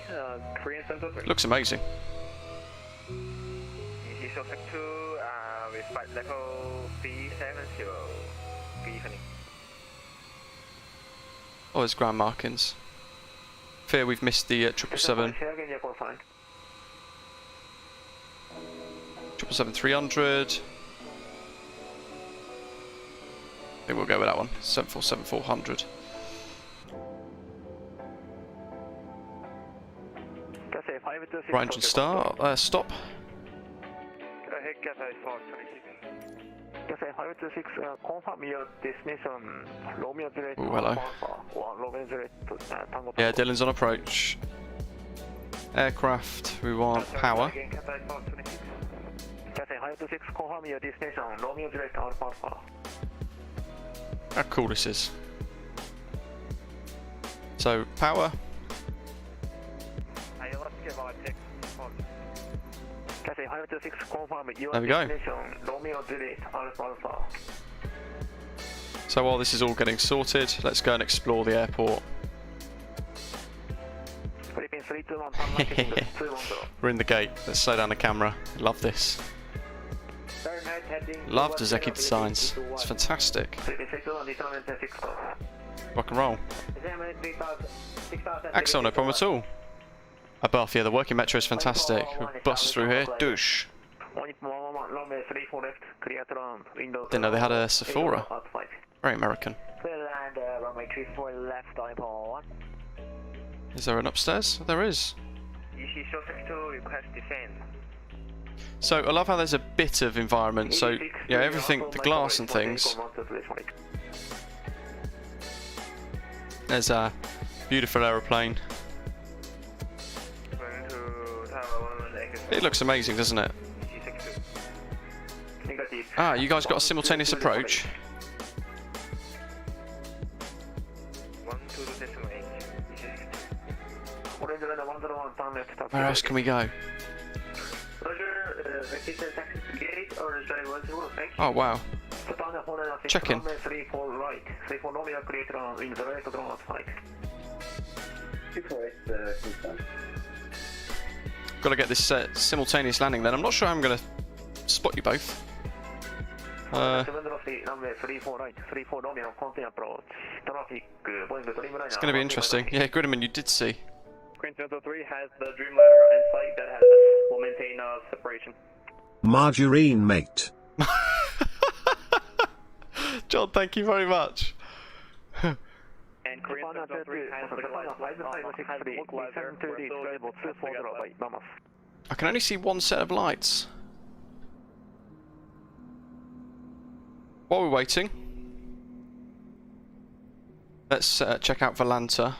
Korean Center 3. Looks amazing. with flight level B70. Good evening. Oh, there's ground markings. Fear we've missed the 777. 777-300. I think we'll go with that one. 747-400. Right engine start. Stop. Oh, hello. Yeah, Dylan's on approach. Aircraft, we want power. How cool this is. So, power. There we go. So while this is all getting sorted, let's go and explore the airport. We're in the gate. Let's slow down the camera. Love this. Love Drzewiecki Designs. It's fantastic. Rock and roll. Axel, no problem at all. Above, yeah, the working metro is fantastic. We bust through here. Douche. Didn't know they had a Sephora. Very American. Is there an upstairs? There is. So I love how there's a bit of environment. So yeah, everything, the glass and things. There's a beautiful aeroplane. It looks amazing, doesn't it? Ah, you guys got a simultaneous approach? Where else can we go? Oh wow. Check in. Got to get this simultaneous landing then. I'm not sure how I'm going to spot you both. It's going to be interesting. Yeah, Grinneman, you did see. Queen 3 has the Dreamliner in sight that will maintain separation. Margarine mate. John, thank you very much. And Korean 3 has the I can only see one set of lights. While we're waiting, let's check out Volanta.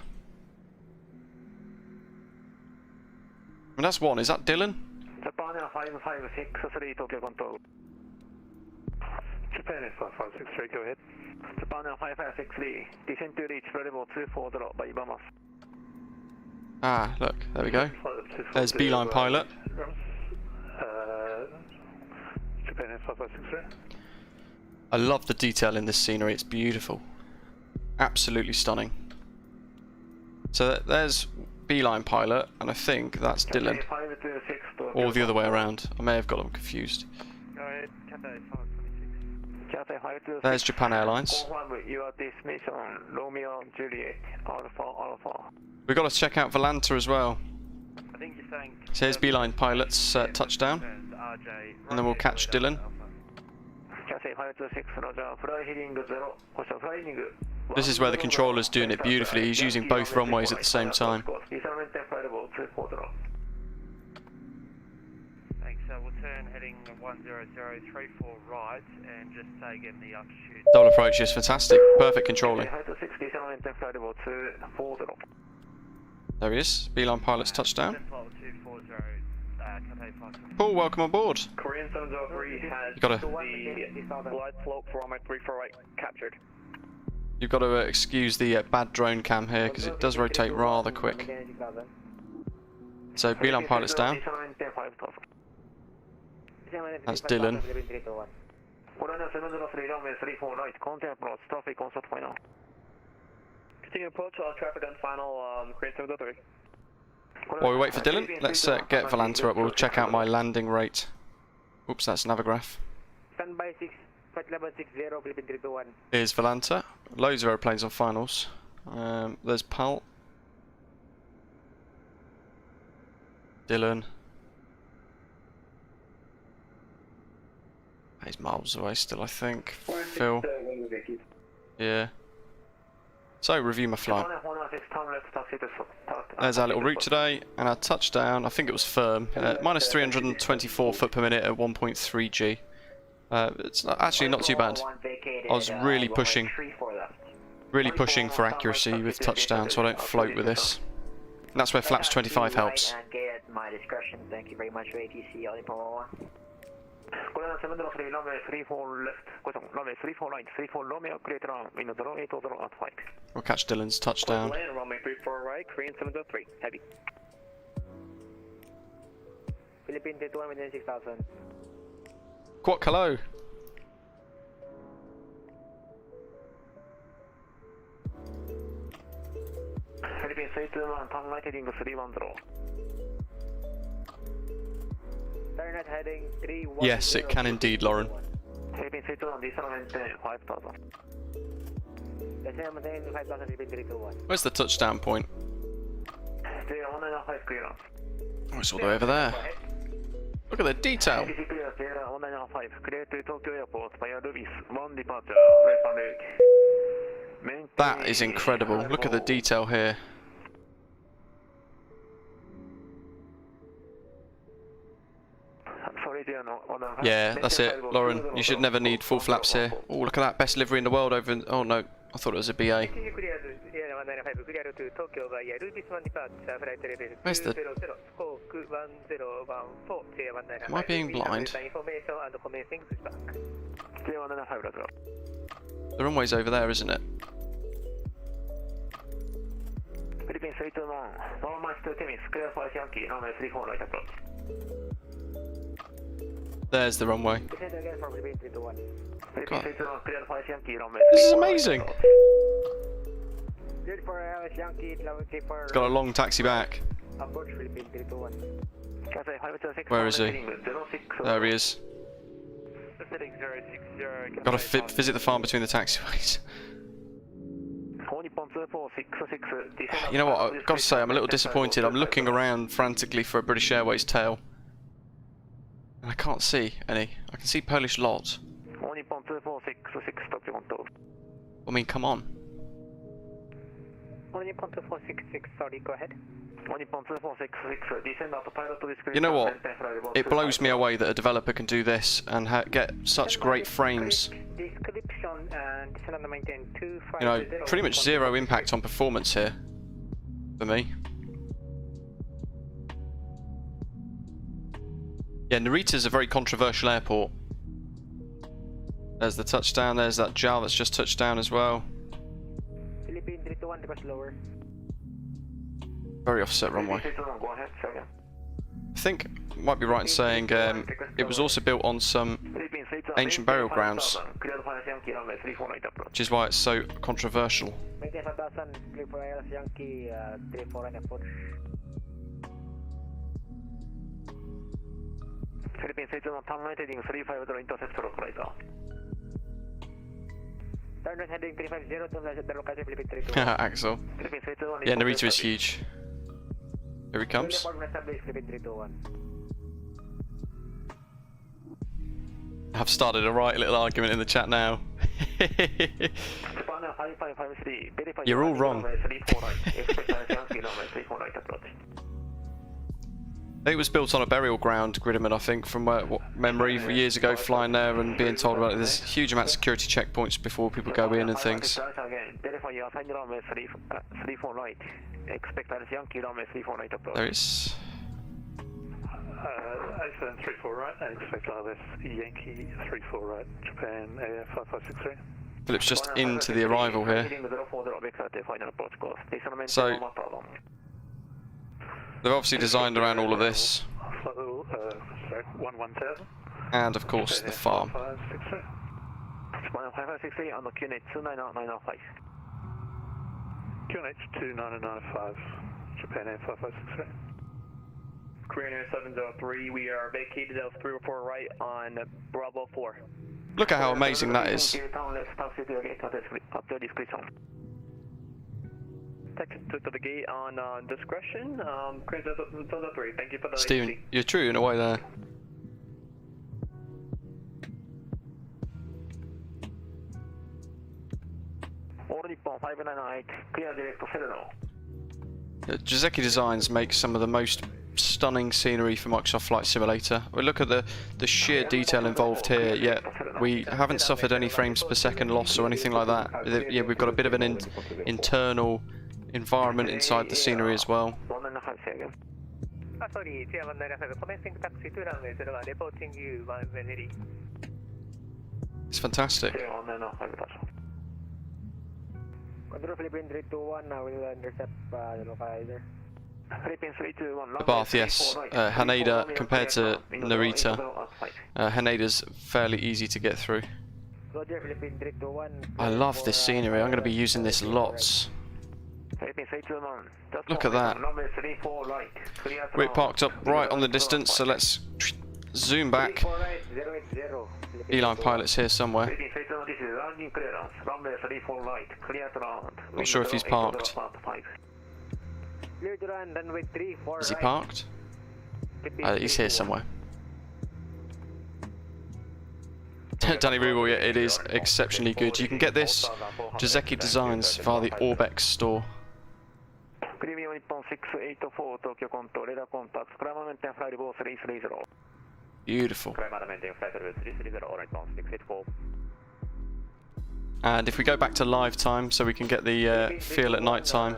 And that's one. Is that Dylan? Japan 556 Tokyo control. Japan is 5563, go ahead. Japan 5563, descend to reach level 240 by Bamas. Ah, look, there we go. There's Beeline pilot. Japan is 5563. I love the detail in this scenery, it's beautiful. Absolutely stunning. So there's Beeline pilot, and I think that's Dylan. Or the other way around. I may have got them confused. Go ahead, Cathay 526. There's Japan Airlines. Your destination, Romeo Juliet, Alpha. We've got to check out Volanta as well. I think you're saying. So here's Beeline pilots touchdown, and then we'll catch Dylan. This is where the controller's doing it beautifully. He's using both runways at the same time. Thanks. We'll turn heading 10034 right and just say again the altitude. Double approach is fantastic. Perfect controlling. There he is. Beeline pilots touchdown. Paul, welcome on board. Korean 703 has You gotta, the glide slope for runway 348 captured. you've got to excuse the bad drone cam here because it does rotate rather quick. So Beeline pilots down. That's Dylan. Continue approach, traffic on final Korean 703. While we wait for Dylan, let's get Volanta up. We'll check out my landing rate. Oops, that's Navigraph. Standby 6, flight level 60, Philippine 321. Here's Volanta. Loads of aeroplanes on finals. There's Pal. Dylan. He's miles away still, I think. Phil. Yeah. So, review my flight. There's our little route today, and our touchdown, I think it was firm. Minus 324 foot per minute at 1.3 G. It's actually not too bad. I was really pushing for accuracy with touchdown, so I don't float with this. And that's where flaps 25 helps. My discretion. Thank you very much for ATC. All Imperial 1. Korean 703, runway 34 left. Runway 34 right, 34 Romeo, create run. Wind 08 at 5. We'll catch Dylan's touchdown. Land, runway 34 right, Korean 703, heavy. Philippine 321 within 6,000. Quack hello. Philippine 321, turn right heading 310. Turn right heading 310. Yes, it can indeed, Lauren. Philippine 321, descent 5,000. Descent 5,000, Philippine 321. Where's the touchdown point? 195 clearance. Oh, it's all the way over there. Look at the detail. 195, clear to Tokyo Airport via Lubis, 1 departure, That is incredible. Look at the detail here. Yeah, that's it, Lauren. You should never need full flaps here. Oh, look at that, best livery in the world over in, oh no, I thought it was a BA. Where's the... Am I being blind? The runway's over there, isn't it? Philippine 321, normal to Timmins, clear for Yankee, runway 34 right approach. There's the runway. God. This is amazing. It's got a long taxi back. Where is he? There he is. Got to visit the farm between the taxiways. You know what, I've got to say, I'm a little disappointed. I'm looking around frantically for a British Airways tail. And I can't see any. I can see Polish lot. I mean, come on. Sorry, go ahead. You know what? It blows me away that a developer can do this and get such great frames. You know, pretty much zero impact on performance here for me. Yeah, Narita's a very controversial airport. There's the touchdown, there's that JAL that's just touched down as well. Philippine 321, request lower. Very offset runway. I think might be right in saying it was also built on some ancient burial grounds, which is why it's so controversial. Philippines 82 on turn right heading 350 intercept for operator. Turn right heading 350 to the location Philippines 32. Axel. Yeah, Narita is huge. Here he comes. I've started a right little argument in the chat now. You're all wrong. It was built on a burial ground, Gridman, I think, from memory years ago, flying there and being told about it. There's huge amount of security checkpoints before people go in and things. There is. A734 right, and expect RLS Yankee 34 right, Japan Air 5563. Philip's just into the arrival here. So, they've obviously designed around all of this. And of course the farm. QNH 29905, Japan Air 5563. Korean Air 703, we are vacated of 304 right on Bravo 4. Look at how amazing that is. To the gate on discretion. Korean Air 703, thank you for the Steven, you're true in a way there. Drzewiecki Designs makes some of the most stunning scenery for Microsoft Flight Simulator. We look at the sheer detail involved here, yet we haven't suffered any frames per second loss or anything like that. Yeah, we've got a bit of an internal environment inside the scenery as well. It's fantastic. The Bath, yes. Haneda, compared to Narita, Haneda's fairly easy to get through. I love this scenery. I'm going to be using this lots. Look at that. We're parked up right on the distance, so let's zoom back. Beeline pilot's here somewhere. Not sure if he's parked. Is he parked? He's here somewhere. Danny Rubel, yeah, it is exceptionally good. You can get this Drzewiecki Designs via the Orbex store. Beautiful. And if we go back to live time so we can get the feel at night time,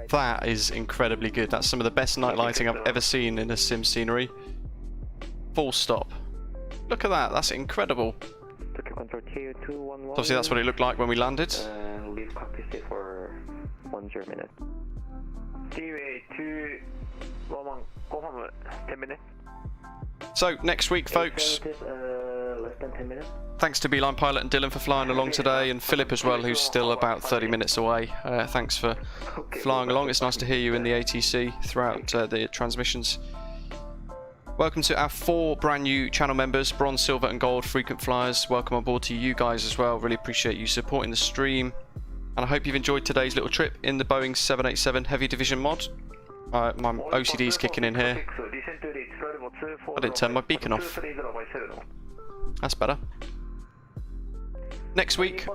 that is incredibly good. That's some of the best night lighting I've ever seen in a sim scenery. Full stop. Look at that, that's incredible. Obviously that's what it looked like when we landed. Leave cockpit for 10 minutes. So next week, folks, thanks to Beeline Pilot and Dylan for flying along today, and Philip as well, who's still about 30 minutes away. Thanks for flying along. It's nice to hear you in the ATC throughout the transmissions. Welcome to our 4 brand new channel members, Bronze, Silver and Gold frequent flyers. Welcome on board to you guys as well. Really appreciate you supporting the stream. And I hope you've enjoyed today's little trip in the Boeing 787 Heavy Division mod. My OCD's kicking in here. I didn't turn my beacon off. That's better. Next week,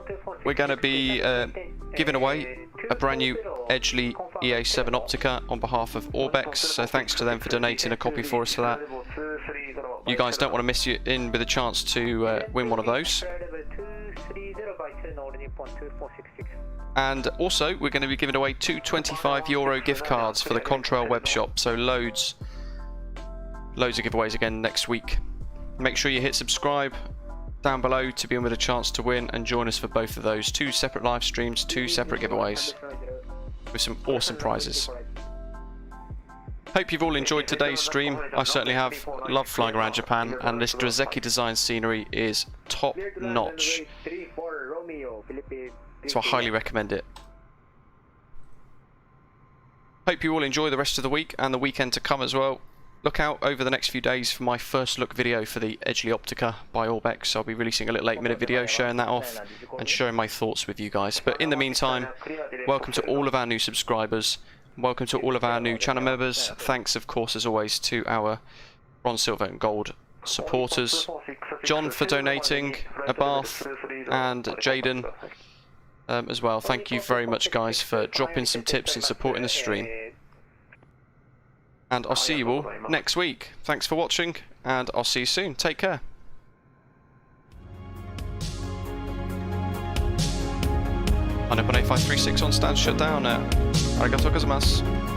we're going to be giving away a brand new Edgeley EA7 Optica on behalf of Orbex, so thanks to them for donating a copy for us for that. You guys don't want to miss you in with a chance to win one of those. And also, we're going to be giving away 2 €25 gift cards for the Contrail web shop, so loads of giveaways again next week. Make sure you hit subscribe down below to be in with a chance to win and join us for both of those. 2 separate live streams, 2 separate giveaways with some awesome prizes. Hope you've all enjoyed today's stream. I certainly have. Love flying around Japan, and this Drzewiecki Design scenery is top notch. So I highly recommend it. Hope you all enjoy the rest of the week and the weekend to come as well. Look out over the next few days for my first look video for the Edgeley Optica by Orbex. I'll be releasing a little 8-minute video showing that off and sharing my thoughts with you guys. But in the meantime, welcome to all of our new subscribers. Welcome to all of our new channel members. Thanks, of course, as always, to our bronze, silver and gold supporters. John for donating, Abath and Jaden as well. Thank you very much, guys, for dropping some tips and supporting the stream. And I'll see you all next week. Thanks for watching, and I'll see you soon. Take care. 536 on stand shut down. Arigatou gozaimasu.